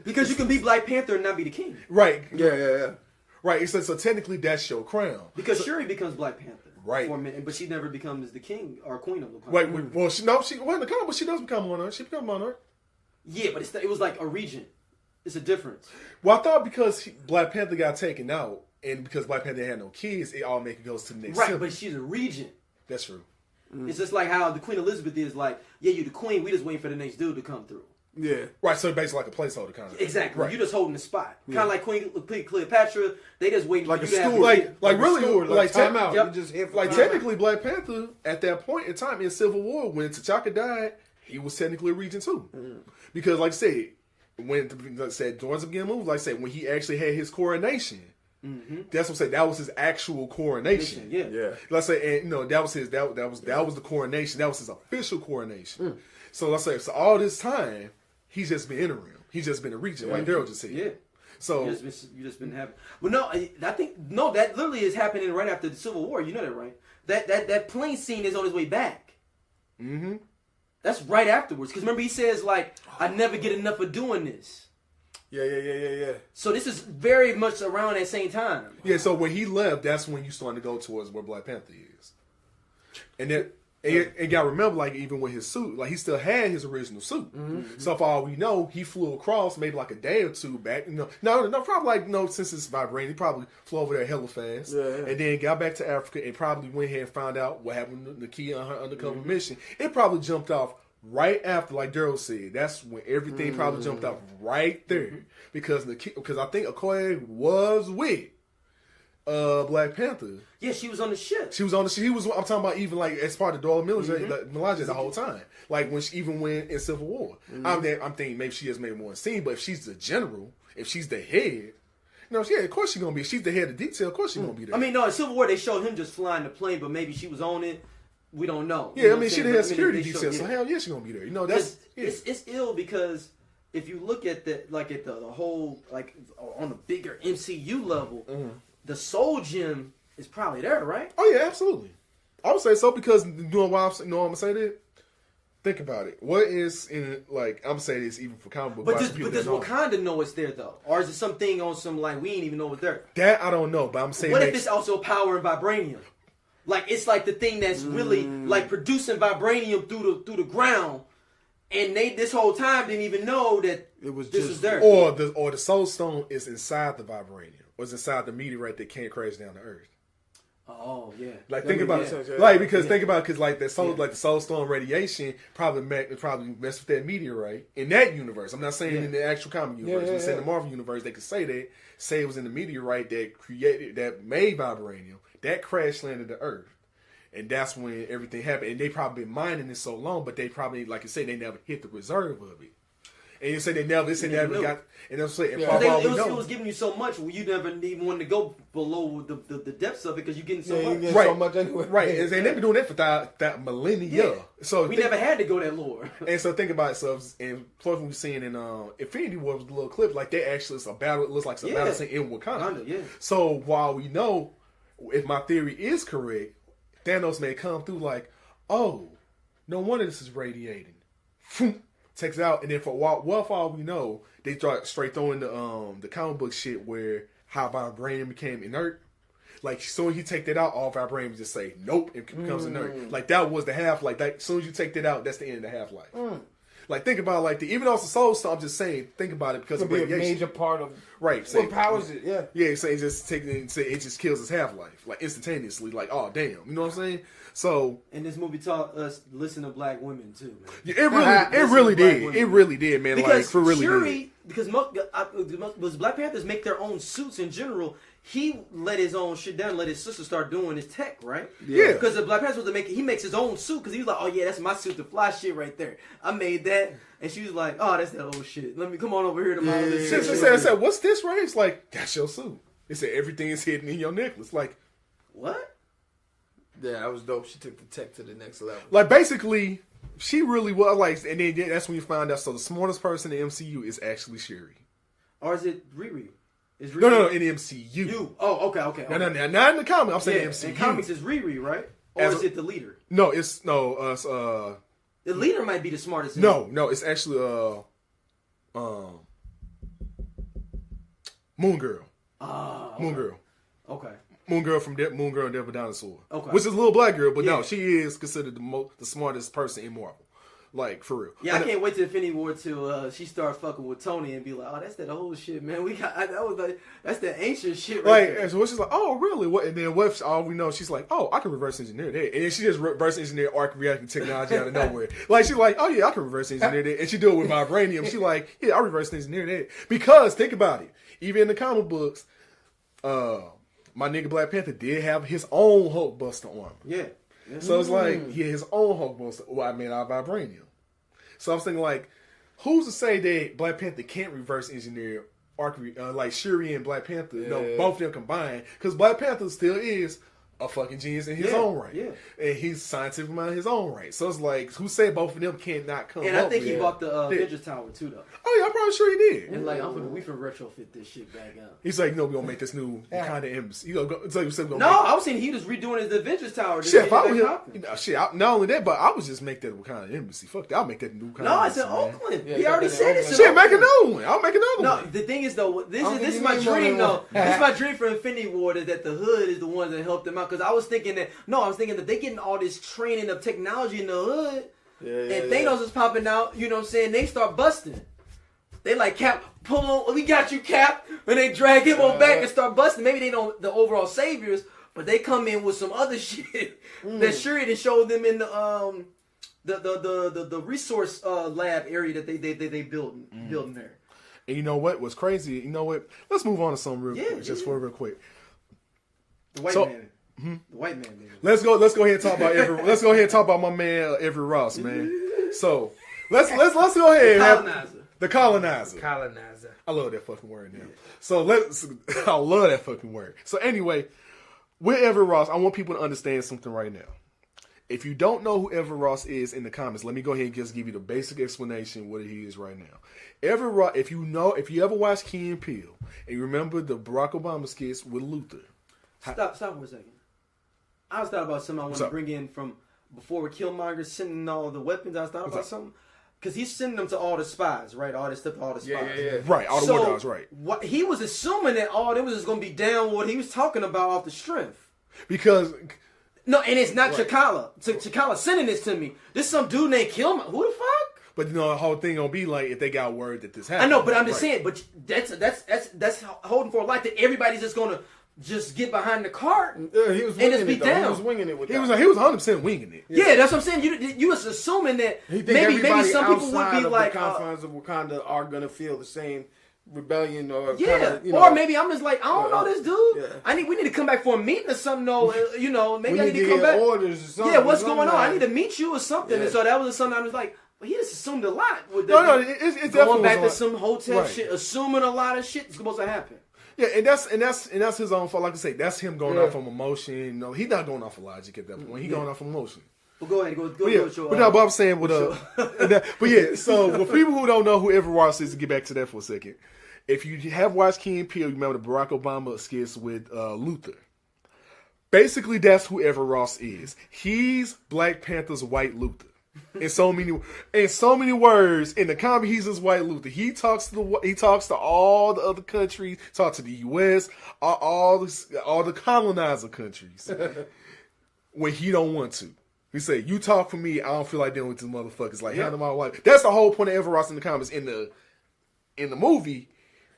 [SPEAKER 2] because you can be Black Panther and not be the king.
[SPEAKER 4] Right.
[SPEAKER 3] Yeah.
[SPEAKER 4] Right. So technically that's your crown.
[SPEAKER 2] Because Shuri becomes Black Panther.
[SPEAKER 4] Right.
[SPEAKER 2] For a minute, but she never becomes the king or queen of Wakanda.
[SPEAKER 4] Right. Well, she in the comic, but she does become monarch. She becomes monarch.
[SPEAKER 2] Yeah, but it was like a regent. It's a difference.
[SPEAKER 4] Well, I thought because Black Panther got taken out, and because Black Panther had no kids, it automatically goes to the next sibling.
[SPEAKER 2] But she's a regent.
[SPEAKER 4] That's true.
[SPEAKER 2] It's just like how the Queen Elizabeth is like, yeah, you're the queen, we just waiting for the next dude to come through.
[SPEAKER 3] Yeah.
[SPEAKER 4] Right, so basically like a placeholder kind of.
[SPEAKER 2] Exactly.
[SPEAKER 4] Right.
[SPEAKER 2] You just holding the spot. Kind of like Queen Cleopatra. They just waiting
[SPEAKER 3] Like
[SPEAKER 2] for
[SPEAKER 3] a
[SPEAKER 2] you to have
[SPEAKER 3] steward.
[SPEAKER 2] your-
[SPEAKER 4] Like really,
[SPEAKER 3] steward,
[SPEAKER 4] like
[SPEAKER 3] time out.
[SPEAKER 2] Yep.
[SPEAKER 3] You just here for
[SPEAKER 4] Like
[SPEAKER 3] time
[SPEAKER 4] technically, Black Panther at that point in time in Civil War, when T'Chaka died, he was technically a Regent too, because like I said, when like I said George began moves, like I said, when he actually had his coronation, that's what I'm saying. That was his actual coronation.
[SPEAKER 2] Yeah.
[SPEAKER 3] Yeah.
[SPEAKER 4] Let's say, and that was his. That was the coronation. That was his official coronation. So let's say, so all this time, he's just been interim. He's just been a regent, like Daryl just said.
[SPEAKER 2] Yeah.
[SPEAKER 4] So
[SPEAKER 2] You just been having. But no, I think that literally is happening right after the Civil War. You know that, right? That plane scene is on his way back.
[SPEAKER 4] Mm-hmm.
[SPEAKER 2] That's right afterwards. Because remember, he says like, "I never get enough of doing this."
[SPEAKER 3] Yeah.
[SPEAKER 2] So this is very much around that same time.
[SPEAKER 4] yeah, so when he left, that's when you starting to go towards where Black Panther is, and then. And you gotta remember, like, even with his suit, like, he still had his original suit. So, for all we know, he flew across maybe like a day or two back. No, probably like, since it's vibrating, he probably flew over there hella fast.
[SPEAKER 3] Yeah.
[SPEAKER 4] And then got back to Africa and probably went ahead and found out what happened to Nakia on her undercover mission. It probably jumped off right after, like Daryl said. That's when everything probably jumped off right there. Because I think Okoye was with Black Panther.
[SPEAKER 2] Yeah, she was on the ship.
[SPEAKER 4] She was on the. She was. I'm talking about even like as part of the Doyle military, Melania the whole time. Like when even when in Civil War, I'm thinking maybe she has made more scene. But if she's the general, if she's the head, of course she's gonna be. If she's the head of detail, of course she's gonna be there.
[SPEAKER 2] I mean, no, in Civil War they showed him just flying the plane, but maybe she was on it. We don't know.
[SPEAKER 4] Yeah,
[SPEAKER 2] You know
[SPEAKER 4] I mean
[SPEAKER 2] what
[SPEAKER 4] she
[SPEAKER 2] I'm
[SPEAKER 4] did have
[SPEAKER 2] saying?
[SPEAKER 4] security
[SPEAKER 2] They showed-
[SPEAKER 4] details, so hell yeah, she's gonna be there. That's
[SPEAKER 2] it's ill because if you look at the whole like on a bigger MCU level, the Soul Gem is probably there, right?
[SPEAKER 4] Oh yeah, absolutely. I would say so because I'm gonna say that. Think about it. What is in like I'm gonna say this even for comic book.
[SPEAKER 2] But
[SPEAKER 4] wise
[SPEAKER 2] does
[SPEAKER 4] people that know.
[SPEAKER 2] Wakanda know it's there though, or is it something on some like we ain't even know it's there?
[SPEAKER 4] That I don't know, but I'm saying
[SPEAKER 2] What if it's also power and vibranium? Like it's like the thing that's really like producing vibranium through the ground, and they this whole time didn't even know that
[SPEAKER 3] It was
[SPEAKER 2] this
[SPEAKER 3] just-
[SPEAKER 2] was there.
[SPEAKER 4] or the Soul Stone is inside the vibranium, or is inside the meteorite that can't crash down to Earth.
[SPEAKER 2] Oh yeah.
[SPEAKER 4] Like
[SPEAKER 3] That
[SPEAKER 4] think
[SPEAKER 3] makes
[SPEAKER 4] about
[SPEAKER 3] sense,
[SPEAKER 4] it,
[SPEAKER 3] yeah.
[SPEAKER 4] like because think about because like that soul like the Soul Stone radiation probably messed with that meteorite in that universe. I'm not saying in the actual comic universe.
[SPEAKER 3] Yeah,
[SPEAKER 4] I'm saying
[SPEAKER 3] yeah.
[SPEAKER 4] the Marvel universe they could say it was in the meteorite that made vibranium that crash landed to Earth. And that's when everything happened. And they probably been mining it so long, but they probably, like you say, they never hit the reserve of it. And you say they never
[SPEAKER 2] knew.
[SPEAKER 4] got. And I'm saying,
[SPEAKER 3] Yeah.
[SPEAKER 2] It was giving you so much, you never even wanted to go below the depths of it because you're getting so
[SPEAKER 3] Yeah, you
[SPEAKER 2] much.
[SPEAKER 3] get
[SPEAKER 4] Right.
[SPEAKER 3] so much anyway.
[SPEAKER 4] Right, and they've been doing that for that millennia.
[SPEAKER 2] Yeah.
[SPEAKER 4] So
[SPEAKER 2] We
[SPEAKER 4] think-
[SPEAKER 2] never had to go that lower.
[SPEAKER 4] And so think about it. So and plus we seen in Infinity War was a little clip like they actually it's a battle. It looks like it's a
[SPEAKER 2] Yeah.
[SPEAKER 4] battle scene in Wakanda.
[SPEAKER 2] Wakanda, yeah.
[SPEAKER 4] So while we know, if my theory is correct, Thanos may come through like, oh, no wonder this is radiating. Takes it out, and then for all we know, they straight throwing the comic book shit where how vibranium became inert. Like, soon as you take that out, all vibranium just say, nope, it becomes inert. Like, that was the half-life. Like, as soon as you take that out, that's the end of the half-life. Like, think about, like, even though it's a soul stone, I'm just saying, think about it because
[SPEAKER 3] Could
[SPEAKER 4] of
[SPEAKER 3] be a
[SPEAKER 4] radiation.
[SPEAKER 3] major part of
[SPEAKER 4] Right.
[SPEAKER 3] what powers it. Yeah.
[SPEAKER 4] Yeah, so it just kills its half-life. Like, instantaneously. Like, oh, damn. You know what I'm saying? So...
[SPEAKER 2] And this movie taught us to listen to black women, too, man.
[SPEAKER 4] Yeah, it really
[SPEAKER 2] Black
[SPEAKER 4] did.
[SPEAKER 2] women.
[SPEAKER 4] It really did, man.
[SPEAKER 2] Because
[SPEAKER 4] like, for really
[SPEAKER 2] Shuri,
[SPEAKER 4] did.
[SPEAKER 2] because was Black Panthers make their own suits in general. He let his own shit down, let his sister start doing his tech, right?
[SPEAKER 4] Yeah.
[SPEAKER 2] Because the Black Panther was to make, he makes his own suit because he was like, oh yeah, that's my suit to fly shit right there. I made that, and she was like, oh, that's that old shit. Let me come on over here to my other
[SPEAKER 4] She
[SPEAKER 2] shit.
[SPEAKER 4] said, what's this, right? It's like, that's your suit. It said everything is hidden in your necklace. Like,
[SPEAKER 2] What?
[SPEAKER 3] Yeah, that was dope. She took the tech to the next level.
[SPEAKER 4] like basically, she really was like, and then that's when you find out. So the smartest person in the MCU is actually Shuri.
[SPEAKER 2] Or is it Riri? Is Riri?
[SPEAKER 4] No, in the MCU.
[SPEAKER 2] You. Oh, okay.
[SPEAKER 4] No, not in the comic. I'm saying
[SPEAKER 2] Yeah,
[SPEAKER 4] the MCU.
[SPEAKER 2] in comics is Riri, right? Or
[SPEAKER 4] As
[SPEAKER 2] is
[SPEAKER 4] a-
[SPEAKER 2] it the leader?
[SPEAKER 4] No, it's
[SPEAKER 2] The leader might be the smartest. in
[SPEAKER 4] no, it's actually Moon Girl. Moon Girl.
[SPEAKER 2] Okay.
[SPEAKER 4] Moon Girl from Moon Girl and Devil Dinosaur.
[SPEAKER 2] Okay.
[SPEAKER 4] Which is a little black girl, but
[SPEAKER 2] Yeah.
[SPEAKER 4] no, she is considered the smartest person in Marvel. Like, for real.
[SPEAKER 2] Yeah, I can't wait to Infinity War till she starts fucking with Tony and be like, oh, that's that old shit, man. That's that ancient shit right there.
[SPEAKER 4] And so she's like, oh, really? What? And then what if all we know, she's like, oh, I can reverse engineer that. And then she just reverse engineer arc reacting technology out of nowhere. Like, she's like, oh, yeah, I can reverse engineer that. And she do it with vibranium. She's like, yeah, I reverse engineer that. Because, think about it. Even in the comic books, my nigga Black Panther did have his own Hulkbuster armor.
[SPEAKER 2] Yeah.
[SPEAKER 4] So it's like, he had his own Hulkbuster. Well, I mean, out of vibranium. So I was thinking, like, who's to say that Black Panther can't reverse engineer like Shuri and Black Panther, both of them combined? Because Black Panther still is a fucking genius in his own right.
[SPEAKER 2] Yeah.
[SPEAKER 4] And he's scientific mind in his own right. So it's like, who said both of them cannot come
[SPEAKER 2] And I think he bought the Avengers Tower too, though.
[SPEAKER 4] Oh, yeah, I'm probably sure he did.
[SPEAKER 2] And like, we finna retrofit this shit back out.
[SPEAKER 4] He's like, we're going to make this new kind of embassy. I
[SPEAKER 2] was saying he was redoing the Avengers Tower.
[SPEAKER 4] Shit, if I was him, not only that, but I would just make that a kind of embassy. Fuck that, I'll make that a new kind of embassy.
[SPEAKER 2] No, it's in Oakland. He already said it.
[SPEAKER 4] Shit, make another one. I'll make another one.
[SPEAKER 2] No, the thing is, though, this is my dream, though. This is my dream for Infinity War, that the Hood is the one that helped them out. Because I was thinking that they getting all this training of technology in the Hood. And Thanos is popping out, you know what I'm saying? They start busting. They like, Cap, pull on, we got you, Cap. And they drag him on back and start busting. Maybe they don't the overall saviors, but they come in with some other shit that Shuri didn't show them in the resource lab area that they building there.
[SPEAKER 4] And you know what was crazy? You know what? Let's move on to something real quick. Just for real quick.
[SPEAKER 2] The white man. The white man. Baby.
[SPEAKER 4] Let's go ahead and talk about let's go ahead and talk about my man Everett Ross, man. So let's go ahead. The colonizer. I love that fucking word now. So I love that fucking word. So anyway, with Everett Ross, I want people to understand something right now. If you don't know who Everett Ross is in the comments, let me go ahead and just give you the basic explanation what he is right now. Everett Ross, if you ever watched Key and Peele, and you remember the Barack Obama skits with Luther.
[SPEAKER 2] Stop for a second. I was thought about something I want to bring in from before Killmonger sending all the weapons. I was thought about something. Because he's sending them to all the spies, right? All this stuff to all the spies. Yeah.
[SPEAKER 4] Right, all the war dogs, right.
[SPEAKER 2] What, he was assuming that all them was just going to be down what he was talking about off the strength.
[SPEAKER 4] Because...
[SPEAKER 2] No, and it's not T'Challa. T'Challa sending this to me. This some dude named Killmonger. Who the fuck?
[SPEAKER 4] But the whole thing gonna be like if they got word that this happened.
[SPEAKER 2] I know, but I'm just saying. But that's holding for a light that everybody's just gonna just get behind the cart and
[SPEAKER 3] he was winging
[SPEAKER 2] just be down.
[SPEAKER 3] He was winging it with
[SPEAKER 4] he was 100% winging it.
[SPEAKER 2] Yeah, that's what I'm saying. You was assuming that maybe some people would be like
[SPEAKER 3] the confines of Wakanda are gonna feel the same rebellion or
[SPEAKER 2] or maybe I'm just like I don't know this dude. We need to come back for a meeting or something. Maybe I need to come back.
[SPEAKER 3] Orders or something.
[SPEAKER 2] Yeah, what's going on? I need to meet you or something. And so that was something I was like. Well, he just assumed a lot.
[SPEAKER 4] It's
[SPEAKER 2] going
[SPEAKER 4] definitely
[SPEAKER 2] back to some hotel shit, assuming a lot of shit is supposed to happen.
[SPEAKER 4] Yeah, and that's his own fault. Like I say, that's him going off from emotion. No, he's not going off of logic at that point. He's going off from emotion.
[SPEAKER 2] Well, go ahead, go with your.
[SPEAKER 4] But I'm saying but yeah. So for people who don't know who Everett Ross is, to get back to that for a second. If you have watched Key and Peele, you remember the Barack Obama skits with Luther. Basically, that's who Everett Ross is. He's Black Panther's white Luther. In so many words, in the comic, he's his white Luther. He talks to all the other countries, talk to the U.S., all the colonizer countries when he don't want to. He say, "You talk for me. I don't feel like dealing with these motherfuckers. Like handle my wife." That's the whole point of Everett Ross in the comics. In the movie.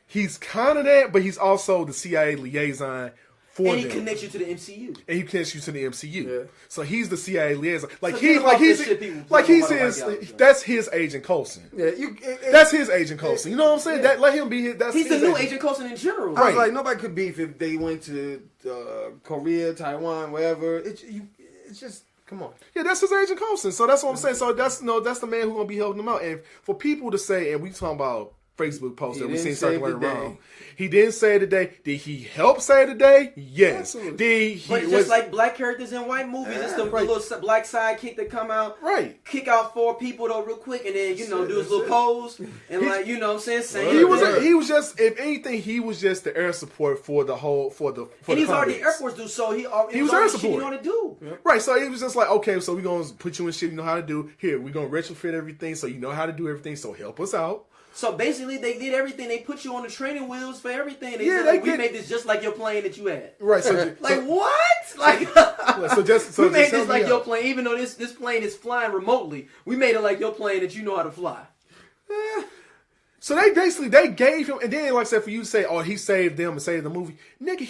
[SPEAKER 4] He's kind of that, but he's also the CIA liaison for them.
[SPEAKER 2] And he connects you to the MCU.
[SPEAKER 4] And he connects you to the MCU. Yeah. So he's the CIA liaison. He says that's his Agent Coulson. Yeah, that's his Agent Coulson. You know what I'm saying? That let him be his.
[SPEAKER 2] He's the new Agent Coulson in general.
[SPEAKER 3] I was like, nobody could beef if they went to Korea, Taiwan, wherever. It's just. Come on.
[SPEAKER 4] Yeah, that's his Agent Coulson. So that's what I'm saying. So that's the man who's gonna be helping him out. And for people to say, and we talking about Facebook post that we seen circulating around. He didn't say it today. Did he help say it today? Yes.
[SPEAKER 2] But just like black characters in white movies, it's the little black sidekick that come out, kick out 4 people though real quick, and then do his little pose and what I'm saying.
[SPEAKER 4] He was just, if anything, he was just the air support for the whole
[SPEAKER 2] and he's already Air Force dude, so he was air support. You know how to do.
[SPEAKER 4] Right. So he was just like, okay, so we're gonna put you in shit you know how to do. Here, we're gonna retrofit everything so you know how to do everything. So help us out.
[SPEAKER 2] So basically, they did everything. They put you on the training wheels for everything. They
[SPEAKER 4] Yeah,
[SPEAKER 2] said,
[SPEAKER 4] they
[SPEAKER 2] like, we
[SPEAKER 4] did.
[SPEAKER 2] made this just like your plane that you had.
[SPEAKER 4] Right. So,
[SPEAKER 2] Like
[SPEAKER 4] so,
[SPEAKER 2] what? Like
[SPEAKER 4] so
[SPEAKER 2] we made
[SPEAKER 4] just
[SPEAKER 2] this
[SPEAKER 4] help
[SPEAKER 2] like
[SPEAKER 4] me
[SPEAKER 2] your
[SPEAKER 4] out.
[SPEAKER 2] plane, even though this plane is flying remotely. We made it like your plane that you know how to fly.
[SPEAKER 4] So they gave him, and then like I said, for you to say, oh, he saved them and saved the movie, nigga,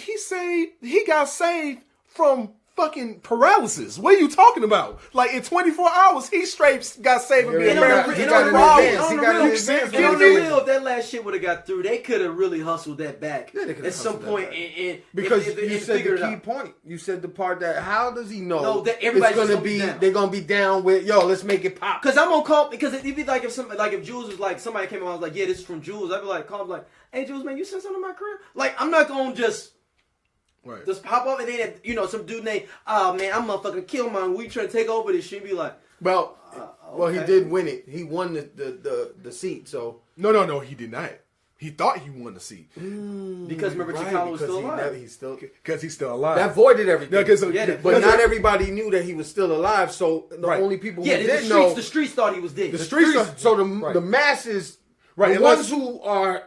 [SPEAKER 4] he got saved from fucking paralysis. What are you talking about? Like in 24 hours, he straight got saved from being
[SPEAKER 3] And
[SPEAKER 4] paralyzed.
[SPEAKER 3] he got an advance. He got an
[SPEAKER 4] You
[SPEAKER 3] advance.
[SPEAKER 4] said-
[SPEAKER 2] And on the real, if that last shit would have got through, they could have really hustled that back
[SPEAKER 3] Yeah, they could have
[SPEAKER 2] at some
[SPEAKER 3] hustled that
[SPEAKER 2] point.
[SPEAKER 3] back.
[SPEAKER 2] And
[SPEAKER 3] Because
[SPEAKER 2] and
[SPEAKER 3] you said
[SPEAKER 2] figured
[SPEAKER 3] the
[SPEAKER 2] it
[SPEAKER 3] key
[SPEAKER 2] out.
[SPEAKER 3] point. You said the part that how does he know
[SPEAKER 2] No, that everybody's
[SPEAKER 3] it's
[SPEAKER 2] just
[SPEAKER 3] gonna
[SPEAKER 2] gonna be
[SPEAKER 3] be
[SPEAKER 2] down.
[SPEAKER 3] they're gonna be down with let's make it pop.
[SPEAKER 2] Cause I'm gonna call because it'd be like if Jules was like somebody came and was like, yeah, this is from Jules. I'd be like, call him like, hey Jules, man, you sent something to my crib? Like I'm not gonna just pop up and then some dude named man, I'm motherfucking Killmonger. We trying to take over this shit. Be like,
[SPEAKER 3] Well,
[SPEAKER 2] okay.
[SPEAKER 3] he did win it. He won the seat. So
[SPEAKER 4] No, he did not. He thought he won the seat
[SPEAKER 2] because remember T'Challa was still alive.
[SPEAKER 3] He's still
[SPEAKER 4] because he's still alive.
[SPEAKER 3] that voided everything.
[SPEAKER 4] No, 'cause-
[SPEAKER 3] but not everybody knew that he was still alive. So the
[SPEAKER 4] Right.
[SPEAKER 3] only people who
[SPEAKER 2] Yeah,
[SPEAKER 3] did know
[SPEAKER 2] the streets thought he was dead.
[SPEAKER 3] the streets. So
[SPEAKER 4] Right.
[SPEAKER 3] the masses,
[SPEAKER 4] Right,
[SPEAKER 3] the
[SPEAKER 4] unless-
[SPEAKER 3] ones who are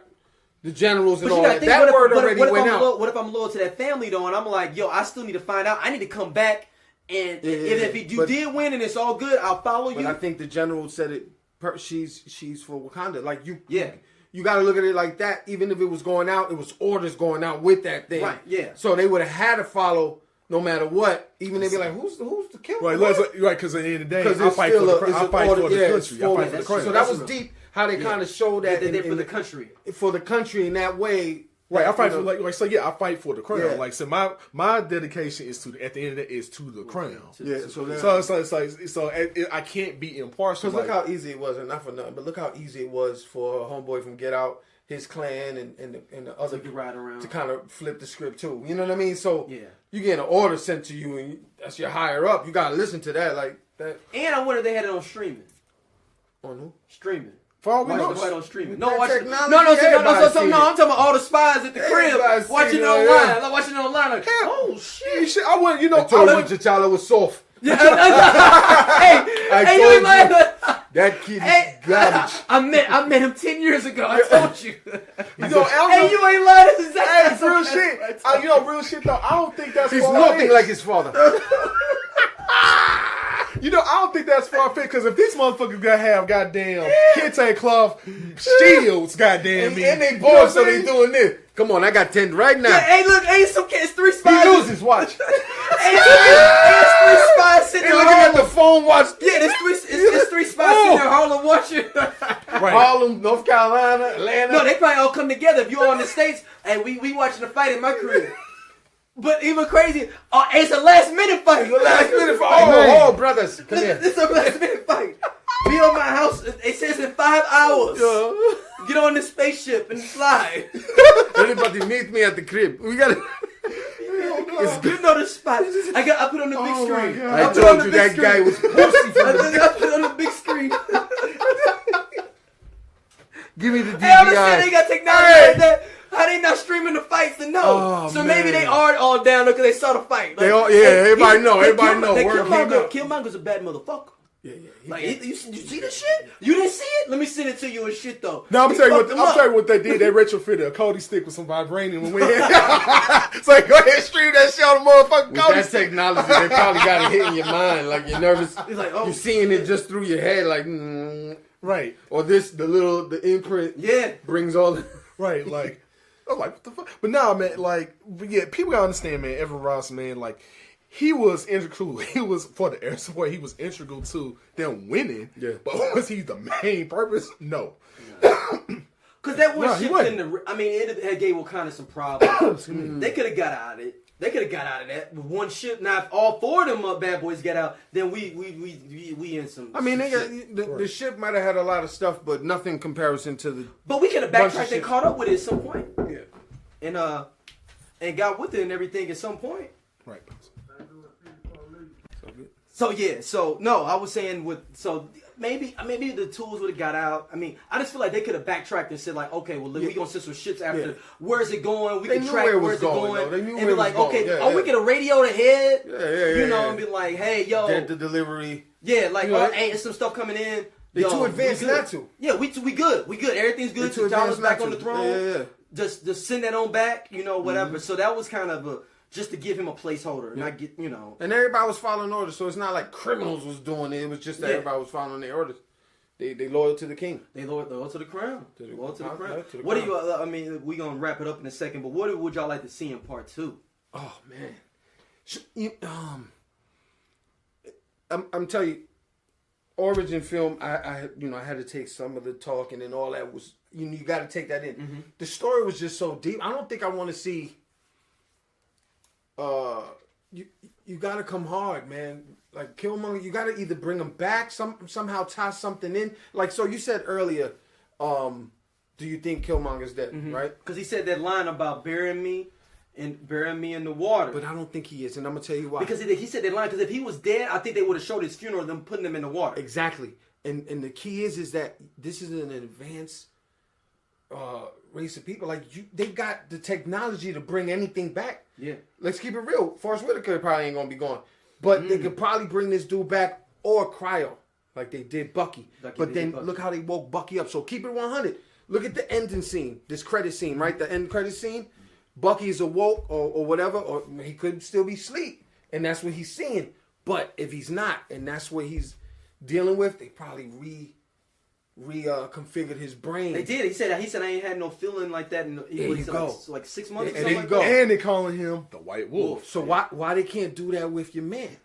[SPEAKER 3] the generals and
[SPEAKER 2] But
[SPEAKER 3] all
[SPEAKER 2] you gotta
[SPEAKER 3] that.
[SPEAKER 2] think,
[SPEAKER 3] That word already
[SPEAKER 2] what if
[SPEAKER 3] went
[SPEAKER 2] I'm
[SPEAKER 3] out.
[SPEAKER 2] loyal, what if I'm loyal to that family though? And I'm like, yo, I still need to find out. I need to come back, and if you did win and it's all good, I'll follow
[SPEAKER 3] But
[SPEAKER 2] you.
[SPEAKER 3] I think the general said it. She's for Wakanda. Like you,
[SPEAKER 2] Yeah.
[SPEAKER 3] You got to look at it like that. Even if it was going out, it was orders going out with that thing.
[SPEAKER 2] Right, yeah.
[SPEAKER 3] So they would have had to follow no matter what. Even they'd be like, "Who's the killer?"
[SPEAKER 4] Right, because at the end of the day,
[SPEAKER 3] Because
[SPEAKER 4] I fight for the country. I fight for the country. I fight for the country.
[SPEAKER 3] So that was deep. How they kind of showed that
[SPEAKER 2] They're for
[SPEAKER 3] in
[SPEAKER 2] the country.
[SPEAKER 3] for the country in that way.
[SPEAKER 4] Right, I fight
[SPEAKER 3] you
[SPEAKER 4] for
[SPEAKER 3] know,
[SPEAKER 4] I fight for the crown.
[SPEAKER 3] Yeah.
[SPEAKER 4] Like so, my dedication is to at the end of the day is to the crown.
[SPEAKER 3] Yeah. So
[SPEAKER 4] I can't be impartial.
[SPEAKER 3] because look how easy it was, and not for nothing, but look how easy it was for a homeboy from Get Out, his clan, and the other
[SPEAKER 2] To ride around.
[SPEAKER 3] to kind of flip the script too. You know what I mean? So
[SPEAKER 2] Yeah.
[SPEAKER 3] you get an order sent to you, and that's your higher up. You gotta listen to that, like that.
[SPEAKER 2] And I wonder if they had it on streaming.
[SPEAKER 3] On who?
[SPEAKER 2] Streaming.
[SPEAKER 4] For all we
[SPEAKER 2] Watch
[SPEAKER 4] know,
[SPEAKER 2] the fight on streaming.
[SPEAKER 3] That
[SPEAKER 2] No, watch it.
[SPEAKER 3] technology,
[SPEAKER 2] No,
[SPEAKER 3] everybody's seen
[SPEAKER 2] I'm talking about all the spies at the crib
[SPEAKER 3] Everybody's
[SPEAKER 2] watching
[SPEAKER 3] seen
[SPEAKER 2] it
[SPEAKER 3] it,
[SPEAKER 2] online.
[SPEAKER 3] yeah.
[SPEAKER 2] Like watching it online. Like, oh shit.
[SPEAKER 4] I wouldn't.
[SPEAKER 3] I told you T'Challa was soft.
[SPEAKER 2] Yeah. Hey,
[SPEAKER 3] I
[SPEAKER 2] hey,
[SPEAKER 3] told
[SPEAKER 2] you ain't lying.
[SPEAKER 3] That kid
[SPEAKER 2] Hey,
[SPEAKER 3] is garbage.
[SPEAKER 2] I met him 10 years ago. I told you.
[SPEAKER 4] Hey,
[SPEAKER 2] You ain't lying. That's exactly
[SPEAKER 4] Hey, real shit. Real shit though. I don't think that's
[SPEAKER 3] He's
[SPEAKER 4] far
[SPEAKER 3] nothing
[SPEAKER 4] fetched.
[SPEAKER 3] like his father.
[SPEAKER 4] I don't think that's far fetched because if these motherfuckers gotta have goddamn kente cloth shields, goddamn me,
[SPEAKER 3] And they
[SPEAKER 4] You know
[SPEAKER 3] bored,
[SPEAKER 4] what
[SPEAKER 3] so
[SPEAKER 4] I'm
[SPEAKER 3] they
[SPEAKER 4] saying?
[SPEAKER 3] doing this. Come on, I got 10 right now.
[SPEAKER 2] Yeah, hey, look, hey, some kids, 3
[SPEAKER 3] He
[SPEAKER 2] spies.
[SPEAKER 3] loses, watch.
[SPEAKER 2] Hey, it's 3 spies sitting
[SPEAKER 3] He
[SPEAKER 2] in
[SPEAKER 3] looking at the
[SPEAKER 2] Harlem.
[SPEAKER 3] phone, watch.
[SPEAKER 2] Yeah, it's 3 spies sitting in Harlem watching.
[SPEAKER 4] Right.
[SPEAKER 3] Harlem, North Carolina, Atlanta.
[SPEAKER 2] No, they probably all come together. If you're on the States, and we watching the fight in my crib. But even crazy, it's a last minute fight.
[SPEAKER 3] Last minute for
[SPEAKER 4] Man.
[SPEAKER 3] oh, brothers, come here.
[SPEAKER 2] This is a last minute fight. Be on my house. It says in 5 hours. Get on the spaceship and fly.
[SPEAKER 3] Everybody meet me at the crib. We got.
[SPEAKER 2] You know the spot. I put on the big screen.
[SPEAKER 4] God.
[SPEAKER 3] I
[SPEAKER 2] put on
[SPEAKER 3] told
[SPEAKER 2] the
[SPEAKER 3] you
[SPEAKER 2] big
[SPEAKER 3] that
[SPEAKER 2] screen.
[SPEAKER 3] guy was pussy from the.
[SPEAKER 2] I put on the big screen.
[SPEAKER 3] Give me the
[SPEAKER 2] Hey, I understand they
[SPEAKER 3] DVI.
[SPEAKER 2] got technology like that. How they not streaming the fights to know?
[SPEAKER 3] Oh,
[SPEAKER 2] So maybe
[SPEAKER 3] man.
[SPEAKER 2] they are all down because they saw the fight.
[SPEAKER 3] They all- yeah, everybody know, everybody know. Word came out.
[SPEAKER 2] Killmonger's a bad motherfucker.
[SPEAKER 3] Yeah.
[SPEAKER 2] Like you see the shit? You didn't see it? Let me send it to you and shit though.
[SPEAKER 4] No, I'm
[SPEAKER 2] He
[SPEAKER 4] telling you
[SPEAKER 2] fucked him
[SPEAKER 4] what. I'm
[SPEAKER 2] up.
[SPEAKER 4] telling you what they did. They retrofitted a Cody stick with some vibranium and went. So go ahead, stream that shit on the motherfucking
[SPEAKER 3] With
[SPEAKER 4] Cody
[SPEAKER 3] that
[SPEAKER 4] stick.
[SPEAKER 3] technology, they probably got it hitting your mind, like you're nervous.
[SPEAKER 2] He's like, oh,
[SPEAKER 3] You're seeing it just through your head, like,
[SPEAKER 4] Right,
[SPEAKER 3] or the imprint
[SPEAKER 2] yeah.
[SPEAKER 3] brings all the.
[SPEAKER 4] right. Like, I'm like, what the fuck? But nah, man. Like, but yeah, people gotta understand, man. Evan Ross, man. Like, he was integral. He was for the air support. He was integral to them winning.
[SPEAKER 3] Yeah.
[SPEAKER 4] But was he the main purpose? No.
[SPEAKER 2] Cause that one
[SPEAKER 4] No, he
[SPEAKER 2] shit
[SPEAKER 4] wasn't.
[SPEAKER 2] couldn't. I mean, it had gave Wakanda some problems. They could have got out of it. They could have got out of that with one ship. Now, if all 4 of them bad boys get out, then we in some.
[SPEAKER 3] I mean, they got,
[SPEAKER 2] shit.
[SPEAKER 3] the ship might have had a lot of stuff, but nothing in comparison to the.
[SPEAKER 2] But we could have
[SPEAKER 3] bunch of
[SPEAKER 2] backtracked and
[SPEAKER 3] shit.
[SPEAKER 2] caught up with it at some point,
[SPEAKER 3] Yeah.
[SPEAKER 2] and got with it and everything at some point.
[SPEAKER 4] Right.
[SPEAKER 2] So yeah, so no, I was saying maybe the tools would have got out. I mean, I just feel like they could have backtracked and said like, okay, well, look, we gonna send some shits after.
[SPEAKER 3] Yeah.
[SPEAKER 2] Where's it going? We
[SPEAKER 3] They
[SPEAKER 2] can
[SPEAKER 3] knew
[SPEAKER 2] track
[SPEAKER 3] where it
[SPEAKER 2] where's
[SPEAKER 3] was
[SPEAKER 2] it
[SPEAKER 3] going,
[SPEAKER 2] going.
[SPEAKER 3] though. They knew
[SPEAKER 2] and
[SPEAKER 3] where
[SPEAKER 2] be
[SPEAKER 3] it
[SPEAKER 2] like,
[SPEAKER 3] was
[SPEAKER 2] okay,
[SPEAKER 3] going. Yeah,
[SPEAKER 2] we get a radio to head.
[SPEAKER 3] Yeah,
[SPEAKER 2] You know, and be like, hey, yo,
[SPEAKER 3] Get the delivery.
[SPEAKER 2] yeah, like,
[SPEAKER 3] You know,
[SPEAKER 2] hey, it's some stuff coming in.
[SPEAKER 3] They too advanced not to.
[SPEAKER 2] Yeah, we good. We good. Everything's good. T'Challa's back on the throne.
[SPEAKER 3] Yeah.
[SPEAKER 2] Just send that on back. Whatever. So that was kind of just to give him a placeholder, not get
[SPEAKER 3] And everybody was following orders, so it's not like criminals was doing it. It was just that everybody was following their orders. They loyal to the king.
[SPEAKER 2] They loyal to the crown. Loyal to the crown.
[SPEAKER 3] To the
[SPEAKER 2] What
[SPEAKER 3] crown.
[SPEAKER 2] do you? I mean, we gonna wrap it up in a second. But what would y'all like to see in part 2?
[SPEAKER 3] Oh man, I'm telling you, origin film. I had to take some of the talking and all that was. You got to take that in.
[SPEAKER 2] Mm-hmm.
[SPEAKER 3] The story was just so deep. I don't think I want to see. You got to come hard, man. Like Killmonger, you got to either bring him back, somehow tie something in. Like so, you said earlier. Do you think Killmonger's dead?
[SPEAKER 2] Mm-hmm.
[SPEAKER 3] Right?
[SPEAKER 2] Because he said that line about burying me in the water.
[SPEAKER 3] But I don't think he is, and I'm gonna tell you why.
[SPEAKER 2] Because he said that line. Because if he was dead, I think they would have showed his funeral, them putting him in the water.
[SPEAKER 3] Exactly. And the key is that this is an advanced race of people. Like they got the technology to bring anything back.
[SPEAKER 2] Yeah.
[SPEAKER 3] Let's keep it real. Forrest Whitaker probably ain't gonna be gone, but they could probably bring this dude back or cryo, like they did Bucky. But then look how they woke Bucky up. So keep it 100. Look at the ending scene, this credit scene, right? The end credit scene. Bucky is awoke or whatever, or he could still be asleep, and that's what he's seeing. But if he's not, and that's what he's dealing with, they probably reconfigured his brain.
[SPEAKER 2] They did. He said I ain't had no feeling like that in like 6 months.
[SPEAKER 3] And
[SPEAKER 2] or
[SPEAKER 3] there you
[SPEAKER 2] something
[SPEAKER 3] go.
[SPEAKER 2] like that.
[SPEAKER 4] And they calling him the White Wolf.
[SPEAKER 3] So why they can't do that with your man?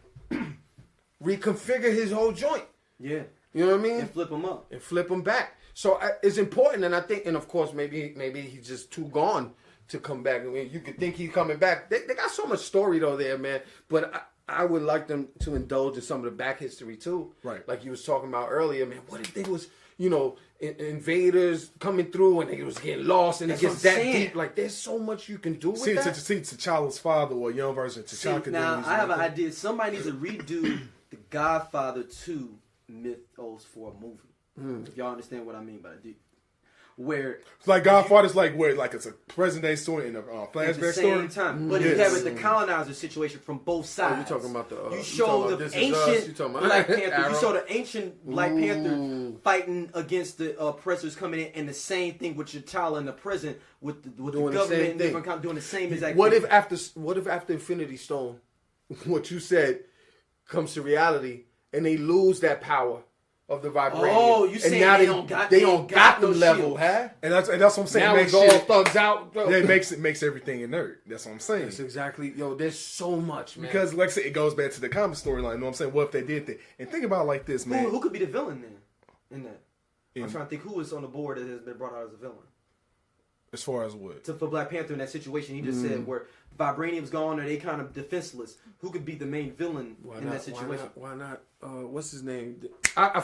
[SPEAKER 3] Reconfigure his whole joint.
[SPEAKER 2] Yeah.
[SPEAKER 3] You know what I mean?
[SPEAKER 2] And flip him up.
[SPEAKER 3] And flip him back. So it's important, and I think, and of course, maybe he's just too gone to come back. I mean, you could think he's coming back. They got so much story though there, man. But I would like them to indulge in some of the back history too.
[SPEAKER 4] Right.
[SPEAKER 3] Like you was talking about earlier, man. What if they was, invaders coming through and they was getting lost and it gets that deep? Like there's so much you can do with that.
[SPEAKER 4] See T'Challa's father or a young version of T'Challa.
[SPEAKER 2] Now I have an idea. Somebody needs to redo the Godfather 2 mythos for a movie. If y'all understand what I mean by it. Where
[SPEAKER 4] like Godfather's like it's a present day story and a flashback
[SPEAKER 2] at the
[SPEAKER 4] story.
[SPEAKER 2] same time, but you have it the colonizer situation from both sides.
[SPEAKER 3] You talking about the?
[SPEAKER 2] You show the ancient Black Panther. You show the ancient Black Panther fighting against the oppressors coming in, and the same thing with T'Challa in the present with the government and different doing the same exact.
[SPEAKER 3] What
[SPEAKER 2] thing.
[SPEAKER 3] if after Infinity Stone, what you said comes to reality, and they lose that power of the vibranium?
[SPEAKER 2] Oh, you saying now they don't got
[SPEAKER 3] the
[SPEAKER 2] those
[SPEAKER 3] level,
[SPEAKER 2] shields.
[SPEAKER 3] huh?
[SPEAKER 4] And that's what I'm saying.
[SPEAKER 3] Now it's all thugs out.
[SPEAKER 4] It makes everything inert. That's what I'm saying.
[SPEAKER 3] That's exactly. There's so much, man.
[SPEAKER 4] Because like I said, it goes back to the comic storyline. You know what I'm saying? What if they did that? And think about it like this, man.
[SPEAKER 2] Who could be the villain then? In that, I'm trying to think who is on the board that has been brought out as a villain.
[SPEAKER 4] As far as what?
[SPEAKER 2] For Black Panther in that situation, he just said where vibranium's gone or they kind of defenseless. Who could be the main villain that situation?
[SPEAKER 3] Why not? What's his name? I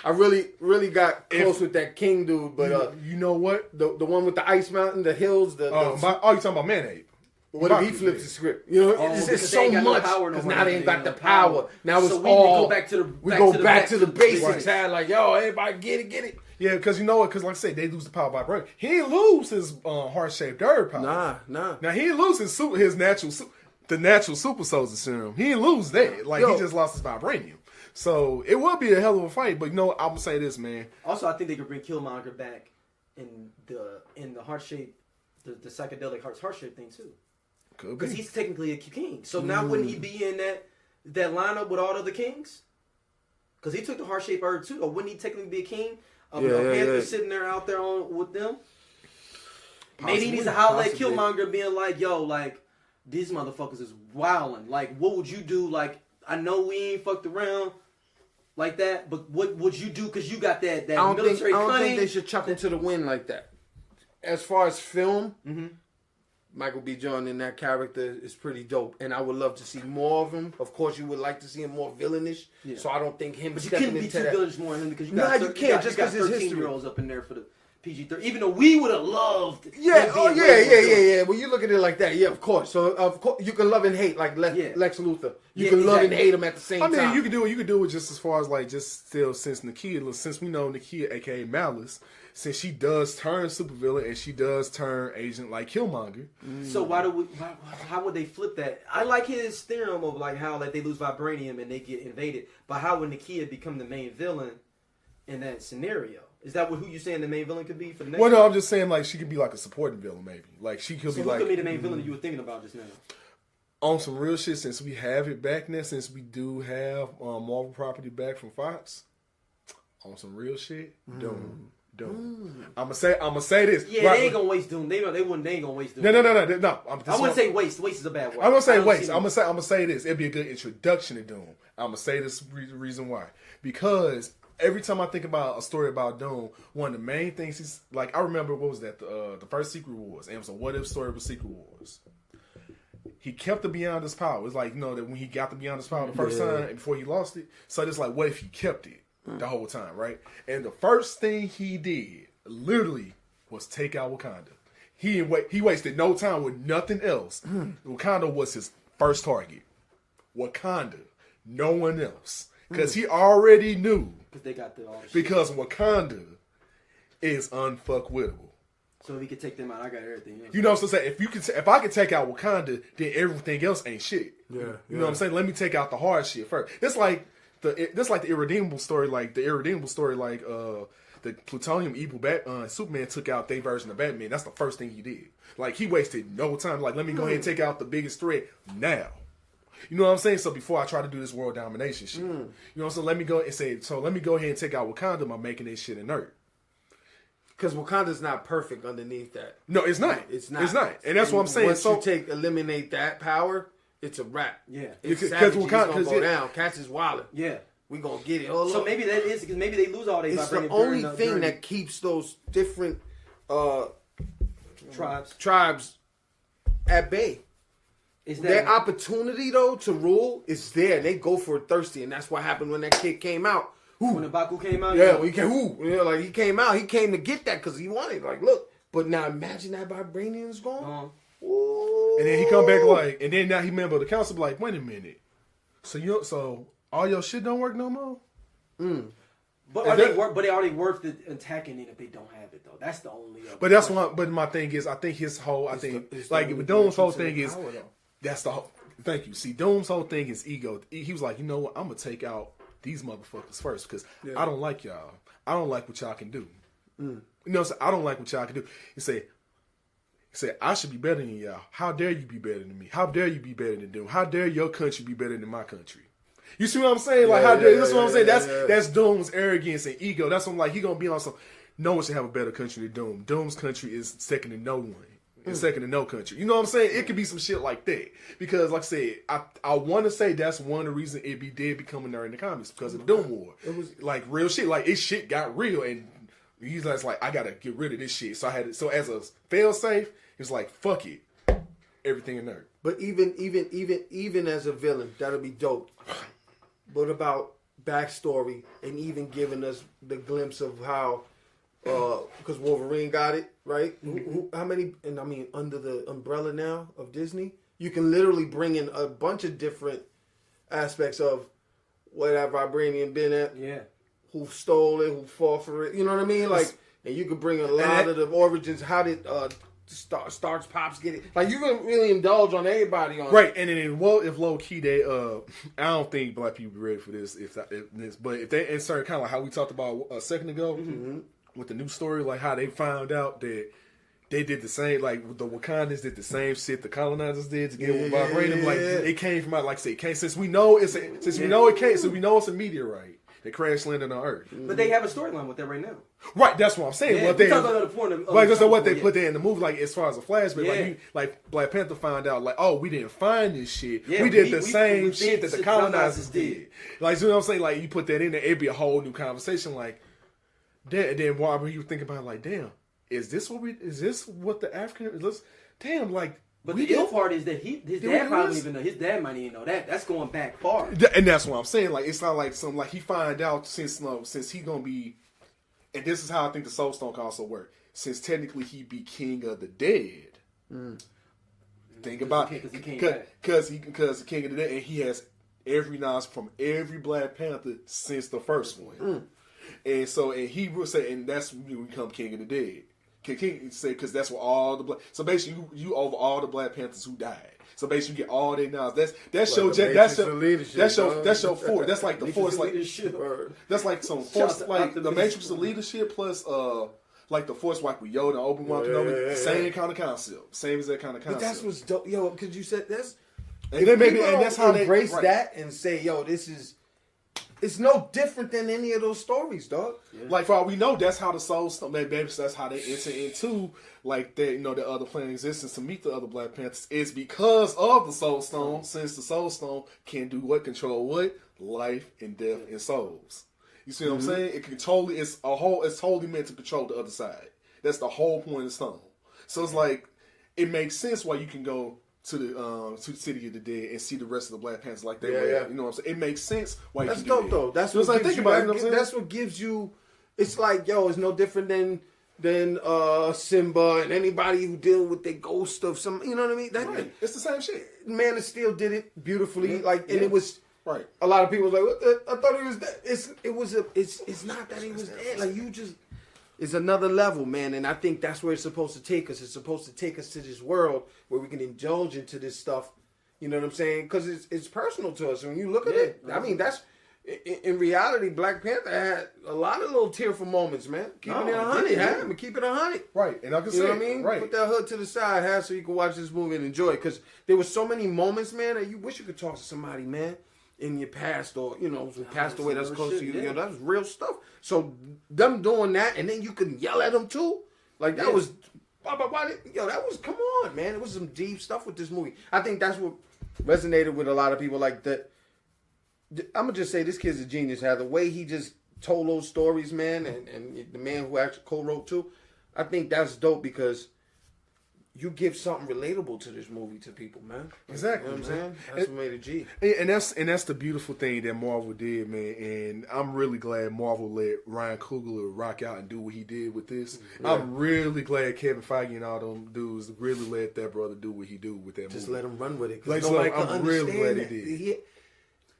[SPEAKER 3] really got close with that King dude, but
[SPEAKER 4] you know what?
[SPEAKER 3] The one with the ice mountain, the hills,
[SPEAKER 4] you talking about Man-Ape?
[SPEAKER 3] What if he flips the script? It's so much because now they ain't got the power. Now it's
[SPEAKER 2] we
[SPEAKER 3] all
[SPEAKER 2] go back to
[SPEAKER 3] the basics. Right. Like everybody get it.
[SPEAKER 4] Yeah, because you know what? Because like I said, they lose the power by brain. He didn't lose his heart-shaped herb power.
[SPEAKER 3] Nah.
[SPEAKER 4] Now he didn't lose his natural super soldier serum. He didn't lose that. He just lost his vibranium. So it would be a hell of a fight. But I'm gonna say this, man.
[SPEAKER 2] Also, I think they could bring Killmonger back in the heart shape, the psychedelic heart shape thing too. Because he's technically a king. So now wouldn't he be in that lineup with all the other kings? Because he took the heart shaped herb too. Or wouldn't he technically be a king? Panther sitting there out there with them. Maybe he needs to holler at Killmonger, being like, "Yo, like these motherfuckers is wilding. Like, what would you do? Like, I know we ain't fucked around like that, but what would you do? Because you got that military cunning."
[SPEAKER 3] I don't think they should chuck him to the wind like that. As far as film, Michael B. Jordan in that character is pretty dope, and I would love to see more of him. Of course, you would like to see him more villainish. Yeah. So I don't think him.
[SPEAKER 2] But you
[SPEAKER 3] stepping
[SPEAKER 2] couldn't be
[SPEAKER 3] into
[SPEAKER 2] too
[SPEAKER 3] that.
[SPEAKER 2] villainous more than him because you got
[SPEAKER 3] you can't just because it's
[SPEAKER 2] 13-year-olds up in there for the PG-13. Even though we would have loved.
[SPEAKER 3] Yeah. Yeah. Well, you look at it like that. Yeah, of course. So of course you can love and hate like Lex Luthor. You can love and hate him at the same time.
[SPEAKER 4] I mean, you can do it just as far as like just still since Nakia, since we know Nakia, aka Malice. Since she does turn supervillain and she does turn agent like Killmonger.
[SPEAKER 2] So how would they flip that? I like his theorem of like how they lose vibranium and they get invaded. But how would Nakia become the main villain in that scenario. Is that who you saying the main villain could be for the next?
[SPEAKER 4] Well, no,
[SPEAKER 2] one?
[SPEAKER 4] I'm just saying like she could be like a supporting villain, maybe. Like she could
[SPEAKER 2] So
[SPEAKER 4] be
[SPEAKER 2] who
[SPEAKER 4] like
[SPEAKER 2] could be the main villain that you were thinking about just now?
[SPEAKER 4] on some real shit. Since we have it back now, since we do have Marvel property back from Fox, on some real shit, Doom. I'm gonna say this.
[SPEAKER 2] Yeah,
[SPEAKER 4] right,
[SPEAKER 2] they ain't gonna waste Doom. They ain't gonna waste Doom.
[SPEAKER 4] No.
[SPEAKER 2] I wouldn't say waste. Waste is a bad word.
[SPEAKER 4] I'm gonna say waste. I'm gonna say this. It'd be a good introduction to Doom. I'm gonna say this reason why. Because every time I think about a story about Doom, one of the main things is like I remember what was that the first Secret Wars, and it was a what if story with Secret Wars. He kept the Beyond His Power. It's like that when he got the Beyond His Power the first time and before he lost it. So it's like what if he kept it the whole time, right? And the first thing he did literally was take out Wakanda. He wasted no time with nothing else. Wakanda was his first target. Wakanda, no one else, because he already knew.
[SPEAKER 2] Because they got all the shit.
[SPEAKER 4] Because Wakanda is unfuckwittable.
[SPEAKER 2] So if he could take them out, I got everything else.
[SPEAKER 4] You know what I'm saying? If I could take out Wakanda, then everything else ain't shit.
[SPEAKER 3] Yeah.
[SPEAKER 4] You know what I'm saying? Let me take out the hard shit first. It's like the irredeemable story, like the plutonium evil Superman took out their version of Batman. That's the first thing he did. Like he wasted no time. Like let me go ahead and take out the biggest threat now. You know what I'm saying? So before I try to do this world domination shit, you know what I'm saying? Let me go ahead and take out Wakanda by making this shit inert.
[SPEAKER 3] Because Wakanda's not perfect underneath that.
[SPEAKER 4] No, it's not.
[SPEAKER 3] It's not.
[SPEAKER 4] And that's what I'm saying.
[SPEAKER 3] Once you eliminate that power, it's a wrap.
[SPEAKER 2] Yeah.
[SPEAKER 3] It's
[SPEAKER 4] Because
[SPEAKER 3] savage. He's
[SPEAKER 4] Wakanda-
[SPEAKER 3] gonna go down. Catch his wallet.
[SPEAKER 2] Yeah.
[SPEAKER 3] We gonna get it. Oh,
[SPEAKER 2] So
[SPEAKER 3] look.
[SPEAKER 2] maybe that is because maybe they lose all their.
[SPEAKER 3] It's the only thing that keeps those different tribes at bay.
[SPEAKER 2] is
[SPEAKER 3] Their
[SPEAKER 2] that
[SPEAKER 3] opportunity though to rule is there. They go for it thirsty, and that's what happened when that kid came out.
[SPEAKER 2] when M'Baku came out.
[SPEAKER 3] Yeah, like he came out. He came to get that because he wanted. Like, look. But now imagine that vibranium's gone. Ooh.
[SPEAKER 4] And then he come back and then now he member of the council like, wait a minute. So all your shit don't work no more?
[SPEAKER 2] But are they worth the attacking it if they don't have it though? That's the only.
[SPEAKER 4] But that's one. But my thing is, I think his whole, Doom's whole thing is, that's the whole. Thank you. See, Doom's whole thing is ego. He was like, you know what? I'm gonna take out these motherfuckers first because I don't like y'all. I don't like what y'all can do. You know, so I don't like what y'all can do. He said, I should be better than y'all. How dare you be better than me? How dare you be better than Doom? How dare your country be better than my country? You see what I'm saying? Like, how dare? That's what I'm saying. That's Doom's arrogance and ego. That's what I'm like. He gonna be on some. No one should have a better country than Doom. Doom's country is second to no one. It's second to no country. You know what I'm saying? It could be some shit like that. Because, like I said, I want to say that's one of the reasons it did become a nerd in the comics because of Doom War. It was like real shit. Like, it shit got real, and he's like, I gotta get rid of this shit. So as a fail safe, it's like, fuck it, everything in there.
[SPEAKER 3] But even as a villain, that'll be dope. What about backstory and even giving us the glimpse of how, because Wolverine got it, right? How many, and I mean, under the umbrella now of Disney, you can literally bring in a bunch of different aspects of where that vibranium been at.
[SPEAKER 2] Yeah.
[SPEAKER 3] Who stole it, who fought for it. You know what I mean? Like, and you could bring a lot of the origins. How did Stark's pops get it? Like, you can really indulge on everybody on
[SPEAKER 4] right. And then, if low key they, I don't think black people be ready for this. But if they insert kind of like how we talked about a second ago with the new story, like how they found out that they did the same, like the Wakandans did the same shit the colonizers did to get vibranium. Like it came from out, like say, since we know it's a meteorite that crash landed on Earth.
[SPEAKER 2] But they have a storyline with that right now.
[SPEAKER 4] Right, that's what I'm saying.
[SPEAKER 2] Yeah,
[SPEAKER 4] what they
[SPEAKER 2] talk about the point of
[SPEAKER 4] like that's what they put there in the movie. Like as far as a flashback, like Black Panther found out, like, oh, we didn't find this shit.
[SPEAKER 2] Yeah,
[SPEAKER 4] we did the same shit that the colonizers did. Like, you know what I'm saying? Like you put that in there, it'd be a whole new conversation. Like, then while you think about it, like, damn, is this what the African? Damn, like.
[SPEAKER 2] But the ill part is that his dad probably even know. His dad might even know that. That's going back far.
[SPEAKER 4] And that's what I'm saying. Like, it's not like something like he find out since he gonna be, and this is how I think the Soul Stone can also work. Since technically he be king of the dead. Think about because the king of the dead, and he has every knowledge from every Black Panther since the first one. And he will say, and that's when you become king of the dead. King say because that's what all the so basically you over all the Black Panthers who died. So basically, you get all their knowledge. That's
[SPEAKER 3] Like
[SPEAKER 4] your
[SPEAKER 3] the
[SPEAKER 4] that's
[SPEAKER 3] Matrix of leadership, dog.
[SPEAKER 4] that's your force. That's like the force, like
[SPEAKER 2] Leadership.
[SPEAKER 4] that's like some force, like the Matrix of leadership plus like the force like with Yoda and Obi-Wan Kenobi. Same kind of concept. Same as that kind of concept.
[SPEAKER 3] But that's what's dope, yo. Because you said that's.
[SPEAKER 4] And then maybe, and that's how they
[SPEAKER 3] embrace that and say, yo, this is. It's no different than any of those stories, dog.
[SPEAKER 4] Yeah. Like for all we know, that's how the Soul Stone. Maybe that's how they enter into like that. You know, the other plane existence to meet the other Black Panthers is because of the Soul Stone. Since the Soul Stone can do what, control what, life and death and souls. You see what I'm saying? It can totally. It's totally meant to control the other side. That's the whole point of the stone. So it's like it makes sense why you can go to the City of the Dead and see the rest of the Black Panthers like they were. Yeah. You know what I'm saying? It makes sense why
[SPEAKER 3] that's
[SPEAKER 4] you can
[SPEAKER 3] dope
[SPEAKER 4] do
[SPEAKER 3] though. That's what
[SPEAKER 4] like,
[SPEAKER 3] gives you,
[SPEAKER 4] about it, you know
[SPEAKER 3] that's what gives you. It's like, yo, it's no different than Simba and anybody who deal with the ghost of some. You know what I mean?
[SPEAKER 4] Right. It's the same shit.
[SPEAKER 3] Man of Steel did it beautifully. Like, and it was.
[SPEAKER 4] Right.
[SPEAKER 3] A lot of people was like, what the, I thought he was dead. It's not that he was dead. Like, you just, it's another level, man. And I think that's where it's supposed to take us. It's supposed to take us to this world where we can indulge into this stuff. You know what I'm saying? Because it's personal to us. When you look at it, I mean, that's, in reality, Black Panther had a lot of little tearful moments, man. Keeping it 100, huh? But keep it 100.
[SPEAKER 4] Right. And I can
[SPEAKER 3] You know what I mean?
[SPEAKER 4] Right.
[SPEAKER 3] Put that hood to the side, huh? So you can watch this movie and enjoy it. Because there were so many moments, man, that you wish you could talk to somebody, man, in your past, or who passed away that's close to you. You know, that's real stuff. So them doing that, and then you can yell at them too. Like that was, that was, come on, man. It was some deep stuff with this movie. I think that's what resonated with a lot of people. Like that. I'm gonna just say this kid's a genius. How the way he just told those stories, man, and the man who actually co-wrote too. I think that's dope because you give something relatable to this movie to people, man.
[SPEAKER 4] Exactly.
[SPEAKER 3] You know what I'm saying? That's what made it G.
[SPEAKER 4] And that's the beautiful thing that Marvel did, man. And I'm really glad Marvel let Ryan Coogler rock out and do what he did with this. Yeah. I'm really glad Kevin Feige and all them dudes really let that brother do what he do with that movie.
[SPEAKER 3] Just let him run with it.
[SPEAKER 4] Like, I'm really glad he did.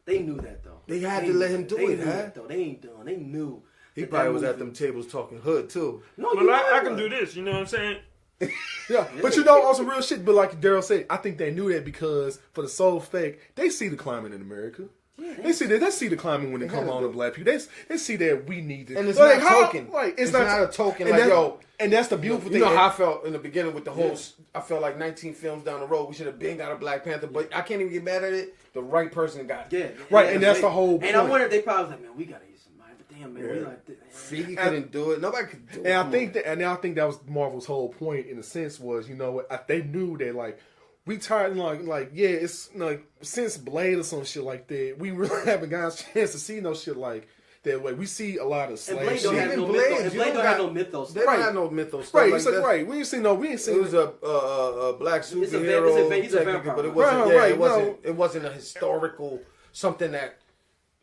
[SPEAKER 2] They knew that though.
[SPEAKER 3] They had to let him do it, huh?
[SPEAKER 2] Though. They ain't done. They knew.
[SPEAKER 3] He probably was at them tables talking hood too.
[SPEAKER 2] No,
[SPEAKER 5] but I can do this. You know what I'm saying?
[SPEAKER 4] Yeah, but you know, on some real shit. But like Daryl said, I think they knew that because for the sole fact they see the climate in America. Yeah, they see the climate when it comes on to Black people. They see that we need it,
[SPEAKER 3] and it's not token.
[SPEAKER 4] Like
[SPEAKER 3] it's not a token. Like
[SPEAKER 4] and that's the beautiful thing.
[SPEAKER 3] You know how I felt in the beginning with the whole. I felt like 19 films down the road, we should have been got a Black Panther, but I can't even get mad at it. The right person got it.
[SPEAKER 2] Yeah,
[SPEAKER 4] right, and that's the whole point.
[SPEAKER 2] And I wonder if they probably was like, man, we gotta use somebody, but damn, man, we like this.
[SPEAKER 3] Figgy couldn't do it. Nobody could do it.
[SPEAKER 4] And I think that was Marvel's whole point in a sense was, you know what, they knew that like we tired like yeah, it's like since Blade or some shit like that, we really haven't got a chance to see no shit like that way. We see a lot of slave shit.
[SPEAKER 2] Blade don't have no mythos.
[SPEAKER 3] They don't have no mythos.
[SPEAKER 4] Right, it's like right. We ain't seen. It was
[SPEAKER 3] a black superhero.
[SPEAKER 2] He's a vampire.
[SPEAKER 3] But it wasn't. It wasn't a historical something that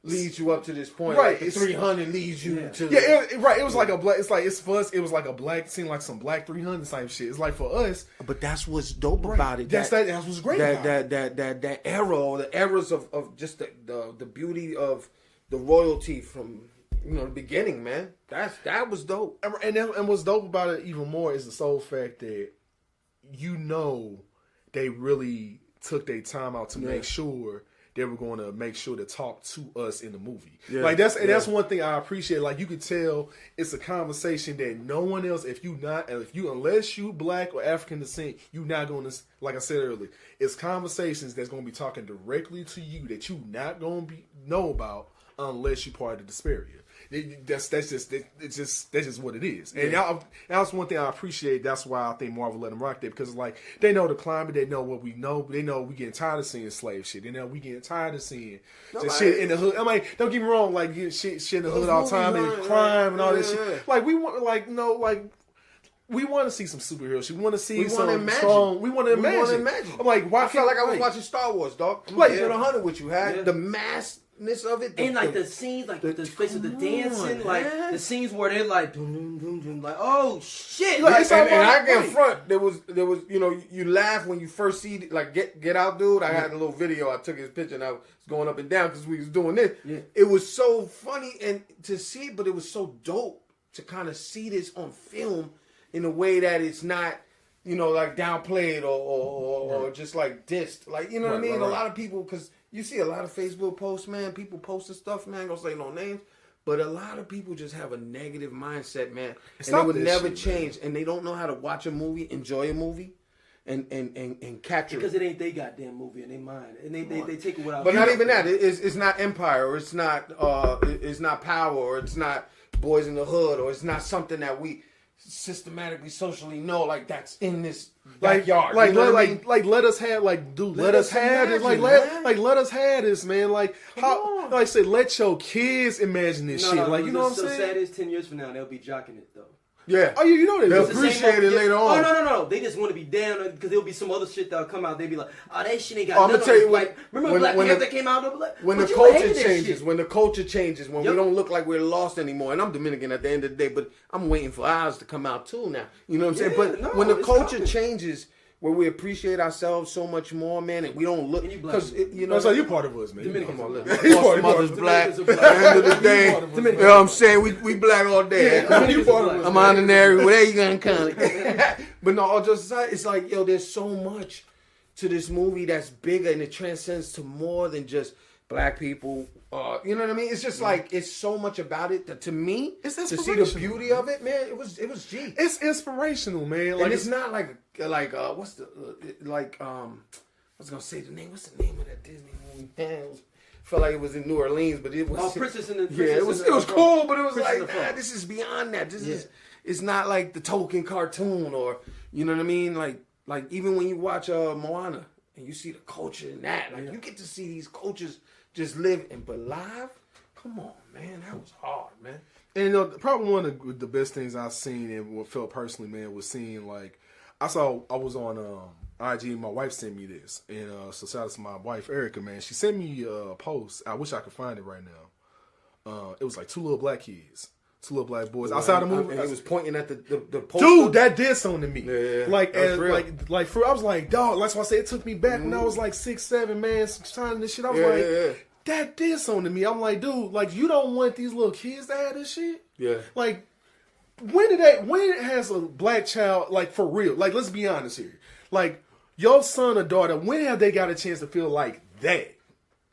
[SPEAKER 3] leads you up to this point.
[SPEAKER 4] Right,
[SPEAKER 3] like 300 leads you to.
[SPEAKER 4] It was like a black. It's like it's for us. It was like a black. Seemed like some black 300 type shit. It's like for us.
[SPEAKER 3] But that's what's dope about it.
[SPEAKER 4] That's what's great.
[SPEAKER 3] That era, or the eras of just the beauty of the royalty from the beginning, man. That was dope.
[SPEAKER 4] And what's dope about it even more is the sole fact that they really took their time out to make sure they were going to make sure to talk to us in the movie. Yeah. Like that's one thing I appreciate. Like you could tell it's a conversation that no one else, unless you black or African descent, you're not going to, like I said earlier, it's conversations that's going to be talking directly to you that you not going to know about unless you're part of the Disperia. That's just what it is. And that's one thing I appreciate. That's why I think Marvel let them rock there, because it's like they know the climate, they know what we know, they know we getting tired of seeing slave shit. They know we getting tired of seeing just shit in the hood. I mean, don't get me wrong, like shit in the hood all the time and crime and all that shit. Like we want, we want to see some superhero shit. We want to see some strong. We want to imagine.
[SPEAKER 3] I'm like, why? I felt like I was watching Star Wars, dog. I'm like 100 with you. Had the mass. Of it,
[SPEAKER 2] and like the scenes, like the space of the dancing, like the scenes where they're like, dum, dum, dum, dum, like, oh shit!
[SPEAKER 3] Like, and I get in front. There was, you laugh when you first see it, like Get Out, dude. I had a little video. I took his picture and I was going up and down because we was doing this. Yeah. It was so funny and to see it, but it was so dope to kind of see this on film in a way that it's not like downplayed or just like dissed. Like, you know what I mean? A lot of people, because you see a lot of Facebook posts, man. People posting stuff, man. Gonna say no names. But a lot of people just have a negative mindset, man. And they would never change. Man. And they don't know how to watch a movie, enjoy a movie. And capture
[SPEAKER 2] because it ain't they goddamn movie in their mind, and they take it without.
[SPEAKER 3] But not even that. It's not Empire, or it's not Power, or it's not Boys in the Hood, or it's not something that we systematically socially know like that's in this backyard.
[SPEAKER 4] Let us have let us have this. Let us have this, man. Like how I say, let your kids imagine this shit. Like you know what I'm saying?
[SPEAKER 2] So sad is 10 years from now they'll be jocking it though.
[SPEAKER 3] Yeah.
[SPEAKER 4] Oh, you know
[SPEAKER 3] they'll appreciate it later on.
[SPEAKER 2] Oh no. They just want to be down because there'll be some other shit that'll come out. They'll be like, oh, that shit ain't got.
[SPEAKER 3] I'm gonna tell you
[SPEAKER 2] like, remember Black Panther came out?
[SPEAKER 3] When the culture changes, when we don't look like we're lost anymore. And I'm Dominican at the end of the day, but I'm waiting for ours to come out too now. You know what I'm saying? But when the culture changes, where we appreciate ourselves so much more, man, and we don't look because
[SPEAKER 4] so you're part of us, man.
[SPEAKER 3] Dominican, come on, look.
[SPEAKER 4] Mother's
[SPEAKER 3] black. At the end of the day, you know what I'm saying? We black all day. I'm honorary. Where you gonna come? But no, all just aside, it's like, yo, there's so much to this movie that's bigger and it transcends to more than just black people. You know what I mean? It's just like it's so much about it that to me, to see the beauty of it, man, it was G.
[SPEAKER 4] It's inspirational, man.
[SPEAKER 3] Like, and it's not like what's the I was gonna say the name. What's the name of that Disney movie? Damn, felt like it was in New Orleans, but it was
[SPEAKER 2] Princess and the
[SPEAKER 3] it was cool, but it was like this is beyond that. This is it's not like the token cartoon or you know what I mean? Like even when you watch Moana and you see the culture in that, like you get to see these cultures just live but live. Come on, man, that was hard, man.
[SPEAKER 4] And probably one of the best things I've seen and what felt personally, man, was seeing like I was on IG. My wife sent me this, and so shout out to my wife Erica, man. She sent me a post. I wish I could find it right now. It was like two little black kids, two little black boys outside the movie.
[SPEAKER 3] And he was pointing at the poster.
[SPEAKER 4] Dude, that did something to me.
[SPEAKER 3] Yeah,
[SPEAKER 4] like I was like, dog. That's why I said it took me back when I was like 6, 7, man, signing this shit. I was that did something to me. I'm like, dude, like you don't want these little kids to have this shit.
[SPEAKER 3] Yeah,
[SPEAKER 4] like. When has a black child, like for real, like let's be honest here, like your son or daughter, when have they got a chance to feel like that?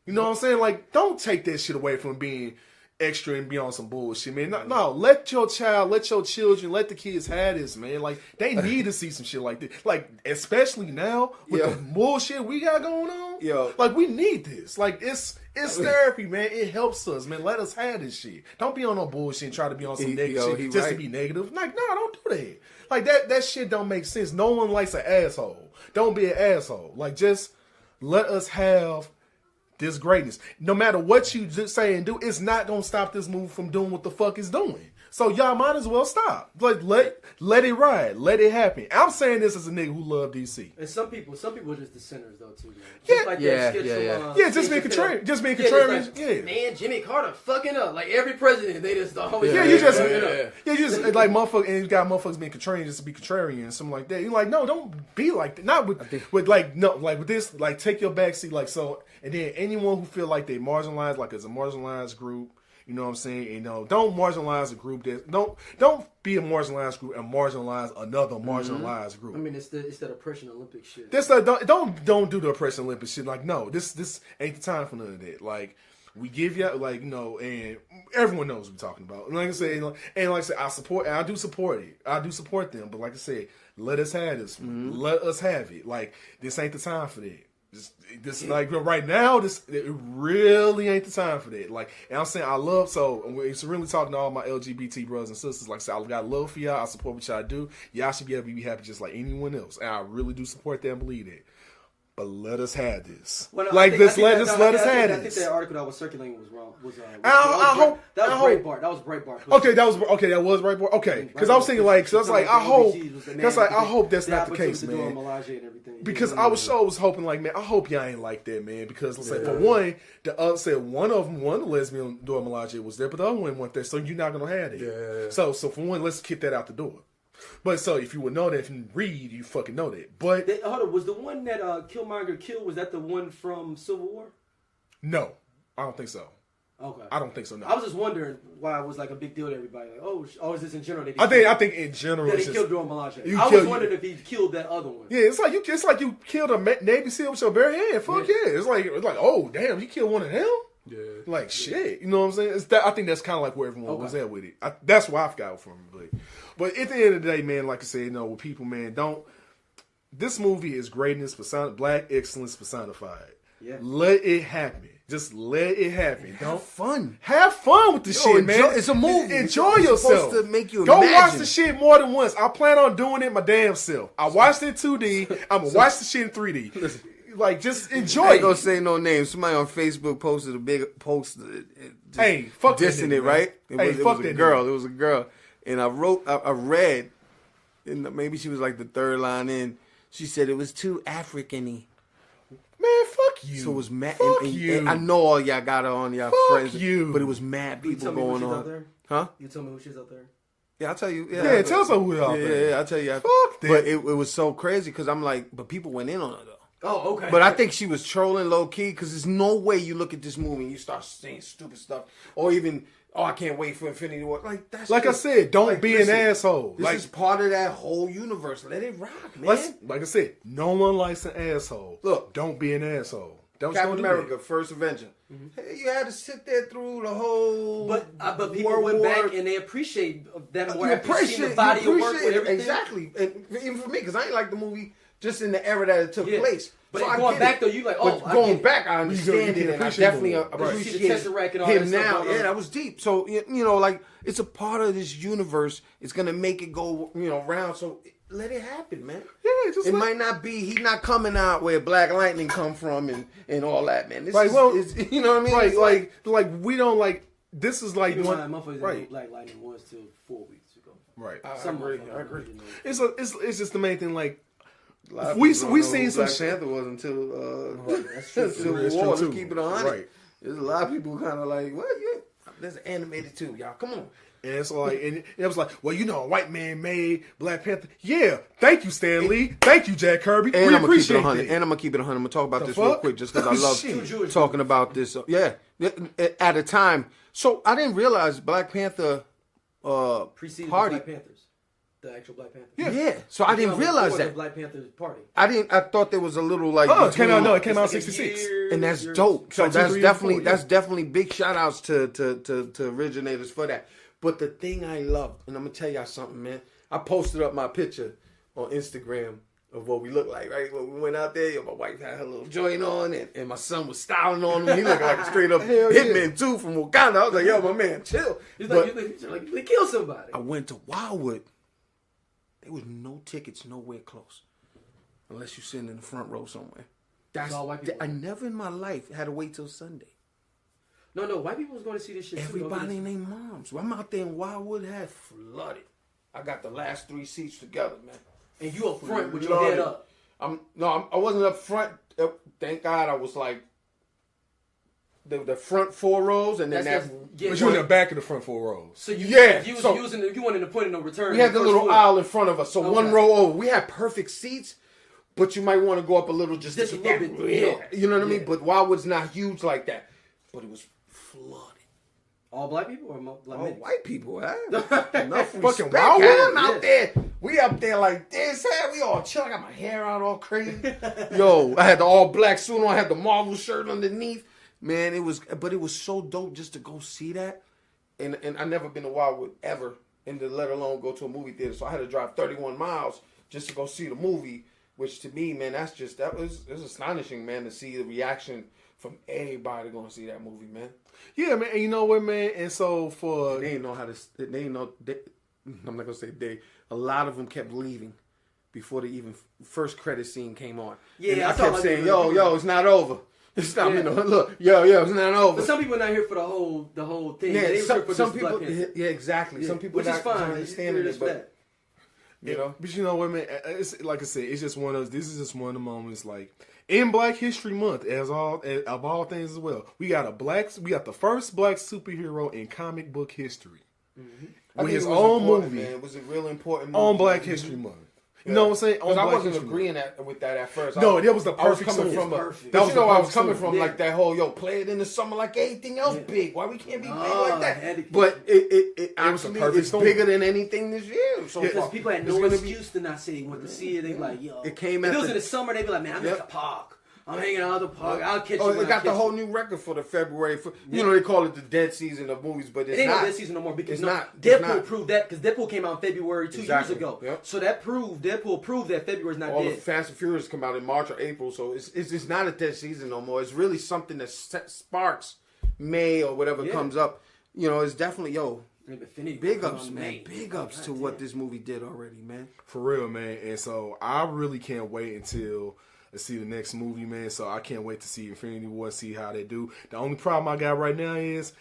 [SPEAKER 4] You know what I'm saying? Like don't take that shit away from being extra and be on some bullshit, man. No, let your child, let your children, let the kids have this, man. Like they need to see some shit like this. Like especially now with the bullshit we got going on. Like we need this. Like it's therapy, man. It helps us, man. Let us have this shit. Don't be on no bullshit and try to be on some negative shit just to be negative. Like, no, don't do that. Like that shit don't make sense. No one likes an asshole. Don't be an asshole. Like just let us have this greatness. No matter what you just say and do, it's not gonna stop this movie from doing what the fuck it's doing. So y'all might as well stop. Like let it ride. Let it happen. I'm saying this as a nigga who love DC.
[SPEAKER 2] And some people are just the sinners though too, man.
[SPEAKER 3] Just
[SPEAKER 2] like
[SPEAKER 3] just
[SPEAKER 2] being
[SPEAKER 3] contrarian.
[SPEAKER 4] Just being contrarian.
[SPEAKER 2] Like, man, Jimmy Carter fucking up. Like every president, they just always
[SPEAKER 4] you just like motherfuckers, and you got motherfuckers being contrarian just to be contrarian and something like that. You're like, no, don't be like that. Not with like no, like with this, like take your backseat, like so. And then anyone who feel like they marginalized, like as a marginalized group. You know what I'm saying? You know, don't marginalize a group that don't be a marginalized group and marginalize another marginalized group.
[SPEAKER 2] I mean, it's that oppression Olympic shit.
[SPEAKER 4] This don't do the oppression Olympic shit. Like, no, this ain't the time for none of that. Like, we give you like and everyone knows what we're talking about. And like I said, I do support it. I do support them. But like I said, let us have this. Let us have it. Like, this ain't the time for that. This like right now, it really ain't the time for that. Like, and I'm saying it's really talking to all my LGBT brothers and sisters. Like I said, I got love for y'all. I support what y'all do. Y'all should be able to be happy just like anyone else. And I really do support that and believe that. But let us have this. Well, let us have this.
[SPEAKER 2] I think that article that was circulating was wrong. That was Breitbart.
[SPEAKER 4] Okay, that was Breitbart. Okay, because I was thinking like, so I was like, I hope that's not the case, man. Because I was hoping like, man, I hope y'all ain't like that, man. Because let's say for one, the other said one of the lesbian Dora Milaje was there, but the other one wasn't there, so you're not gonna have it.
[SPEAKER 3] Yeah.
[SPEAKER 4] So for one, let's kick that out the door. But so if you would know that, if you read, you fucking know that. But
[SPEAKER 2] hold on, was the one that Killmonger killed? Was that the one from Civil War?
[SPEAKER 4] No, I don't think so.
[SPEAKER 2] Okay.
[SPEAKER 4] I don't think so. No.
[SPEAKER 2] I was just wondering why it was like a big deal to everybody. Like, oh, is this in general?
[SPEAKER 4] I think in general,
[SPEAKER 2] that
[SPEAKER 4] it's
[SPEAKER 2] he
[SPEAKER 4] just,
[SPEAKER 2] killed Dora Milaje.
[SPEAKER 4] you
[SPEAKER 2] I
[SPEAKER 4] kill-
[SPEAKER 2] was wondering if he killed that other one.
[SPEAKER 4] yeah, it's like you killed a Navy SEAL with your bare hand. Fuck yeah. It's like oh damn, you killed one of them.
[SPEAKER 3] Yeah.
[SPEAKER 4] Like shit, you know what I'm saying? I think that's kind of like where everyone was at with it. That's why I've got from it. But at the end of the day, man, like I said, with people, man, this movie is greatness black excellence personified.
[SPEAKER 2] Yeah.
[SPEAKER 4] Let it happen. Just let it happen.
[SPEAKER 3] Have fun.
[SPEAKER 4] Have fun with the shit, man.
[SPEAKER 3] It's a movie.
[SPEAKER 4] Enjoy
[SPEAKER 3] It's
[SPEAKER 4] yourself.
[SPEAKER 3] supposed to make you
[SPEAKER 4] Go
[SPEAKER 3] imagine.
[SPEAKER 4] watch the shit more than once. I plan on doing it my damn self. I watched it in 2D. I'm gonna watch the shit in 3D. Like, just enjoy
[SPEAKER 3] I ain't
[SPEAKER 4] it.
[SPEAKER 3] gonna say no names. Somebody on Facebook posted a big post.
[SPEAKER 4] Hey, fuck that
[SPEAKER 3] dissing
[SPEAKER 4] nigga,
[SPEAKER 3] it, right?
[SPEAKER 4] man. Hey,
[SPEAKER 3] It
[SPEAKER 4] fuck
[SPEAKER 3] was
[SPEAKER 4] that
[SPEAKER 3] a girl.
[SPEAKER 4] nigga.
[SPEAKER 3] It was a girl, and I read, and maybe she was like the third line in. She said it was too African-y.
[SPEAKER 4] Man, fuck you.
[SPEAKER 3] So it was mad.
[SPEAKER 4] Fuck
[SPEAKER 3] and
[SPEAKER 4] you.
[SPEAKER 3] I know all y'all got her on y'all
[SPEAKER 4] Fuck
[SPEAKER 3] friends,
[SPEAKER 4] you.
[SPEAKER 3] but it was mad
[SPEAKER 2] You
[SPEAKER 3] people
[SPEAKER 2] tell me who
[SPEAKER 3] going
[SPEAKER 2] she's
[SPEAKER 3] on.
[SPEAKER 2] out there?
[SPEAKER 3] Huh?
[SPEAKER 2] You tell me who she's out there?
[SPEAKER 3] Yeah, I'll tell you.
[SPEAKER 4] Yeah, tell us who out there.
[SPEAKER 3] Yeah, I'll tell you.
[SPEAKER 4] Fuck that.
[SPEAKER 3] But it was so crazy because I'm like, but people went in on her though.
[SPEAKER 2] Oh, okay.
[SPEAKER 3] But I think she was trolling low key because there's no way you look at this movie and you start saying stupid stuff or even, I can't wait for Infinity War. Like that's
[SPEAKER 4] Like
[SPEAKER 3] just,
[SPEAKER 4] I said, don't
[SPEAKER 3] like,
[SPEAKER 4] be
[SPEAKER 3] listen,
[SPEAKER 4] an asshole.
[SPEAKER 3] This
[SPEAKER 4] Like,
[SPEAKER 3] is part of that whole universe. Let it rock, man.
[SPEAKER 4] like I said, no one likes an asshole.
[SPEAKER 3] Look.
[SPEAKER 4] Don't be an asshole. Don't
[SPEAKER 3] Captain
[SPEAKER 4] do
[SPEAKER 3] America,
[SPEAKER 4] that.
[SPEAKER 3] First Avenger. Hey, you had to sit there through the whole.
[SPEAKER 2] But people
[SPEAKER 3] World
[SPEAKER 2] went
[SPEAKER 3] War.
[SPEAKER 2] back and they appreciate that more
[SPEAKER 3] You
[SPEAKER 2] after seeing
[SPEAKER 3] appreciate
[SPEAKER 2] the body
[SPEAKER 3] you
[SPEAKER 2] of work
[SPEAKER 3] appreciate
[SPEAKER 2] with
[SPEAKER 3] it.
[SPEAKER 2] everything.
[SPEAKER 3] Exactly, and even for me, because I ain't like the movie just in the era that it took
[SPEAKER 2] Yeah.
[SPEAKER 3] place.
[SPEAKER 2] But
[SPEAKER 3] So I
[SPEAKER 2] going
[SPEAKER 3] get
[SPEAKER 2] back
[SPEAKER 3] it.
[SPEAKER 2] though, you like,
[SPEAKER 3] But
[SPEAKER 2] I
[SPEAKER 3] going
[SPEAKER 2] get it.
[SPEAKER 3] back, I
[SPEAKER 4] You
[SPEAKER 3] understand
[SPEAKER 4] can
[SPEAKER 3] it, and I
[SPEAKER 4] appreciate
[SPEAKER 3] definitely
[SPEAKER 4] it more.
[SPEAKER 2] Right. You see the
[SPEAKER 3] appreciate
[SPEAKER 2] Tesseract and all that
[SPEAKER 3] him
[SPEAKER 2] stuff
[SPEAKER 3] now.
[SPEAKER 2] going on.
[SPEAKER 3] Yeah, that was deep. So like it's a part of this universe. It's gonna make it go, round. So let it happen, man.
[SPEAKER 4] Yeah, just
[SPEAKER 3] It
[SPEAKER 4] let-
[SPEAKER 3] might not be. He's not coming out where Black Lightning come from and all that, man. This
[SPEAKER 4] Like,
[SPEAKER 3] is,
[SPEAKER 4] well,
[SPEAKER 3] you know what I mean?
[SPEAKER 4] Right,
[SPEAKER 3] It's
[SPEAKER 4] like we don't like. This is like
[SPEAKER 2] Keep in
[SPEAKER 4] one.
[SPEAKER 2] mind, motherfuckers didn't know
[SPEAKER 4] Right,
[SPEAKER 2] Black Lightning was till 4 weeks ago.
[SPEAKER 4] right.
[SPEAKER 3] I
[SPEAKER 2] Some
[SPEAKER 3] agree.
[SPEAKER 2] motherfuckers
[SPEAKER 3] I agree.
[SPEAKER 2] didn't know.
[SPEAKER 4] It's just the main thing. Like
[SPEAKER 3] A lot of
[SPEAKER 4] we
[SPEAKER 3] people don't
[SPEAKER 4] we
[SPEAKER 3] know
[SPEAKER 4] seen
[SPEAKER 3] who
[SPEAKER 4] some
[SPEAKER 3] Black
[SPEAKER 4] shit.
[SPEAKER 3] Panther was until
[SPEAKER 2] That's true.
[SPEAKER 3] Civil
[SPEAKER 4] It's
[SPEAKER 3] War.
[SPEAKER 4] true,
[SPEAKER 3] Let's
[SPEAKER 4] too.
[SPEAKER 3] keep it 100.
[SPEAKER 4] Right.
[SPEAKER 3] There's a lot of people kind of like, well, yeah, there's animated too, y'all. Come on.
[SPEAKER 4] And it's like, and it was like, well, a white man made Black Panther. Yeah, thank you, Stan Lee. Thank you, Jack Kirby.
[SPEAKER 3] And
[SPEAKER 4] We
[SPEAKER 3] I'm gonna keep it
[SPEAKER 4] appreciate
[SPEAKER 3] 100.
[SPEAKER 4] that.
[SPEAKER 3] And I'm gonna keep it 100. I'm gonna talk about
[SPEAKER 4] The
[SPEAKER 3] this real
[SPEAKER 4] fuck?
[SPEAKER 3] quick, just because I love
[SPEAKER 4] Shit.
[SPEAKER 3] talking about this. Yeah, at a time. So I didn't realize Black Panther
[SPEAKER 2] Preceded
[SPEAKER 3] party.
[SPEAKER 2] the Black Panthers. The actual Black Panthers.
[SPEAKER 3] Yeah. So I didn't realize
[SPEAKER 2] Before the
[SPEAKER 3] that.
[SPEAKER 2] Black Panthers party.
[SPEAKER 3] I thought there was a little like.
[SPEAKER 4] Oh, it came out.
[SPEAKER 3] between-
[SPEAKER 4] No, it came out
[SPEAKER 2] It's like a
[SPEAKER 4] 66.
[SPEAKER 2] year-
[SPEAKER 3] and that's
[SPEAKER 2] year-
[SPEAKER 3] dope. So
[SPEAKER 4] Like 2,
[SPEAKER 3] that's
[SPEAKER 4] 3,
[SPEAKER 3] definitely
[SPEAKER 4] 4, yeah.
[SPEAKER 3] that's definitely big shout outs to originators for that. But the thing I loved, and I'm gonna tell y'all something, man. I posted up my picture on Instagram of what we look like, right? When we went out there, my wife had her little joint on, and my son was styling on him. He looked like a straight up
[SPEAKER 4] Hell yeah.
[SPEAKER 3] hitman too from Wakanda. I was like, yo, my man, chill.
[SPEAKER 2] He's
[SPEAKER 3] But
[SPEAKER 2] like they kill somebody.
[SPEAKER 3] I went to Wildwood. There was no tickets nowhere close, unless you sitting in the front row somewhere. That's
[SPEAKER 2] all white people.
[SPEAKER 3] I never in my life had to wait till Sunday.
[SPEAKER 2] No, white people was going to see this shit. too.
[SPEAKER 3] Everybody and their moms. Well, I'm out there in Wildwood, had flooded. I got the last 3 seats together, man.
[SPEAKER 2] And you up front with your head up.
[SPEAKER 3] I wasn't up front. Thank God I was like the front 4 rows, and then
[SPEAKER 2] That's yeah.
[SPEAKER 4] But you in the back of the front 4 rows.
[SPEAKER 2] So you was
[SPEAKER 3] so-
[SPEAKER 2] using you wanted to point in no return.
[SPEAKER 3] we had the
[SPEAKER 2] first
[SPEAKER 3] little
[SPEAKER 2] foot.
[SPEAKER 3] aisle in front of us, so
[SPEAKER 2] Okay.
[SPEAKER 3] one row over. We had perfect seats, but you might want to go up a little just
[SPEAKER 2] Just
[SPEAKER 3] to
[SPEAKER 2] a
[SPEAKER 3] get
[SPEAKER 2] little
[SPEAKER 3] that
[SPEAKER 2] bit,
[SPEAKER 3] real.
[SPEAKER 2] yeah.
[SPEAKER 3] You know what I mean?
[SPEAKER 2] Yeah.
[SPEAKER 3] But Wildwood's not huge like that. But it was flooded.
[SPEAKER 2] All black people or black
[SPEAKER 3] Oh,
[SPEAKER 2] men?
[SPEAKER 3] white people, huh? Enough
[SPEAKER 4] Fucking
[SPEAKER 3] respect.
[SPEAKER 4] Wildwood?
[SPEAKER 3] I'm out there. We up there like this. Hey, we all chill. I got my hair out all crazy. Yo, I had the all black suit on. I had the Marvel shirt underneath. Man, it was so dope just to go see that. And I never been to Wildwood ever, and to let alone go to a movie theater. So I had to drive 31 miles just to go see the movie. Which to me, man, it was astonishing, man, to see the reaction from everybody going to see that movie, man.
[SPEAKER 4] Yeah, man. And you know what, man? And so for
[SPEAKER 3] They didn't know how to. They didn't know. I'm not gonna say they. A lot of them kept leaving before the even first credit scene came on.
[SPEAKER 2] Yeah,
[SPEAKER 3] and
[SPEAKER 2] I
[SPEAKER 3] I
[SPEAKER 2] saw
[SPEAKER 3] kept
[SPEAKER 2] like
[SPEAKER 3] saying,
[SPEAKER 2] the-
[SPEAKER 3] "Yo, it's not over. It's not.
[SPEAKER 2] Yeah.
[SPEAKER 3] Look, yo, it's not over."
[SPEAKER 2] But some people are not here for the whole thing.
[SPEAKER 3] Yeah,
[SPEAKER 2] they here for
[SPEAKER 3] some
[SPEAKER 2] this
[SPEAKER 3] people.
[SPEAKER 2] Black Panther.
[SPEAKER 3] Yeah, exactly.
[SPEAKER 2] Yeah,
[SPEAKER 3] Some people
[SPEAKER 2] which is
[SPEAKER 3] not
[SPEAKER 2] fine.
[SPEAKER 3] understanding
[SPEAKER 2] There's
[SPEAKER 3] it, but
[SPEAKER 2] that.
[SPEAKER 3] you know.
[SPEAKER 4] But you know what, man? It's like I said, it's just one of those. This is just one of the moments, like in Black History Month, of all things as well. We got the first black superhero in comic book history
[SPEAKER 3] I
[SPEAKER 4] with
[SPEAKER 3] think
[SPEAKER 4] his
[SPEAKER 3] it was
[SPEAKER 4] own
[SPEAKER 3] important,
[SPEAKER 4] movie
[SPEAKER 3] Man. It was a real important
[SPEAKER 4] on
[SPEAKER 3] movie.
[SPEAKER 4] Black History Month. You know what I'm saying?
[SPEAKER 3] Because I
[SPEAKER 4] Black
[SPEAKER 3] wasn't
[SPEAKER 4] History
[SPEAKER 3] agreeing with that at first.
[SPEAKER 4] No, that was the
[SPEAKER 3] I was
[SPEAKER 4] perfect
[SPEAKER 3] coming
[SPEAKER 4] storm.
[SPEAKER 3] from
[SPEAKER 2] Perfect.
[SPEAKER 3] That was
[SPEAKER 4] the
[SPEAKER 3] I was
[SPEAKER 4] perfect
[SPEAKER 3] coming
[SPEAKER 4] storm.
[SPEAKER 3] from like that whole play it in the summer like everything else big. Why we can't be big like
[SPEAKER 2] had
[SPEAKER 3] that?
[SPEAKER 2] to-
[SPEAKER 3] But it
[SPEAKER 4] was a
[SPEAKER 3] actually
[SPEAKER 4] perfect
[SPEAKER 3] it's
[SPEAKER 4] storm.
[SPEAKER 3] bigger than anything this year. So
[SPEAKER 2] Because
[SPEAKER 3] far.
[SPEAKER 2] people had
[SPEAKER 3] It's
[SPEAKER 2] no
[SPEAKER 3] gonna
[SPEAKER 2] excuse to not say they want to see it. They like, yo.
[SPEAKER 3] It came
[SPEAKER 2] if
[SPEAKER 3] at
[SPEAKER 2] it was
[SPEAKER 3] the-
[SPEAKER 2] in the summer, they'd be like, man, I'm at the park. I'm hanging out at the park. I'll catch you.
[SPEAKER 3] Oh,
[SPEAKER 2] when
[SPEAKER 3] it got
[SPEAKER 2] I
[SPEAKER 3] the
[SPEAKER 2] catch
[SPEAKER 3] whole
[SPEAKER 2] you.
[SPEAKER 3] new record for the February. You know, they call it the dead season of movies, but it's
[SPEAKER 2] It ain't
[SPEAKER 3] not.
[SPEAKER 2] no this season no more because
[SPEAKER 3] It's
[SPEAKER 2] no,
[SPEAKER 3] not. It's
[SPEAKER 2] Deadpool
[SPEAKER 3] not.
[SPEAKER 2] proved that because Deadpool came out in February 2
[SPEAKER 3] Exactly.
[SPEAKER 2] years ago.
[SPEAKER 3] Yep.
[SPEAKER 2] So that proved Deadpool proved that February's not
[SPEAKER 3] All the
[SPEAKER 2] dead.
[SPEAKER 3] Fast and Furious come out in March or April, so it's not a dead season no more. It's really something that sparks May or whatever
[SPEAKER 2] Yeah.
[SPEAKER 3] comes up. You know, it's definitely
[SPEAKER 2] Infinity
[SPEAKER 3] big
[SPEAKER 2] War
[SPEAKER 3] ups,
[SPEAKER 2] come
[SPEAKER 3] man.
[SPEAKER 2] May.
[SPEAKER 3] Big ups to what this movie did already, man.
[SPEAKER 4] For real, man. And so I really can't wait until I see the next movie, man. So I can't wait to see Infinity War, see how they do. The only problem I got right now is,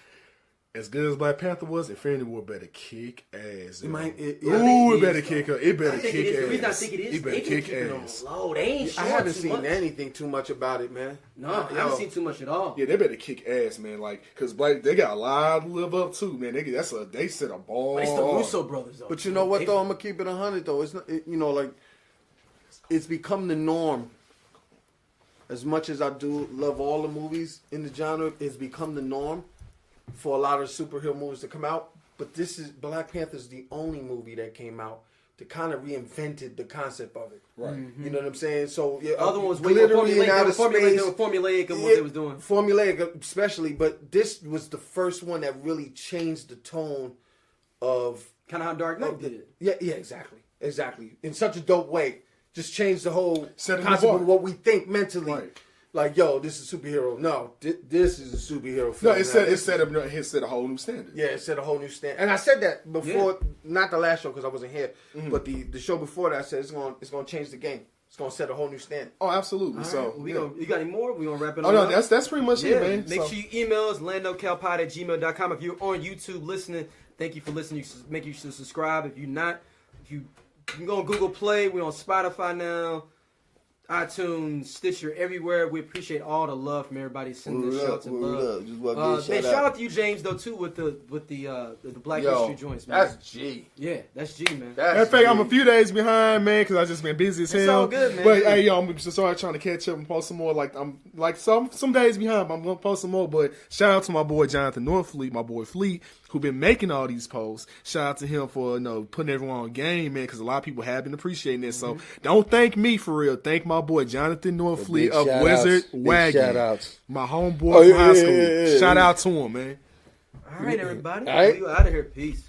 [SPEAKER 4] as good as Black Panther was, Infinity War better kick ass.
[SPEAKER 3] It might- it-
[SPEAKER 4] Ooh,
[SPEAKER 3] I
[SPEAKER 2] think
[SPEAKER 4] it
[SPEAKER 2] it
[SPEAKER 4] better
[SPEAKER 2] is,
[SPEAKER 4] kick
[SPEAKER 2] though.
[SPEAKER 4] up. It better
[SPEAKER 2] I think
[SPEAKER 4] kick
[SPEAKER 2] it is. The
[SPEAKER 4] ass.
[SPEAKER 2] reason I think it is,
[SPEAKER 4] It better
[SPEAKER 2] they been
[SPEAKER 4] kick
[SPEAKER 2] keeping it on
[SPEAKER 4] ass.
[SPEAKER 2] low. They ain't
[SPEAKER 3] I
[SPEAKER 2] showing
[SPEAKER 3] haven't
[SPEAKER 2] too
[SPEAKER 3] seen
[SPEAKER 2] much.
[SPEAKER 3] anything too much about it, man.
[SPEAKER 2] No, I haven't seen too much at all.
[SPEAKER 4] Yeah, they better kick ass, man. Like, cause Black, they got a lot to live up to, man. They set a ball.
[SPEAKER 2] But it's the Russo brothers, though.
[SPEAKER 3] But you know what, though? I'm gonna keep it 100, though. It's not, like it's become the norm. As much as I do love all the movies in the genre, it's become the norm for a lot of superhero movies to come out. But Black Panther's the only movie that came out that kind of reinvented the concept of it.
[SPEAKER 4] Right.
[SPEAKER 3] You know what I'm saying? So yeah,
[SPEAKER 2] Other ones way more
[SPEAKER 3] glittery
[SPEAKER 2] formulaic.
[SPEAKER 3] and out of
[SPEAKER 2] They
[SPEAKER 3] space.
[SPEAKER 2] were formulaic in what they was doing.
[SPEAKER 3] Formulaic, especially. But this was the first one that really changed the tone of
[SPEAKER 2] Kind of how Dark Knight did it.
[SPEAKER 3] yeah, exactly. In such a dope way. Just changed the whole
[SPEAKER 4] Set it
[SPEAKER 3] concept
[SPEAKER 4] apart.
[SPEAKER 3] of what we think mentally.
[SPEAKER 4] Right.
[SPEAKER 3] Like, yo, this is a superhero. No, this is a superhero
[SPEAKER 4] No,
[SPEAKER 3] film.
[SPEAKER 4] it set a whole new standard.
[SPEAKER 3] Yeah, it set a whole new stand. And I said that before, not the last show because I wasn't here, but the show before that. I said it's gonna change the game. It's gonna set a whole new standard.
[SPEAKER 4] Oh, absolutely.
[SPEAKER 2] All
[SPEAKER 4] so
[SPEAKER 2] right, you got any more? We gonna wrap it up.
[SPEAKER 4] Oh no, that's pretty much it, man.
[SPEAKER 2] Make
[SPEAKER 4] So-
[SPEAKER 2] sure you email us, landocalpod@gmail.com. If you're on YouTube listening, thank you for listening. Make sure you subscribe. If you're not, you can go on Google Play. We're on Spotify now, iTunes, Stitcher, everywhere. We appreciate all the love from everybody sending us shouts and love.
[SPEAKER 3] Just want to
[SPEAKER 2] Man, shout out to you, James, though, too, with the Black History joints, man.
[SPEAKER 3] That's G.
[SPEAKER 2] Yeah, that's G, man.
[SPEAKER 4] Matter of fact, I'm a few days behind, man, because I just been busy as hell.
[SPEAKER 2] It's all good, man.
[SPEAKER 4] But hey, yo, I'm just trying to catch up and post some more. Like I'm like some days behind, but I'm gonna post some more. But shout out to my boy Jonathan Northfleet, my boy Fleet, who been making all these posts. Shout out to him for putting everyone on game, man, because a lot of people have been appreciating this. So don't thank me for real. Thank my boy Jonathan Northfleet of Wizard Wagon,
[SPEAKER 3] shout outs.
[SPEAKER 4] my homeboy from high school.
[SPEAKER 3] Yeah.
[SPEAKER 4] Shout out to him, man.
[SPEAKER 2] All right, everybody.
[SPEAKER 3] All right.
[SPEAKER 2] We out of here. Peace.